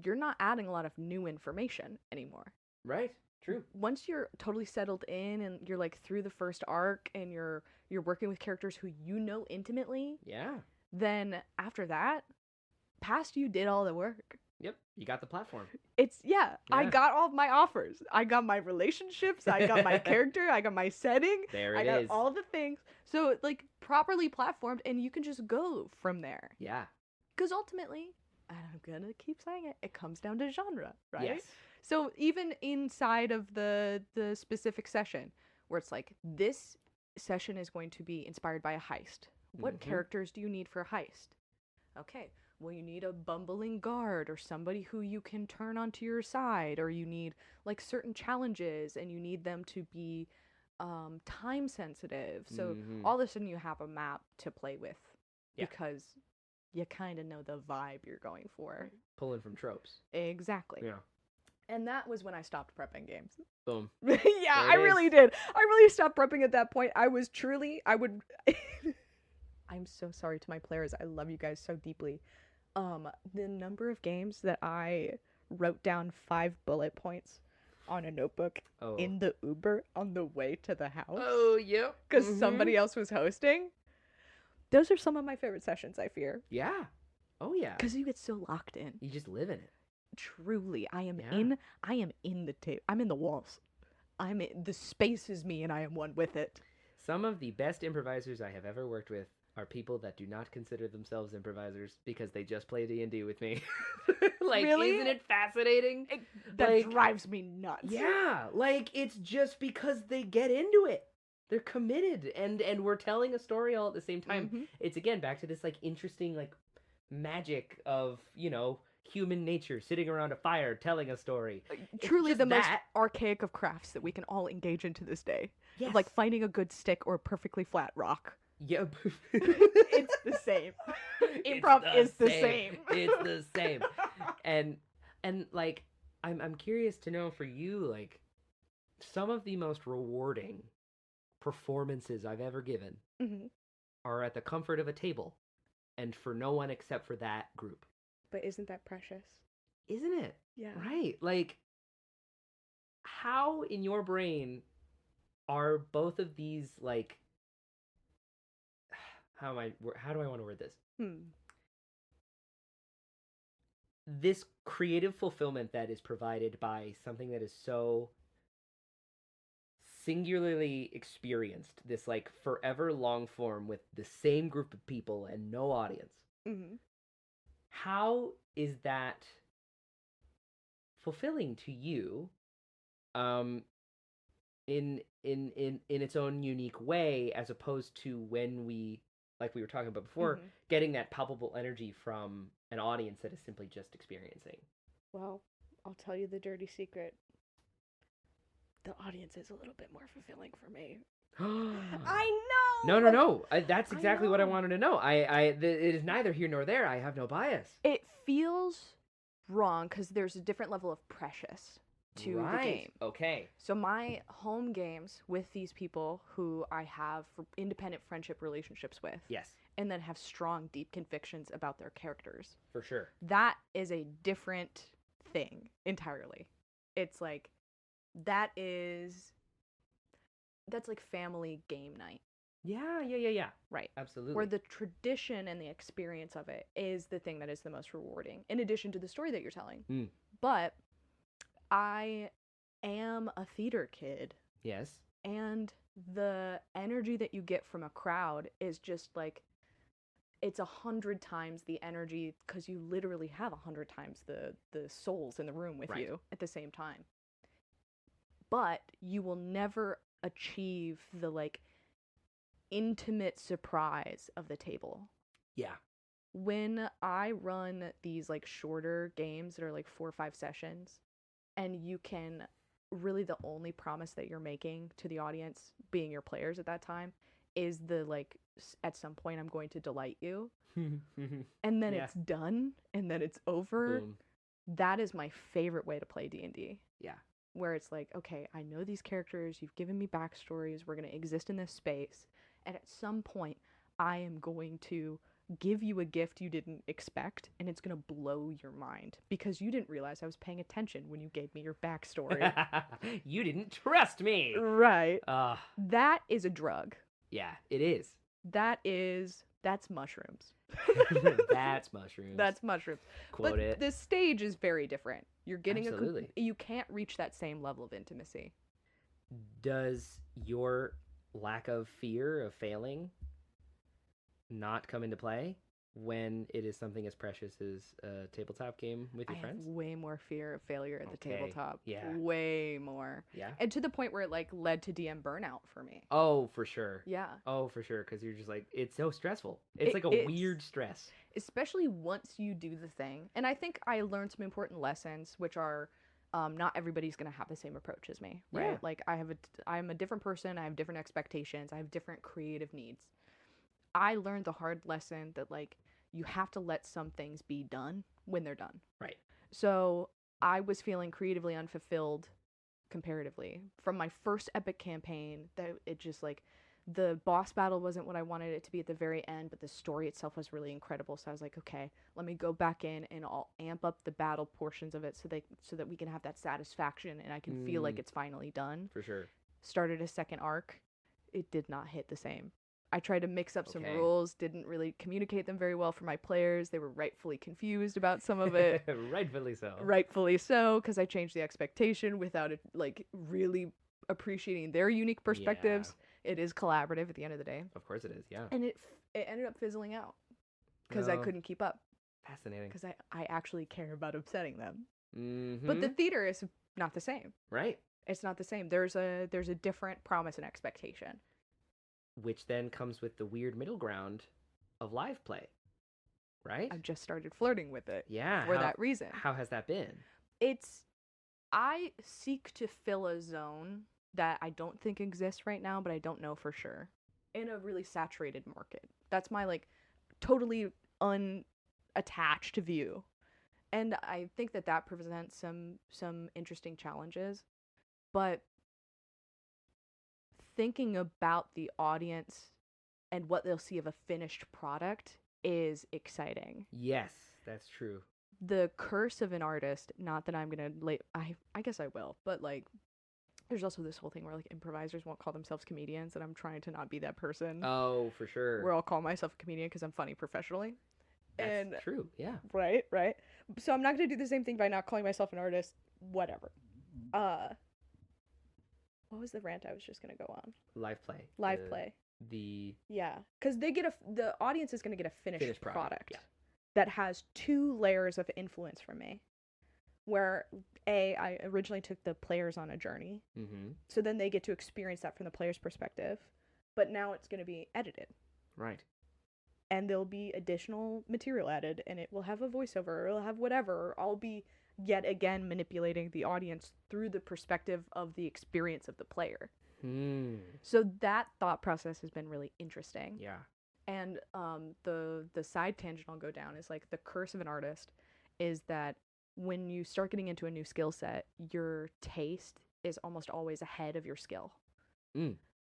you're not adding a lot of new information anymore.
Right. True.
Once you're totally settled in and you're through the first arc and you're working with characters who you know intimately.
Yeah.
Then after that, past you did all the work.
Yep, you got the platform.
I got all of my offers. I got my relationships, I got my character, I got my setting. I got all the things. So properly platformed, and you can just go from there.
Yeah.
Because ultimately, and I'm gonna keep saying it comes down to genre, right?
Yes.
So even inside of the specific session, where it's this session is going to be inspired by a heist. What characters do you need for a heist? Okay. Well, you need a bumbling guard or somebody who you can turn onto your side, or you need certain challenges and you need them to be time sensitive. So all of a sudden you have a map to play with
Yeah.
because you kind of know the vibe you're going for.
Pulling from tropes.
Exactly.
Yeah.
And that was when I stopped prepping games.
Boom.
Yeah,
There
I
it
really
is.
did. I really stopped prepping at that point. I would I'm so sorry to my players. I love you guys so deeply. The number of games that I wrote down 5 bullet points on a notebook in the Uber on the way to the house.
Oh, yep.
Because somebody else was hosting. Those are some of my favorite sessions, I fear.
Yeah. Oh, yeah.
Because you get so locked in.
You just live in it.
Truly, I am
Yeah.
in the tape. I'm in the walls. The space is me and I am one with it.
Some of the best improvisers I have ever worked with are people that do not consider themselves improvisers because they just play D&D with me. Like,
Really?
isn't it fascinating?
That
Like,
drives me nuts.
Yeah, like it's just because they get into it. They're committed and we're telling a story all at the same time.
Mhm.
It's again back to this like interesting like magic of, human nature sitting around a fire telling a story.
Truly
just
the most
that.
archaic of crafts that we can all engage in to this day.
Yes.
Like finding a good stick or a perfectly flat rock.
Yeah.
It's the same. Improv is the same.
It's the same. And like I'm curious to know for you like some of the most rewarding performances I've ever given
Mhm.
are at the comfort of a table and for no one except for that group.
But isn't that precious?
Isn't it?
Yeah.
Right. Like how in your brain are both of these like how do I want to word this? This creative fulfillment that is provided by something that is so singularly experienced, this like forever long form with the same group of people and no audience.
Mm-hmm.
How is that fulfilling to you in its own unique way, as opposed to when we, like we were talking about before, getting that palpable energy from an audience that is simply just experiencing?
Well, I'll tell you the dirty secret. The audience is a little bit more fulfilling for me. I know.
No. That's exactly what I wanted to know. It is neither here nor there. I have no bias.
It feels wrong because there's a different level of precious to the game.
Okay.
So my home games with these people who I have independent friendship relationships with.
Yes.
And then have strong, deep convictions about their characters.
For sure.
That is a different thing entirely. It's like, that's like family game night.
Yeah.
Right.
Absolutely.
Where the tradition and the experience of it is the thing that is the most rewarding, in addition to the story that you're telling. But I am a theater kid.
Yes.
And the energy that you get from a crowd is just like, it's 100 times the energy, because you literally have 100 times the souls in the room with you at the same time. But you will never achieve the like intimate surprise of the table.
Yeah.
When I run these like shorter games that are like 4 or 5 sessions, and you can really, the only promise that you're making to the audience, being your players at that time, is the like, at some point I'm going to delight you. And then it's done, and then it's over.
Boom.
That is my favorite way to play D&D.
Yeah.
Where it's like, okay, I know these characters, you've given me backstories, we're going to exist in this space, and at some point, I am going to give you a gift you didn't expect, and it's going to blow your mind, because you didn't realize I was paying attention when you gave me your backstory.
You didn't trust me.
Right. That is a drug.
Yeah, it is.
That's mushrooms.
That's mushrooms.
That's mushrooms.
Quote
but
it.
The stage is very different. You're getting
Absolutely.
you can't reach that same level of intimacy.
Does your lack of fear of failing not come into play when it is something as precious as a tabletop game with your friends?
I have way more fear of failure at the tabletop.
Yeah.
Way more.
Yeah.
And to the point where it like led to DM burnout for me.
Oh, for sure.
Yeah.
Oh, for sure. Because you're just like, it's so stressful. It's like a weird stress. Especially
once you do the thing. And I think I learned some important lessons, which are not everybody's going to have the same approach as me, right?
Yeah.
Like I'm a different person. I have different expectations. I have different creative needs. I learned the hard lesson that, like, you have to let some things be done when they're done.
Right.
So I was feeling creatively unfulfilled comparatively from my first epic campaign, that it just, like, the boss battle wasn't what I wanted it to be at the very end, but the story itself was really incredible. So I was like, okay, let me go back in and I'll amp up the battle portions of it so that we can have that satisfaction and I can feel like it's finally done.
For sure.
Started a second arc. It did not hit the same. I tried to mix up some rules, didn't really communicate them very well for my players. They were rightfully confused about some of it.
Rightfully so.
Rightfully so, because I changed the expectation without it, like, really appreciating their unique perspectives. Yeah. It is collaborative at the end of the day.
Of course it is, yeah.
And it ended up fizzling out because I couldn't keep up.
Fascinating.
Because I actually care about upsetting them.
Mm-hmm.
But the theater is not the same.
Right.
It's not the same. There's a different promise and expectation.
Which then comes with the weird middle ground of live play, right?
I've just started flirting with it.
Yeah.
For that reason.
How has that been?
I seek to fill a zone that I don't think exists right now, but I don't know for sure, in a really saturated market. That's my, like, totally unattached view. And I think that presents some interesting challenges. But thinking about the audience and what they'll see of a finished product is exciting.
Yes, that's true.
The curse of an artist, not that I'm gonna I guess I will, but, like, there's also this whole thing where, like, improvisers won't call themselves comedians, and I'm trying to not be that person.
Oh, for sure.
Where I'll call myself a comedian because I'm funny professionally.
That's true, yeah.
Right. So I'm not gonna do the same thing by not calling myself an artist. Whatever. What was the rant I was just gonna go on?
Live play.
Play.
Yeah,
because the audience is gonna get a finished product.
Yeah.
That has 2 layers of influence from me. Where I originally took the players on a journey, so then they get to experience that from the player's perspective, but now it's gonna be edited.
Right.
And there'll be additional material added, and it will have a voiceover, or it'll have whatever, or I'll be yet again manipulating the audience through the perspective of the experience of the player. So that thought process has been really interesting.
Yeah.
And the side tangent I'll go down is, like, the curse of an artist is that when you start getting into a new skill set, your taste is almost always ahead of your skill.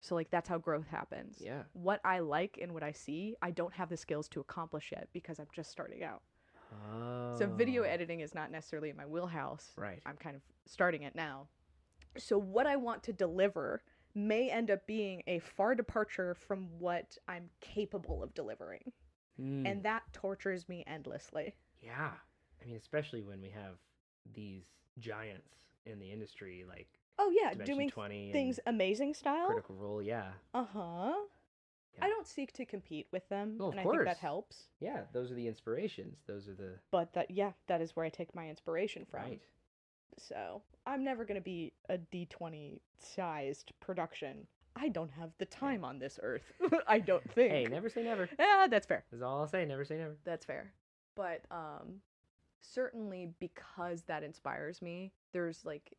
So, like, that's how growth happens.
Yeah.
What I like and what I see, I don't have the skills to accomplish yet because I'm just starting out.
Oh.
So video editing is not necessarily in my wheelhouse.
Right.
I'm kind of starting it now. So what I want to deliver may end up being a far departure from what I'm capable of delivering. And that tortures me endlessly.
Yeah. I mean, especially when we have these giants in the industry, like,
oh yeah,
Dimension
doing
20
things amazing style.
Critical Role, yeah.
Yeah. I don't seek to compete with them,
well,
and I
course.
think that helps.
Yeah, those are the inspirations. Those are the.
But that is where I take my inspiration from.
Right.
So I'm never gonna be a D20 sized production. I don't have the time on this earth. I don't think.
Hey, never say never.
Yeah, that's fair.
That's all I'll say. Never say never.
That's fair. But certainly because that inspires me, there's, like,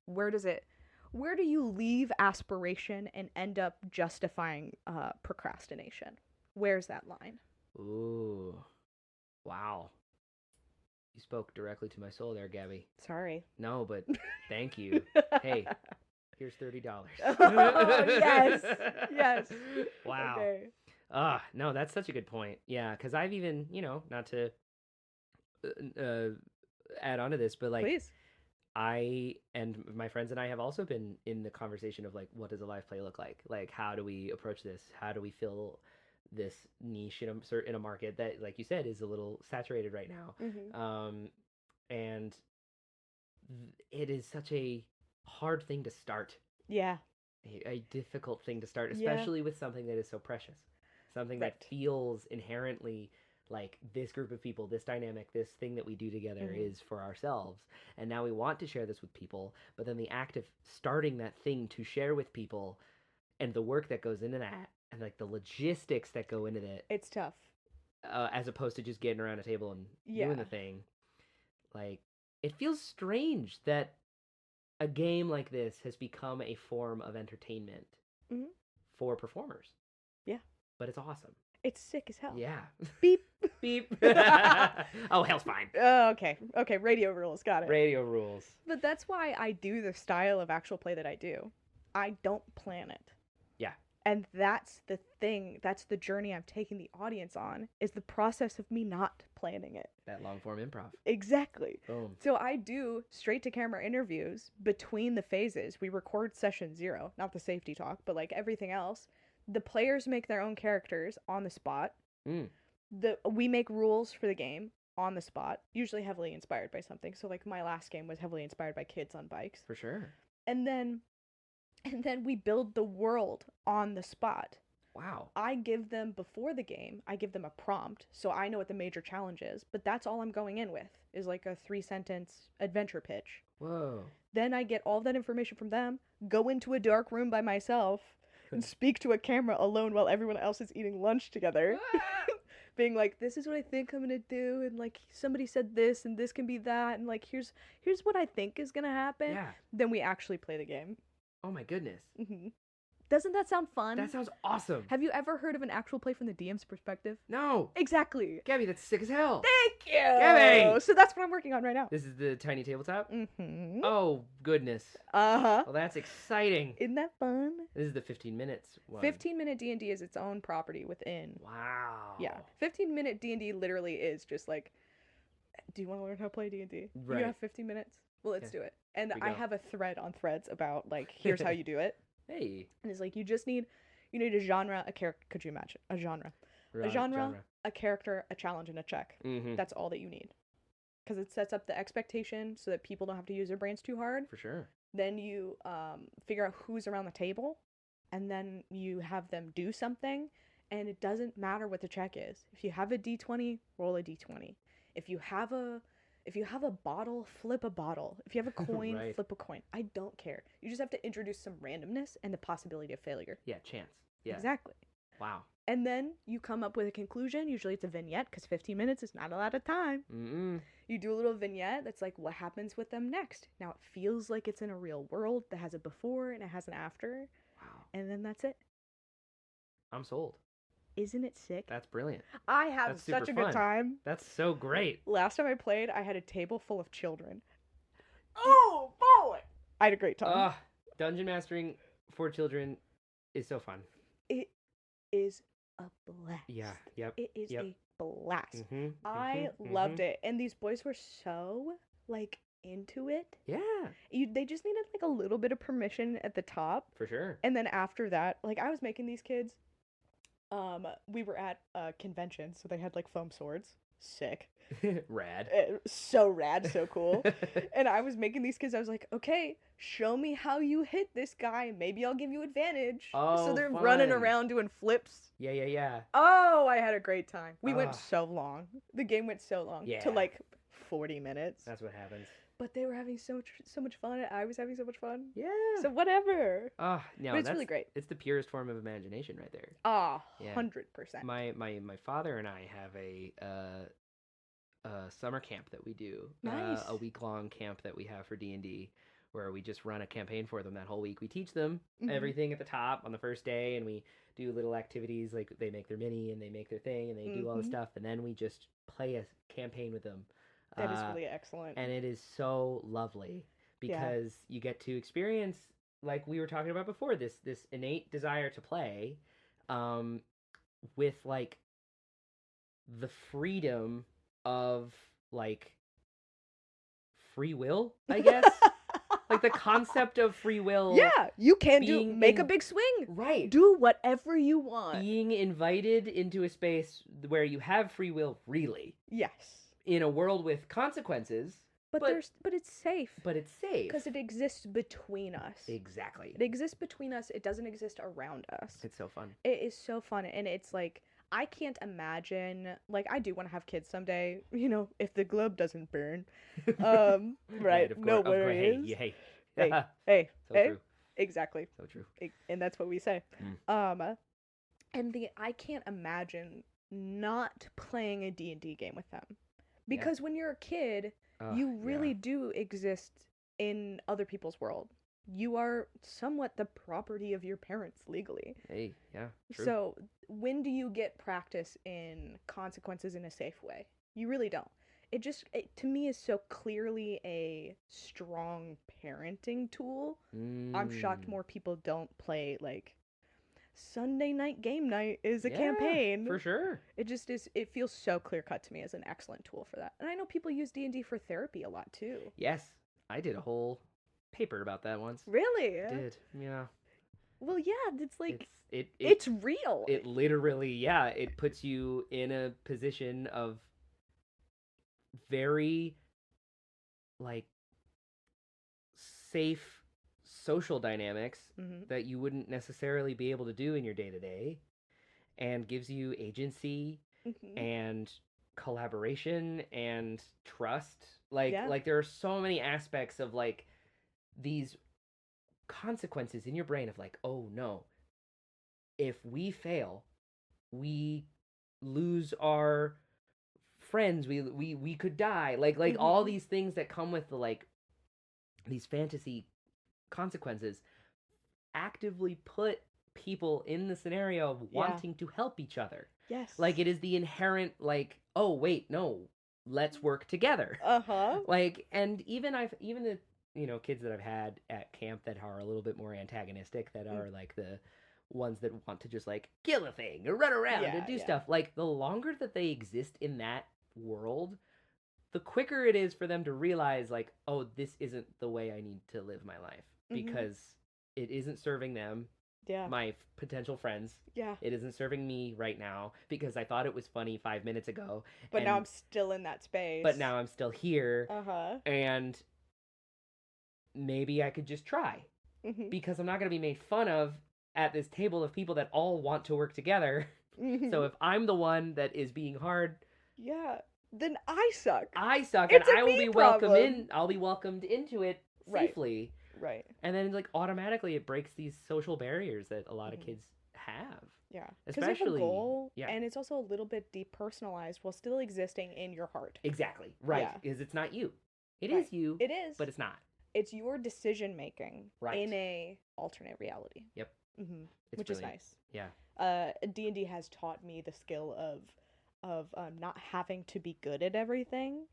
where do you leave aspiration and end up justifying procrastination? Where's that line?
Ooh. Wow. You spoke directly to my soul there, Gabby.
Sorry.
No, but thank you. Hey, here's $30.
Oh, yes. Yes.
Wow.
Okay.
No, that's such a good point. Yeah, because I've even, not to add on to this, but, like,
Please.
I and my friends and I have also been in the conversation of, like, what does a live play look like? Like, how do we approach this? How do we fill this niche in a market that, like you said, is a little saturated right now? And it is such a hard thing to start.
Yeah.
A difficult thing to start, especially with something that is so precious. Something that feels inherently like this group of people, this dynamic, this thing that we do together is for ourselves. And now we want to share this with people, but then the act of starting that thing to share with people and the work that goes into that and, like, the logistics that go into that.
It's tough.
As opposed to just getting around a table and doing the thing. Like, it feels strange that a game like this has become a form of entertainment for performers.
Yeah.
But it's awesome.
It's sick as hell.
Yeah.
Beep.
Beep. Oh, hell's fine.
Okay. Okay. Radio rules. Got it.
Radio rules.
But that's why I do the style of actual play that I do. I don't plan it.
Yeah.
And that's the thing. That's the journey I'm taking the audience on, is the process of me not planning it.
That long form improv.
Exactly.
Boom.
So I do straight to camera interviews between the phases. We record session 0, not the safety talk, but like everything else. The players make their own characters on the spot. We make rules for the game on the spot, usually heavily inspired by something. So like my last game was heavily inspired by kids on bikes.
For sure.
And then we build the world on the spot.
Wow.
I give them, before the game, I give them a prompt, so I know what the major challenge is, but that's all I'm going in with, is like a 3-sentence adventure pitch.
Whoa.
Then I get all of that information from them, go into a dark room by myself, and speak to a camera alone while everyone else is eating lunch together. Being like, this is what I think I'm gonna do, and like, somebody said this, and this can be that, and like, here's what I think is gonna happen.
Yeah.
Then we actually play the game.
Oh my goodness.
Mm-hmm. Doesn't that sound fun?
That sounds awesome.
Have you ever heard of an actual play from the DM's perspective?
No.
Exactly.
Gabby, that's sick as hell.
Thank you.
Gabby!
So that's what I'm working on right now.
This is the tiny tabletop?
Mm-hmm.
Oh, goodness.
Uh-huh.
Well, that's exciting.
Isn't that fun?
This is the 15 minutes one.
15-minute D&D is its own property within.
Wow.
Yeah. 15-minute D&D literally is just like, do you want to learn how to play D&D?
Right.
You have 15 minutes? Well, let's do it. And I
go.
have a thread on Threads about, like, here's how you do it.
Hey.
And it's like, you need a genre, a character. Could you imagine? A genre.
Right,
A genre, a character, a challenge, and a check.
Mm-hmm.
That's all that you need. Because it sets up the expectation so that people don't have to use their brains too hard.
For sure.
Then you figure out who's around the table, and then you have them do something, and it doesn't matter what the check is. If you have a D20, roll a D20. If you have a bottle, flip a bottle. If you have a coin,
Right.
flip a coin. I don't care. You just have to introduce some randomness and the possibility of failure.
Yeah, chance. Yeah.
Exactly.
Wow.
And then you come up with a conclusion. Usually it's a vignette, because 15 minutes is not a lot of time.
Mm-mm.
You do a little vignette that's like, what happens with them next? Now it feels like it's in a real world that has a before and it has an after.
Wow.
And then that's it.
I'm sold.
Isn't it sick?
That's brilliant.
I have
That's
such a
super
good
fun.
time.
That's so great.
Last time I played, I had a table full of children. Oh, boy! I had a great time.
Dungeon mastering for children is so fun.
It is a blast.
Yeah. Yep.
It is
Yep.
a blast.
Mm-hmm.
I loved it. And these boys were so, like, into it.
Yeah.
They just needed, like, a little bit of permission at the top.
For sure.
And then after that, like, I was making these kids. We were at a convention, so they had, like, foam swords. Sick.
Rad.
So rad, so cool. And I was making these kids, I was like, okay, show me how you hit this guy. Maybe I'll give you advantage.
Oh,
so they're
fun.
running around doing flips.
Yeah.
Oh, I had a great time. We went so long. The game went so long.
Yeah.
To like 40 minutes.
That's what happens.
But they were having so much fun, and I was having so much fun.
Yeah.
So whatever.
No,
but it's really great.
It's the purest form of imagination right there.
100%.
My father and I have a summer camp that we do.
Nice.
A week-long camp that we have for D&D, where we just run a campaign for them that whole week. We teach them everything at the top on the first day, and we do little activities like they make their mini and they make their thing and they do all the stuff, and then we just play a campaign with them.
That is really excellent.
And it is so lovely because you get to experience, like we were talking about before, this innate desire to play with, like, the freedom of, like, free will, I guess. Like, the concept of free will.
Yeah, you can make a
in-
big swing.
Right.
Do whatever you want.
Being invited into a space where you have free will, really.
Yes.
In a world with consequences.
But it's safe.
But it's safe.
Because it exists between us.
Exactly.
It exists between us. It doesn't exist around us.
It's so fun.
It is so fun. And it's like, I can't imagine, like, I do want to have kids someday, you know, if the globe doesn't burn. Right.
Of
No
course.
worries.
Hey.
Hey.
So
hey.
true.
Exactly.
So true.
And that's what we say. And I can't imagine not playing a D&D game with them. Because when you're a kid, you really do exist in other people's world. you are somewhat the property of your parents legally.
Hey, yeah, true.
So when do you get practice in consequences in a safe way? You really don't. It to me is so clearly a strong parenting tool. I'm shocked more people don't play like Sunday night game night is a campaign.
For sure.
It just is. It feels so clear cut to me as an excellent tool for that. And I know people use D&D for therapy a lot too.
Yes, I did a whole paper about that once.
Really?
I did. Yeah.
Well, yeah. It's like
it's
real.
It literally, it puts you in a position of very like safe social dynamics that you wouldn't necessarily be able to do in your day-to-day, and gives you agency and collaboration and trust. Like there are so many aspects of like these consequences in your brain of like, oh no, if we fail, we lose our friends, we could die, like all these things that come with the like these fantasy consequences actively put people in the scenario of wanting to help each other.
Yes.
Like it is the inherent like, oh wait, no, let's work together. Like, and even the kids that I've had at camp that are a little bit more antagonistic, that are like the ones that want to just like kill a thing or run around and do stuff, like the longer that they exist in that world, the quicker it is for them to realize like, oh, this isn't the way I need to live my life, because it isn't serving them, my potential friends. It isn't serving me right now, because I thought it was funny 5 minutes ago,
but now I'm still in that space.
But now I'm still here, and maybe I could just try, because I'm not going to be made fun of at this table of people that all want to work together. So if I'm the one that is being hard,
then I suck.
It's and I will be I'll be welcomed into it safely.
Right.
And then like automatically it breaks these social barriers that a lot of kids have.
Yeah.
Especially,
because they have a goal, and it's also a little bit depersonalized while still existing in your heart.
Exactly. Right. Because it's not you. It is you.
It is.
But it's not.
It's your decision making in a alternate reality.
Yep.
Which
brilliant.
Is nice. Yeah. D&D has taught me the skill of not having to be good at everything,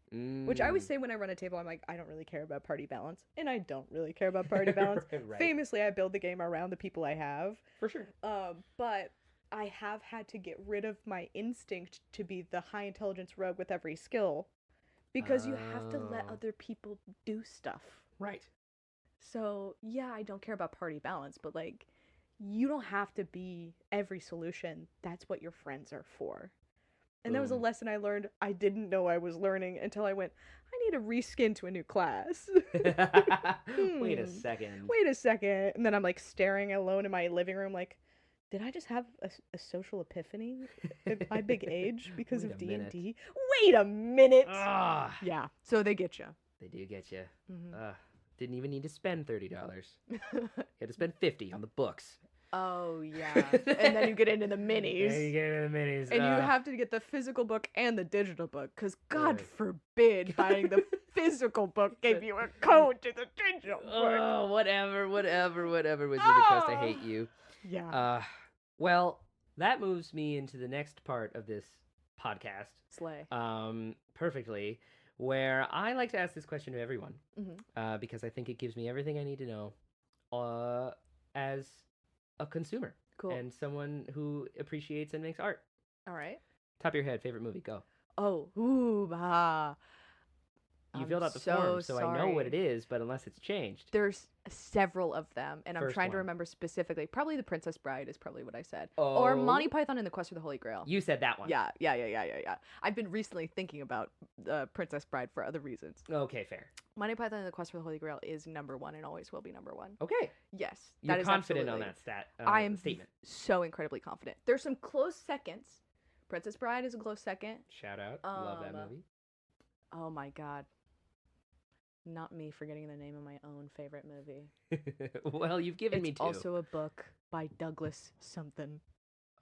which I always say when I run a table, I'm like, I don't really care about party balance, and I don't really care about party balance. Right. Famously, I build the game around the people I have.
For sure.
But I have had to get rid of my instinct to be the high intelligence rogue with every skill, because you have to let other people do stuff.
Right.
So yeah, I don't care about party balance, but like, you don't have to be every solution. That's what your friends are for. And that was a lesson I learned. I didn't know I was learning until I went, I need to reskin to a new class.
Wait a second.
And then I'm like staring alone in my living room like, did I just have a social epiphany at my big age because of D&D? Wait a minute. Yeah, so they get you.
They do get you. Didn't even need to spend $30. You had to spend $50 on the books.
Oh, yeah. And then you get into the minis. And you have to get the physical book and the digital book, because God forbid buying the physical book gave you a code to the digital book.
Oh, whatever. Wizard of the Coast, I hate you.
Yeah.
Well, that moves me into the next part of this podcast.
Slay.
Perfectly. Where I like to ask this question to everyone, because I think it gives me everything I need to know as a consumer.
Cool.
And someone who appreciates and makes art.
All right.
Top of your head, favorite movie, go. You filled out the form, so I know what it is, but unless it's changed.
There's several of them, and I'm trying to remember specifically. Probably The Princess Bride is probably what I said. Or Monty Python and the Quest for the Holy Grail.
You said that one.
Yeah. I've been recently thinking about The Princess Bride for other reasons.
Okay, fair.
Monty Python and the Quest for the Holy Grail is number one and always will be number one.
Okay.
Yes.
You're confident on that
I am
statement.
So incredibly confident. There's some close seconds. Princess Bride is a close second.
Shout out. Love that movie.
Oh my God. Not me forgetting the name of my own favorite movie.
Well, you've given me two.
It's also a book by Douglas something.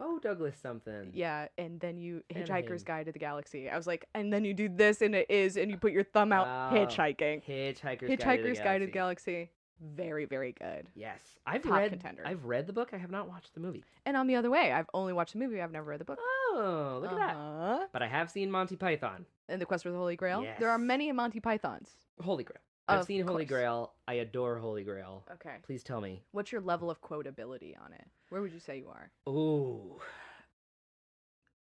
Oh, Douglas something.
Yeah, and then you Hitchhiker's Guide to the Galaxy. I was like, and then you do this, and it is, and you put your thumb out. Hitchhiking.
Hitchhiker's Guide to the Galaxy.
Very, very good.
Yes.
Top contender.
I've read the book. I have not watched the movie.
And on the other way, I've only watched the movie. I've never read the book.
Oh, look at that. But I have seen Monty Python.
And The Quest for the Holy Grail?
Yes.
There are many Monty Pythons.
Holy Grail. I've seen Holy
course.
Grail. I adore Holy Grail.
Okay.
Please tell me.
What's your level of quotability on it? Where would you say you are?
Ooh.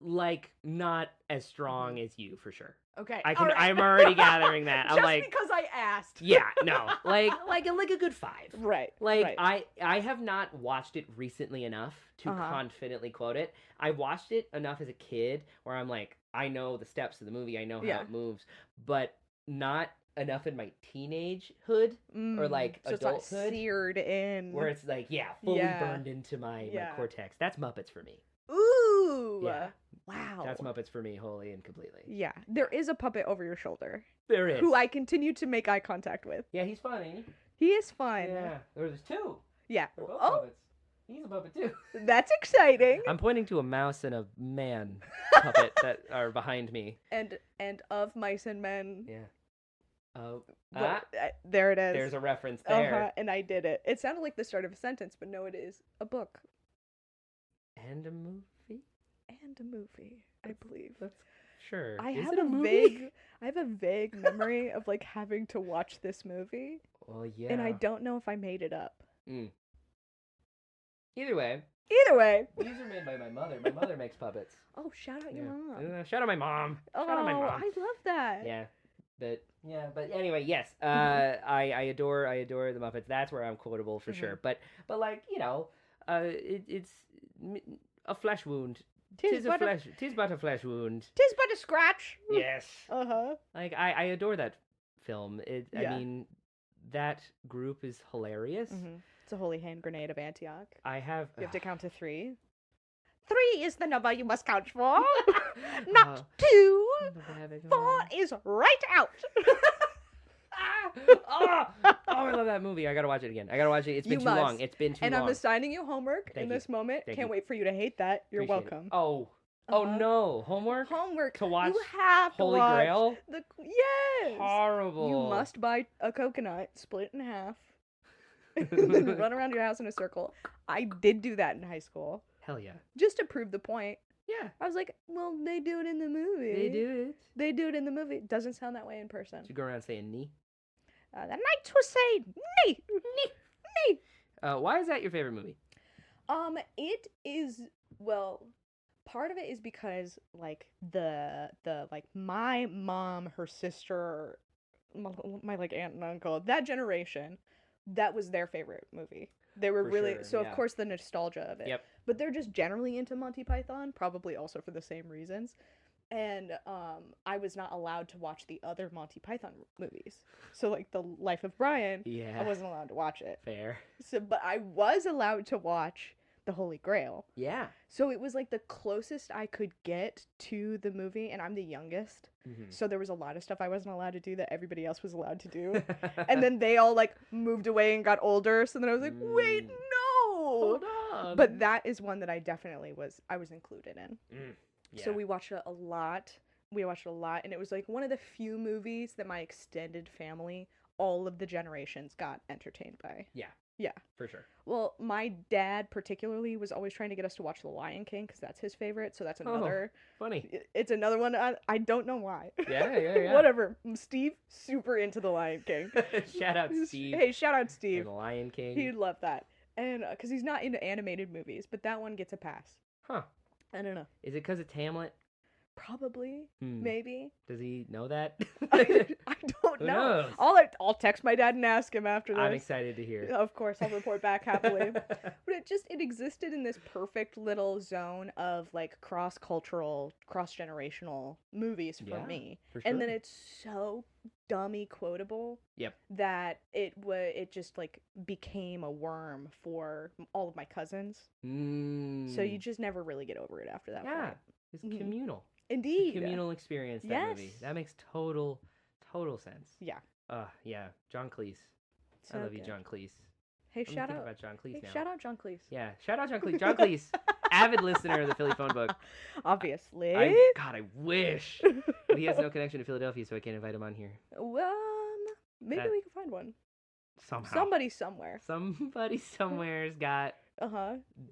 Like, not as strong as you, for sure.
Okay.
I'm already gathering that. I'm
Just
like,
because I asked.
yeah, no. Like a good 5.
Right.
Like,
right.
I have not watched it recently enough to confidently quote it. I watched it enough as a kid where I'm like, I know the steps of the movie, I know how it moves, but not enough in my teenagehood or like
so
adulthood.
It's like seared in.
Where it's like, fully burned into my cortex. That's Muppets for me.
Ooh.
Yeah.
Wow.
That's Muppets for me, wholly and completely.
Yeah. There is a puppet over your shoulder.
There is.
Who I continue to make eye contact with.
Yeah, he's funny.
He is fun.
Yeah. There's 2.
Yeah.
They're both puppets. He's a puppet too.
That's exciting.
I'm pointing to a mouse and a man puppet that are behind me.
And of mice and men.
Yeah.
There it is.
There's a reference there.
And I did it. It sounded like the start of a sentence, but no, it is a book.
And a movie?
And a movie, I believe.
Sure.
I
Is
have
it a movie?
I have a vague memory of like having to watch this movie.
Well, yeah.
And I don't know if I made it up.
Either way.
These
are made by my mother. My mother makes puppets.
Oh, shout out your mom.
Shout out my mom.
Oh,
shout out my mom.
I love that.
Yeah. But anyway, yes. I adore the Muppets. That's where I'm quotable for sure. But like, it's a flesh wound. Tis but a flesh wound.
Tis but a scratch.
Yes.
Uh-huh.
Like I adore that film. I mean, that group is hilarious.
It's a holy hand grenade of Antioch.
You have
to count to 3. 3 is the number you must count for. Not 2. 4 is right out.
I love that movie. I gotta watch it again. It's been too long. It's been too long.
And I'm assigning you homework in this moment. Can't wait for you to hate that. You're welcome.
Oh no, homework
to
watch.
You have to
Holy
watch
Grail.
Yes.
Horrible.
You must buy a coconut, split in half, and run around your house in a circle. I did do that in high school.
Hell yeah.
Just to prove the point.
Yeah.
I was like, well, they do it in the movie. They do it in the movie. It doesn't sound that way in person.
Did you go around saying knee?
The knights will say knee.
Why is that your favorite movie?
It is, well, part of it is because, like, the like, my mom, her sister, my like, aunt and uncle, that generation, that was their favorite movie. They were of course, the nostalgia of it.
Yep.
But they're just generally into Monty Python, probably also for the same reasons. And I was not allowed to watch the other Monty Python movies. So, like, The Life of Brian, I wasn't allowed to watch it.
Fair.
But I was allowed to watch The Holy Grail.
Yeah.
So it was, like, the closest I could get to the movie, and I'm the youngest. So there was a lot of stuff I wasn't allowed to do that everybody else was allowed to do. And then they all, like, moved away and got older, so then I was like, wait, no!
Hold on.
But that is one that I definitely was included in.
Yeah.
So we watched it a lot. And it was like one of the few movies that my extended family, all of the generations, got entertained by.
Yeah.
Yeah.
For sure.
Well, my dad particularly was always trying to get us to watch The Lion King because that's his favorite. So that's another.
Funny.
It's another one. I don't know why.
Yeah.
Whatever. Steve, super into The Lion King.
Shout out Steve.
Hey, shout out Steve.
And The Lion King.
He'd love that. And because he's not into animated movies, but that one gets a pass.
Huh.
I don't know.
Is it because it's Hamlet?
Probably. Maybe.
Does he know that?
I don't
Who
know.
knows?
I'll text my dad and ask him after this.
I'm excited to hear.
Of course, I'll report back happily. But it existed in this perfect little zone of, like, cross-cultural, cross-generational movies for me.
For sure.
And then it's so dummy quotable.
Yep.
That it just, like, became a worm for all of my cousins. So you just never really get over it after that point.
It's communal.
Indeed.
It's a communal experience, that movie. That makes total sense.
Yeah.
Yeah. John Cleese.
So
I love you,
good.
John Cleese.
Hey,
shout out about John Cleese now.
Shout out John Cleese.
Yeah, shout out John Cleese. John Cleese, avid listener of the Philly Phone Book.
Obviously.
God, I wish. But he has no connection to Philadelphia, so I can't invite him on here.
Well, maybe we can find one.
Somehow.
Somebody somewhere.
Somebody somewhere's got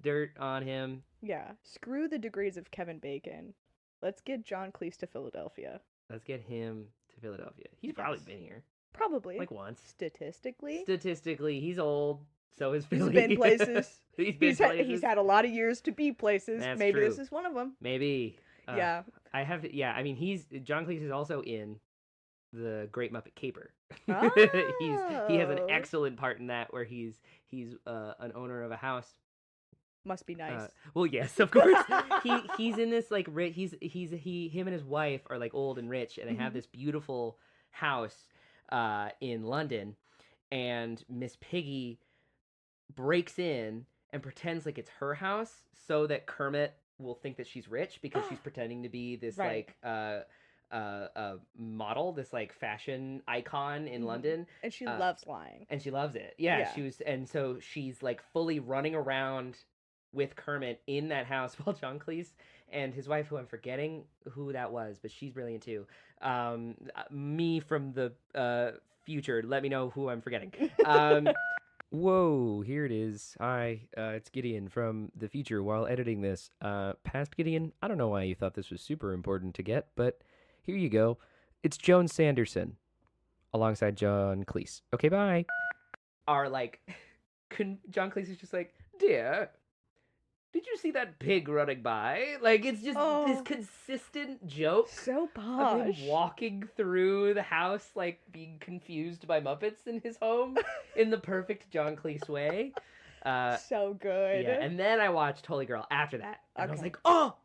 dirt on him.
Yeah. Screw the degrees of Kevin Bacon. Let's get John Cleese to Philadelphia.
Let's get him to Philadelphia. He's probably been here.
Probably.
Like once.
Statistically,
he's old. So is Philly.
He's been places.
He's
he's had a lot of years to be places.
That's
Maybe
true.
this is one of them.
Maybe.
Yeah.
I mean, John Cleese is also in the Great Muppet Caper.
Oh.
He has an excellent part in that where he's an owner of a house.
Must be nice.
Well, yes, of course. he's in this like him and his wife are like old and rich, and they have this beautiful house in London, and Miss Piggy breaks in and pretends like it's her house so that Kermit will think that she's rich because she's pretending to be this like model, this like fashion icon in London,
and she loves lying,
and she loves it. Yeah, so she's like fully running around with Kermit in that house while John Cleese and his wife, who I'm forgetting who that was, but she's brilliant too. Me from the future, let me know who I'm forgetting. Whoa, here it is. Hi, it's Gideon from the future while editing this. Past Gideon, I don't know why you thought this was super important to get, but here you go. It's Joan Sanderson alongside John Cleese. Okay, bye. John Cleese is just like, dear, did you see that pig running by? Like, it's just this consistent joke.
So
posh. Of him walking through the house, like, being confused by Muppets in his home in the perfect John Cleese way.
So good.
Yeah, and then I watched Holy Girl after that. And I was like, oh!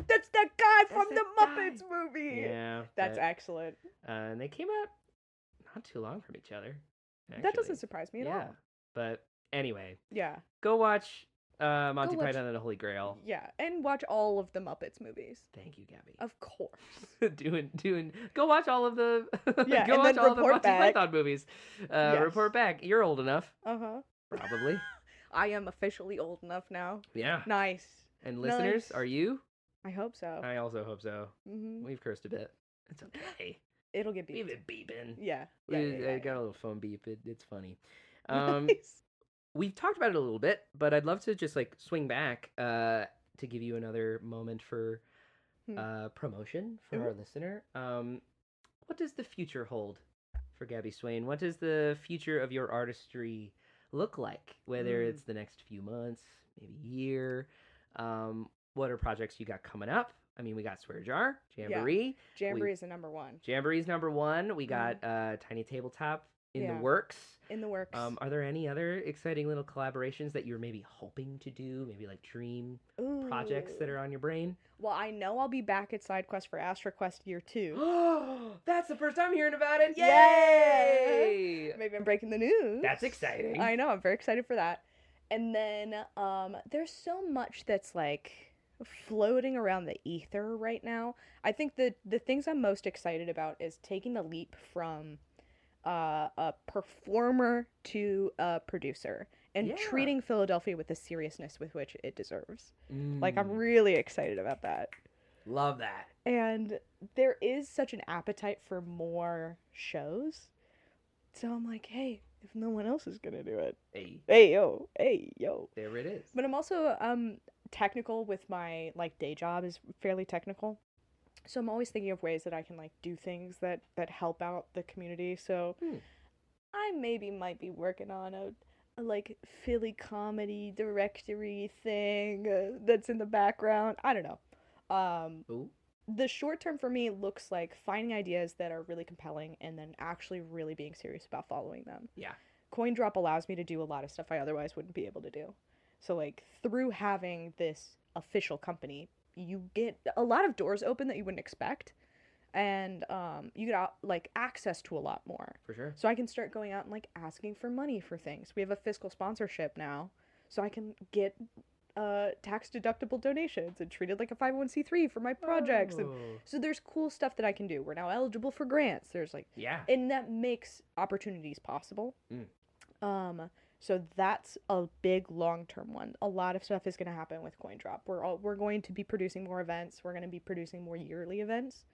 That's that guy from the Muppets movie!
Yeah.
That's excellent.
And they came out not too long from each other. Actually.
That doesn't surprise me at all.
But anyway.
Yeah.
Go watch Monty Python and the Holy Grail.
Yeah, and watch all of the Muppets movies.
Thank you, Gabby.
Of course.
Go watch all of the
go watch all the Monty
Python movies. Yes. Report back. You're old enough. Probably.
I am officially old enough now.
Yeah.
Nice.
And listeners, are you?
I hope so.
I also hope so. We've cursed a bit. It's okay.
It'll get beeped.
We've been beeping.
Yeah.
I got a little phone beep. It's funny.
Nice.
We've talked about it a little bit, but I'd love to just like swing back to give you another moment for promotion for our listener. What does the future hold for Gabi Swain? What does the future of your artistry look like? Whether it's the next few months, maybe year. What are projects you got coming up? I mean, we got Swear Jar, Jamboree.
Yeah. Jamboree is the number one.
Jamboree's number one. We got Tiny Tabletop in the works.
In the works.
Are there any other exciting little collaborations that you're maybe hoping to do? Maybe like dream projects that are on your brain?
Well, I know I'll be back at SideQuest for AstroQuest Year 2.
Oh, that's the first time hearing about it.
Yay! Maybe I'm breaking the news.
That's exciting.
I know. I'm very excited for that. And then there's so much that's like floating around the ether right now. I think the things I'm most excited about is taking the leap from a performer to a producer and treating Philadelphia with the seriousness with which it deserves. Like, I'm really excited about that.
Love that.
And there is such an appetite for more shows. So I'm like, hey, if no one else is gonna do it. Hey, yo.
There it is.
But I'm also technical with my like day job is fairly technical. So I'm always thinking of ways that I can like do things that help out the community. So I might be working on a like Philly comedy directory thing that's in the background. I don't know. The short term for me looks like finding ideas that are really compelling and then actually really being serious about following them.
Yeah.
Coin Drop allows me to do a lot of stuff I otherwise wouldn't be able to do. So like through having this official company, you get a lot of doors open that you wouldn't expect, and you get like access to a lot more.
For sure.
So I can start going out and like asking for money for things. We have a fiscal sponsorship now, so I can get tax deductible donations and treat it like a 501c3 for my projects. And so there's cool stuff that I can do. We're now eligible for grants. There's like and that makes opportunities possible. So that's a big long-term one. A lot of stuff is going to happen with Coin Drop. We're going to be producing more events. We're going to be producing more yearly events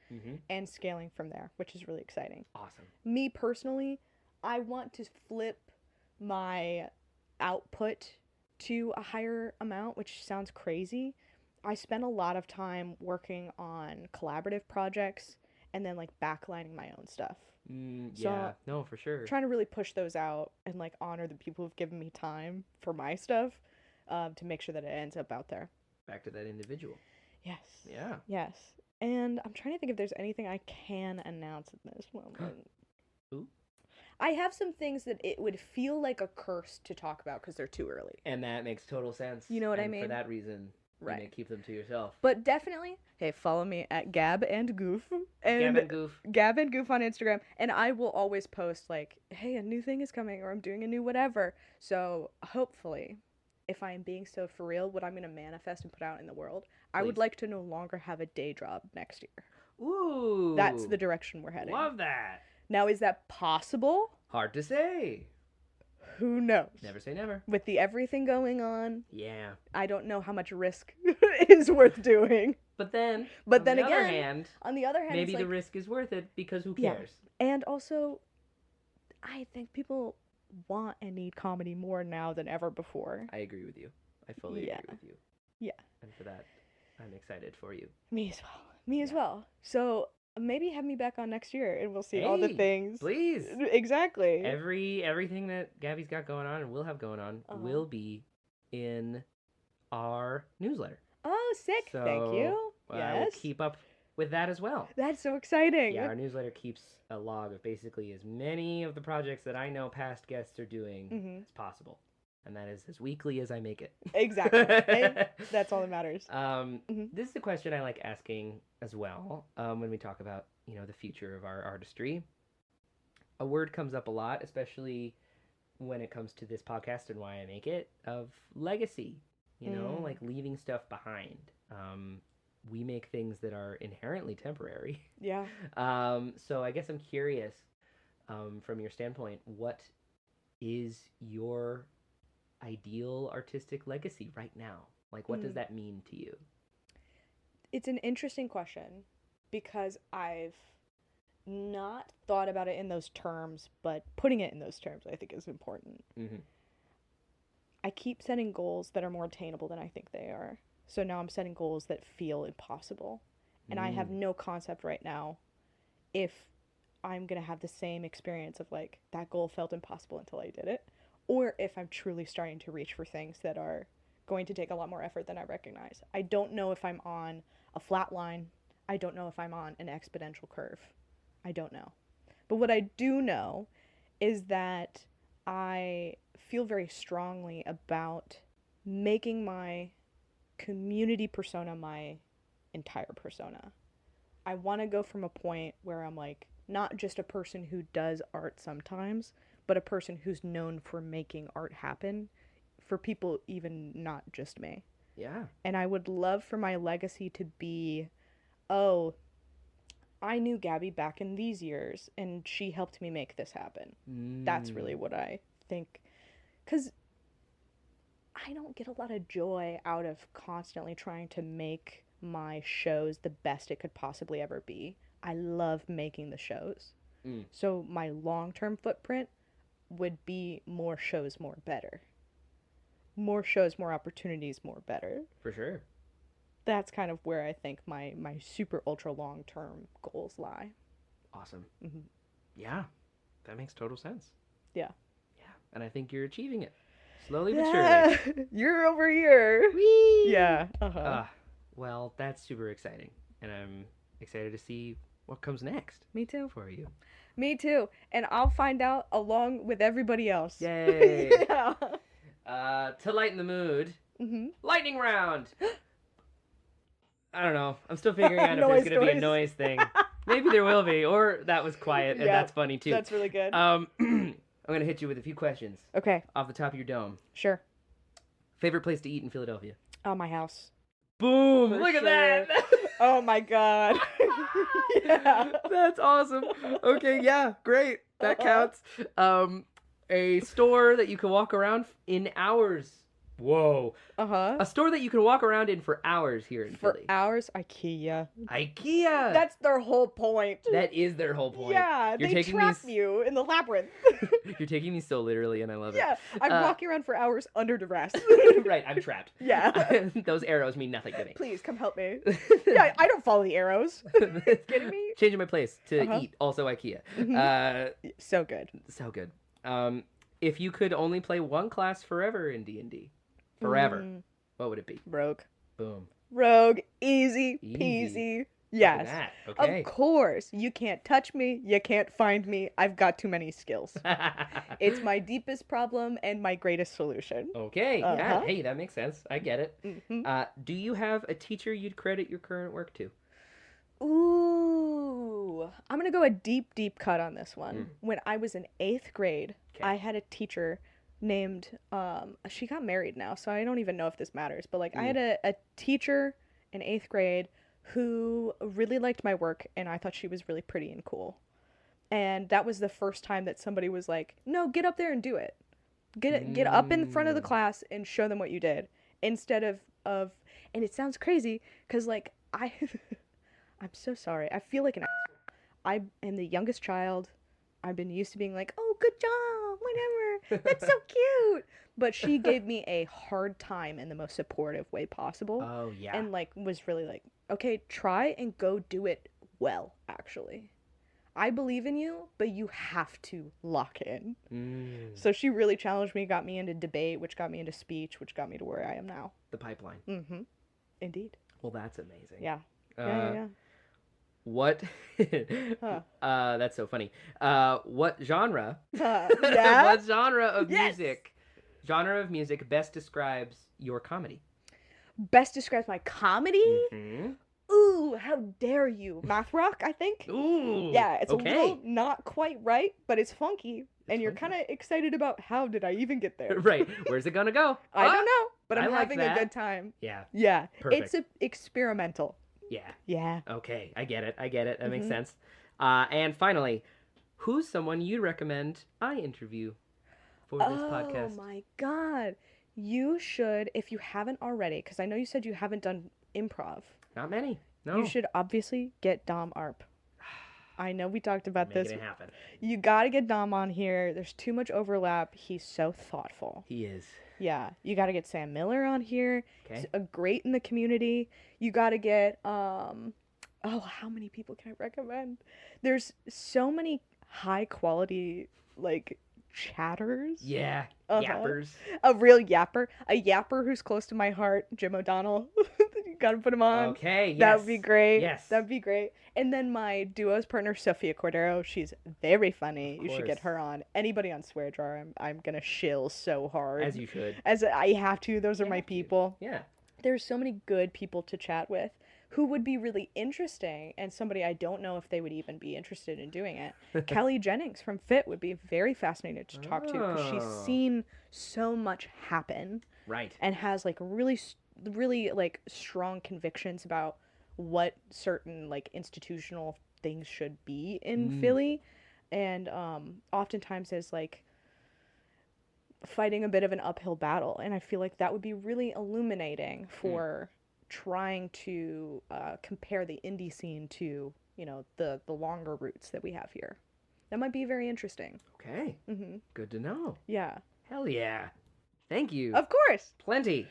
and scaling from there, which is really exciting.
Awesome.
Me personally, I want to flip my output to a higher amount, which sounds crazy. I spend a lot of time working on collaborative projects and then like backlining my own stuff.
Yeah, no, for sure.
Trying to really push those out and like honor the people who've given me time for my stuff, to make sure that it ends up out there.
Back to that individual.
Yes.
Yeah.
Yes. And I'm trying to think if there's anything I can announce in this moment.
Ooh.
I have some things that it would feel like a curse to talk about because they're too early.
And that makes total sense.
You know what I
And
mean?
for that reason,
Right.
you may keep them to yourself.
But definitely, hey, follow me at Gab and Goof.
Gab and Goof.
Gab and Goof on Instagram. And I will always post like, hey, a new thing is coming or I'm doing a new whatever. So hopefully, if I am being so for real, what I'm going to manifest and put out in the world, I would like to no longer have a day job next year.
Ooh.
That's the direction we're heading.
Love that.
Now, is that possible?
Hard to say.
Who knows?
Never say never.
With the everything going on,
Yeah.
I don't know how much risk is worth doing.
But then,
on the
other
other
hand, maybe
it's
the
like,
risk is worth it because who
Yeah.
cares?
and also, I think people want and need comedy more now than ever before.
I agree with you. I fully
Yeah.
agree with you.
Yeah.
And for that, I'm excited for you.
Me as well. Me as
Yeah.
well. So maybe have me back on next year and we'll see all the
Hey,
things.
Please.
Exactly.
Everything that Gabby's got going on and will have going on will be in our newsletter.
Oh, sick. Thank you.
We'll
Yes.
keep up with that as well.
That's so exciting.
Yeah, our newsletter keeps a log of basically as many of the projects that I know past guests are doing as possible. And that is as weekly as I make it.
Exactly. Hey, that's all that matters.
This is a question I like asking as well when we talk about, the future of our artistry. A word comes up a lot, especially when it comes to this podcast and why I make it, of legacy, like leaving stuff behind. We make things that are inherently temporary.
Yeah.
So I guess I'm curious, from your standpoint, what is your ideal artistic legacy right now? Like, what does that mean to you?
It's an interesting question because I've not thought about it in those terms, but putting it in those terms I think is important. I keep setting goals that are more attainable than I think they are. So now I'm setting goals that feel impossible. And I have no concept right now if I'm going to have the same experience of like, that goal felt impossible until I did it, or if I'm truly starting to reach for things that are going to take a lot more effort than I recognize. I don't know if I'm on a flat line. I don't know if I'm on an exponential curve. I don't know. But what I do know is that I feel very strongly about making my community persona my entire persona. I want to go from a point where I'm like not just a person who does art sometimes, but a person who's known for making art happen for people even not just me.
Yeah.
And I would love for my legacy to be, oh, I knew Gabby back in these years and she helped me make this happen. That's really what I think. Because I don't get a lot of joy out of constantly trying to make my shows the best it could possibly ever be. I love making the shows. So my long-term footprint would be more shows, more better. More shows, more opportunities, more better.
For sure.
That's kind of where I think my super ultra long-term goals lie.
Awesome. Yeah, that makes total sense.
Yeah.
Yeah, and I think you're achieving it. Slowly but surely.
You're over here.
Whee!
Yeah.
Well, that's super exciting. And I'm excited to see what comes next.
Me too.
For you.
Me too. And I'll find out along with everybody else.
Yay.
Yeah.
To lighten the mood, lightning round. I don't know. I'm still figuring out if there's going to be a noise thing. Maybe there will be. Or that was quiet, and that's funny, too.
That's really good.
I'm going to hit you with a few questions.
Okay.
Off the top of your dome.
Sure.
Favorite place to eat in Philadelphia?
Oh, my house.
Boom!
For
Look
sure.
at that!
Oh, my God. Yeah.
That's awesome. Okay, yeah, great. That counts. A store that you can walk around in hours Whoa.
Uh-huh.
A store that you can walk around in for hours here in
For
Philly.
hours, IKEA.
IKEA.
That's their whole point.
That is their whole point.
Yeah,
You're
they
taking
trap
me
you in the labyrinth.
You're taking me so literally, and I love
Yeah,
it.
I'm walking around for hours under duress.
Right, I'm trapped.
Yeah.
Those arrows mean nothing to me.
Please come help me. Yeah, I don't follow the arrows. Kidding me?
Changing my place to
Uh-huh.
eat. Also IKEA.
So good.
So good. If you could only play one class forever in D&D, forever, what would it be?
Rogue.
Boom.
Rogue. Easy
Easy.
peasy.
Look
Yes.
at that. Okay.
Of course. You can't touch me. You can't find me. I've got too many skills. It's my deepest problem and my greatest solution.
Okay. Yeah.
Uh-huh.
Hey, that makes sense. I get it.
Mhm.
Do you have a teacher you'd credit your current work to?
Ooh. I'm going to go a deep, deep cut on this one. When I was in 8th grade,
Okay.
I had a teacher named, she got married now, so I don't even know if this matters, but like I had a teacher in 8th grade who really liked my work, and I thought she was really pretty and cool. And that was the first time that somebody was like, no, get up there and do it. Get up in front of the class and show them what you did. Instead of and it sounds crazy, because like I'm so sorry. I feel like an asshole. I am the youngest child. I've been used to being like, oh, good job, whatever. That's so cute. But she gave me a hard time in the most supportive way possible.
Oh, yeah.
And like was really like, okay, try and go do it well, actually. I believe in you, but you have to lock in. So she really challenged me, got me into debate, which got me into speech, which got me to where I am now.
The pipeline.
Mm-hmm. Indeed.
Well, that's amazing.
Yeah. Yeah.
What? That's so funny. What genre?
Yeah.
What genre of
Yes!
music? Genre of music best describes your comedy.
Best describes my comedy?
Mm-hmm.
Ooh, how dare you. Math rock, I think.
Ooh.
Yeah, it's
okay.
a little not quite right, but it's funky. And you're
funky.
kind of excited about how did I even get there?
Right. Where's it gonna go?
I don't know, but
I
I'm
like
having a
that.
good time.
Yeah.
Yeah.
Perfect.
It's experimental.
Yeah.
Yeah.
Okay. I get it. That makes
Mhm.
sense. And finally, who's someone you recommend I interview for this podcast?
Oh my god. You should, if you haven't already, because I know you said you haven't done improv.
Not many. No.
You should obviously get Dom Arp. I know we talked about
Making
this.
it happen.
You gotta get Dom on here. There's too much overlap. He's so thoughtful.
He is.
Yeah. You gotta get Sam Miller on here.
Okay.
He's a great in the community. You gotta get oh, how many people can I recommend? There's so many high quality like chatters.
Yeah.
Uh-huh.
Yappers.
A real yapper. A yapper who's close to my heart, Jim O'Donnell. You gotta put him on.
Okay. Yes.
That would be great.
Yes.
That'd be great. And then my duo's partner, Sophia Cordero, she's very funny. You should get
course.
her on. Anybody on Swear Jar, I'm gonna shill so hard.
As you should.
As I have to. Those are
You
my
have to.
people.
Yeah.
There's so many good people to chat with who would be really interesting, and somebody I don't know if they would even be interested in doing it. Kelly Jennings from Fit would be very fascinating to talk to, because she's
Oh.
seen so much happen
Right.
and has like really like strong convictions about what certain like institutional things should be in Philly, and oftentimes is like fighting a bit of an uphill battle, and I feel like that would be really illuminating for trying to compare the indie scene to, you know, the longer roots that we have here. That might be very interesting.
Okay.
Mm-hmm.
Good to know.
Yeah.
Hell yeah. Thank you.
Of course.
Plenty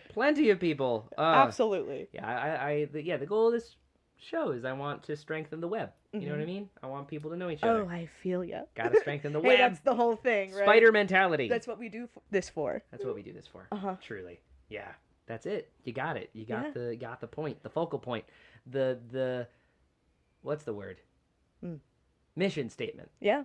of people.
Absolutely.
Yeah, the goal of this show is I want to strengthen the web. You know what I mean? I want people to know each other.
Oh, I feel ya.
Gotta strengthen the
Hey,
web.
that's the whole thing, right?
Spider mentality.
That's what we do this for.
That's what we do this for.
Uh-huh.
Truly. Yeah. That's it. You got it. You got
Yeah.
the point, the focal point. The what's the word? Mission statement.
Yeah.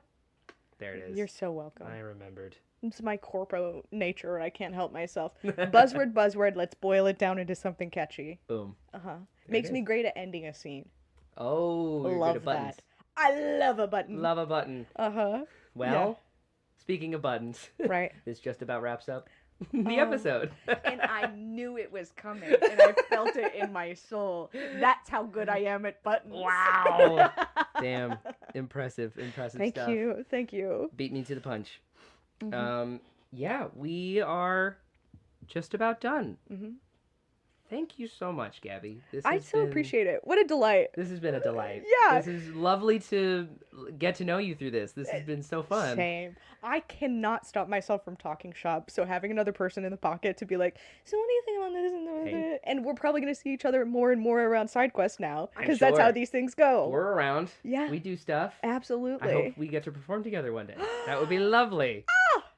There it is.
You're so welcome.
I remembered.
It's my corpo nature. I can't help myself. Buzzword. Let's boil it down into something catchy.
Boom.
Uh-huh.
There
Makes
it
me
is.
great at ending a scene.
Oh, you're
Love
good at buttons.
that. I love a button.
Love a button.
Uh-huh.
Well, speaking of buttons,
Right.
this just about wraps up the episode.
And I knew it was coming, and I felt it in my soul. That's how good I am at buttons.
Wow. Damn. Impressive
Thank
stuff.
you. Thank you.
Beat me to the punch.
Mm-hmm.
Yeah, we are just about done.
Mm-hmm.
Thank you so much, Gabby.
I so appreciate it. What a delight.
This has been a delight.
Yeah.
This is lovely to get to know you through this. This has been so fun.
Same. I cannot stop myself from talking shop, so having another person in the pocket to be like, so what do you think about this and that? And we're probably going to see each other more and more around SideQuest now, because that's how these things go.
We're around.
Yeah.
We do stuff.
Absolutely.
I hope we get to perform together one day. That would be lovely.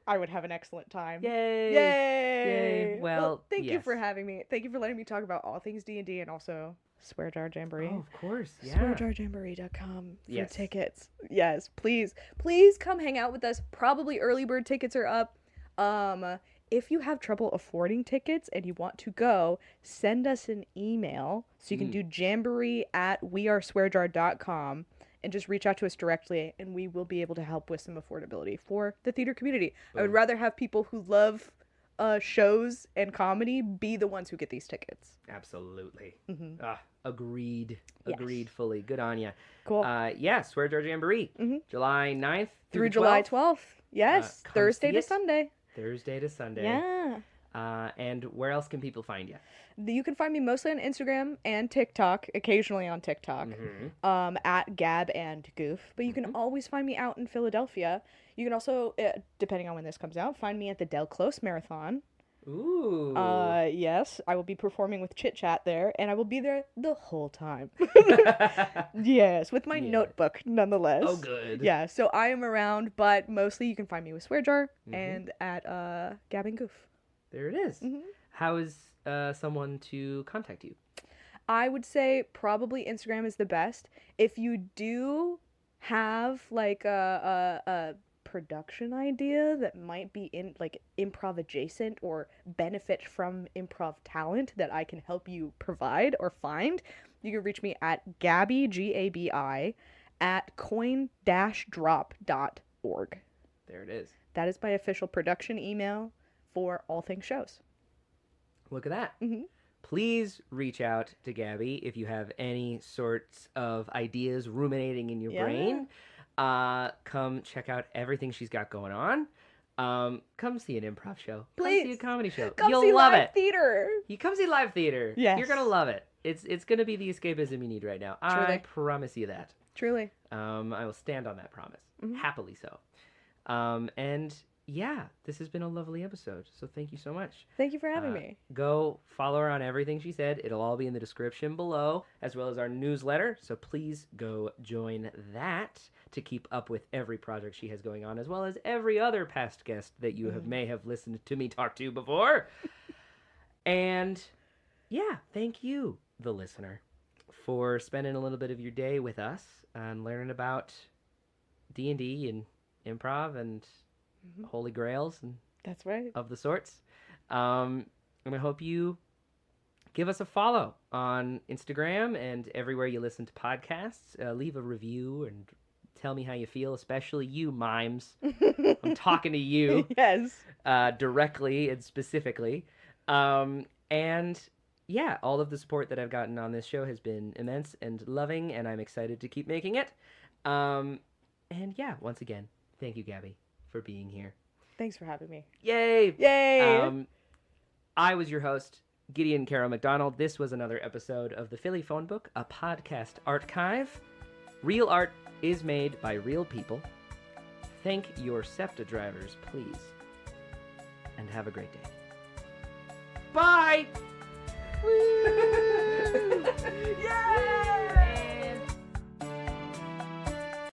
I would have an excellent time.
Yay!
Yay!
Well,
thank you for having me. Thank you for letting me talk about all things D&D and also Swear Jar Jamboree.
Oh, of course. Yeah.
SwearJarJamboree.com for tickets. Yes, please. Please come hang out with us. Probably early bird tickets are up. If you have trouble affording tickets and you want to go, send us an email. So you can do jamboree@weareswearjar.com. And just reach out to us directly, and we will be able to help with some affordability for the theater community. Boom. I would rather have people who love shows and comedy be the ones who get these tickets.
Absolutely.
Mm-hmm.
Agreed. Agreed fully. Good on ya.
Cool.
Swear Jar Jamboree.
Mm-hmm.
July 9th
through July 12th. Yes. Thursday to Sunday.
Thursday to Sunday.
Yeah.
And where else can people find you?
You can find me mostly on Instagram and TikTok, occasionally on TikTok, at Gab and Goof. But you can always find me out in Philadelphia. You can also, depending on when this comes out, find me at the Del Close Marathon.
Ooh.
Yes, I will be performing with ChitChat there, and I will be there the whole time. Yes, with my notebook, nonetheless.
Oh, good.
Yeah, so I am around, but mostly you can find me with Swear Jar and at Gab and Goof.
There it is. How is someone to contact you?
I would say probably Instagram is the best. If you do have like a production idea that might be in like improv adjacent or benefit from improv talent that I can help you provide or find, you can reach me at Gabi, Gabi, at coin-drop.org.
There it is.
That is my official production email for all things shows.
Look at that. Please reach out to Gabby if you have any sorts of ideas ruminating in your brain. Come check out everything she's got going on. Come see an improv show.
Please.
Come see a comedy show.
You'll
see
love
live
it. Theater.
You come see live theater.
Yes.
You're going to love it. It's going to be the escapism you need right now.
Truly.
I promise you that.
Truly.
I will stand on that promise. Happily so. And yeah, this has been a lovely episode. So thank you so much.
Thank you for having me.
Go follow her on everything she said. It'll all be in the description below, as well as our newsletter. So please go join that to keep up with every project she has going on, as well as every other past guest that you may have listened to me talk to before. And yeah, thank you, the listener, for spending a little bit of your day with us and learning about D&D and improv and holy grails and
that's right
of the sorts. And I hope you give us a follow on Instagram and everywhere you listen to podcasts. Leave a review and tell me how you feel, especially you mimes. I'm talking to you.
Yes.
Directly and specifically. And yeah, all of the support that I've gotten on this show has been immense and loving, and I'm excited to keep making it. And yeah, once again, thank you, Gabby, for being here.
Thanks for having me.
Yay!
Yay!
I was your host, Gideon Carroll McDonald. This was another episode of the Philly Phone Book, a podcast archive. Real art is made by real people. Thank your SEPTA drivers, please. And have a great day. Bye! Woo! Yay!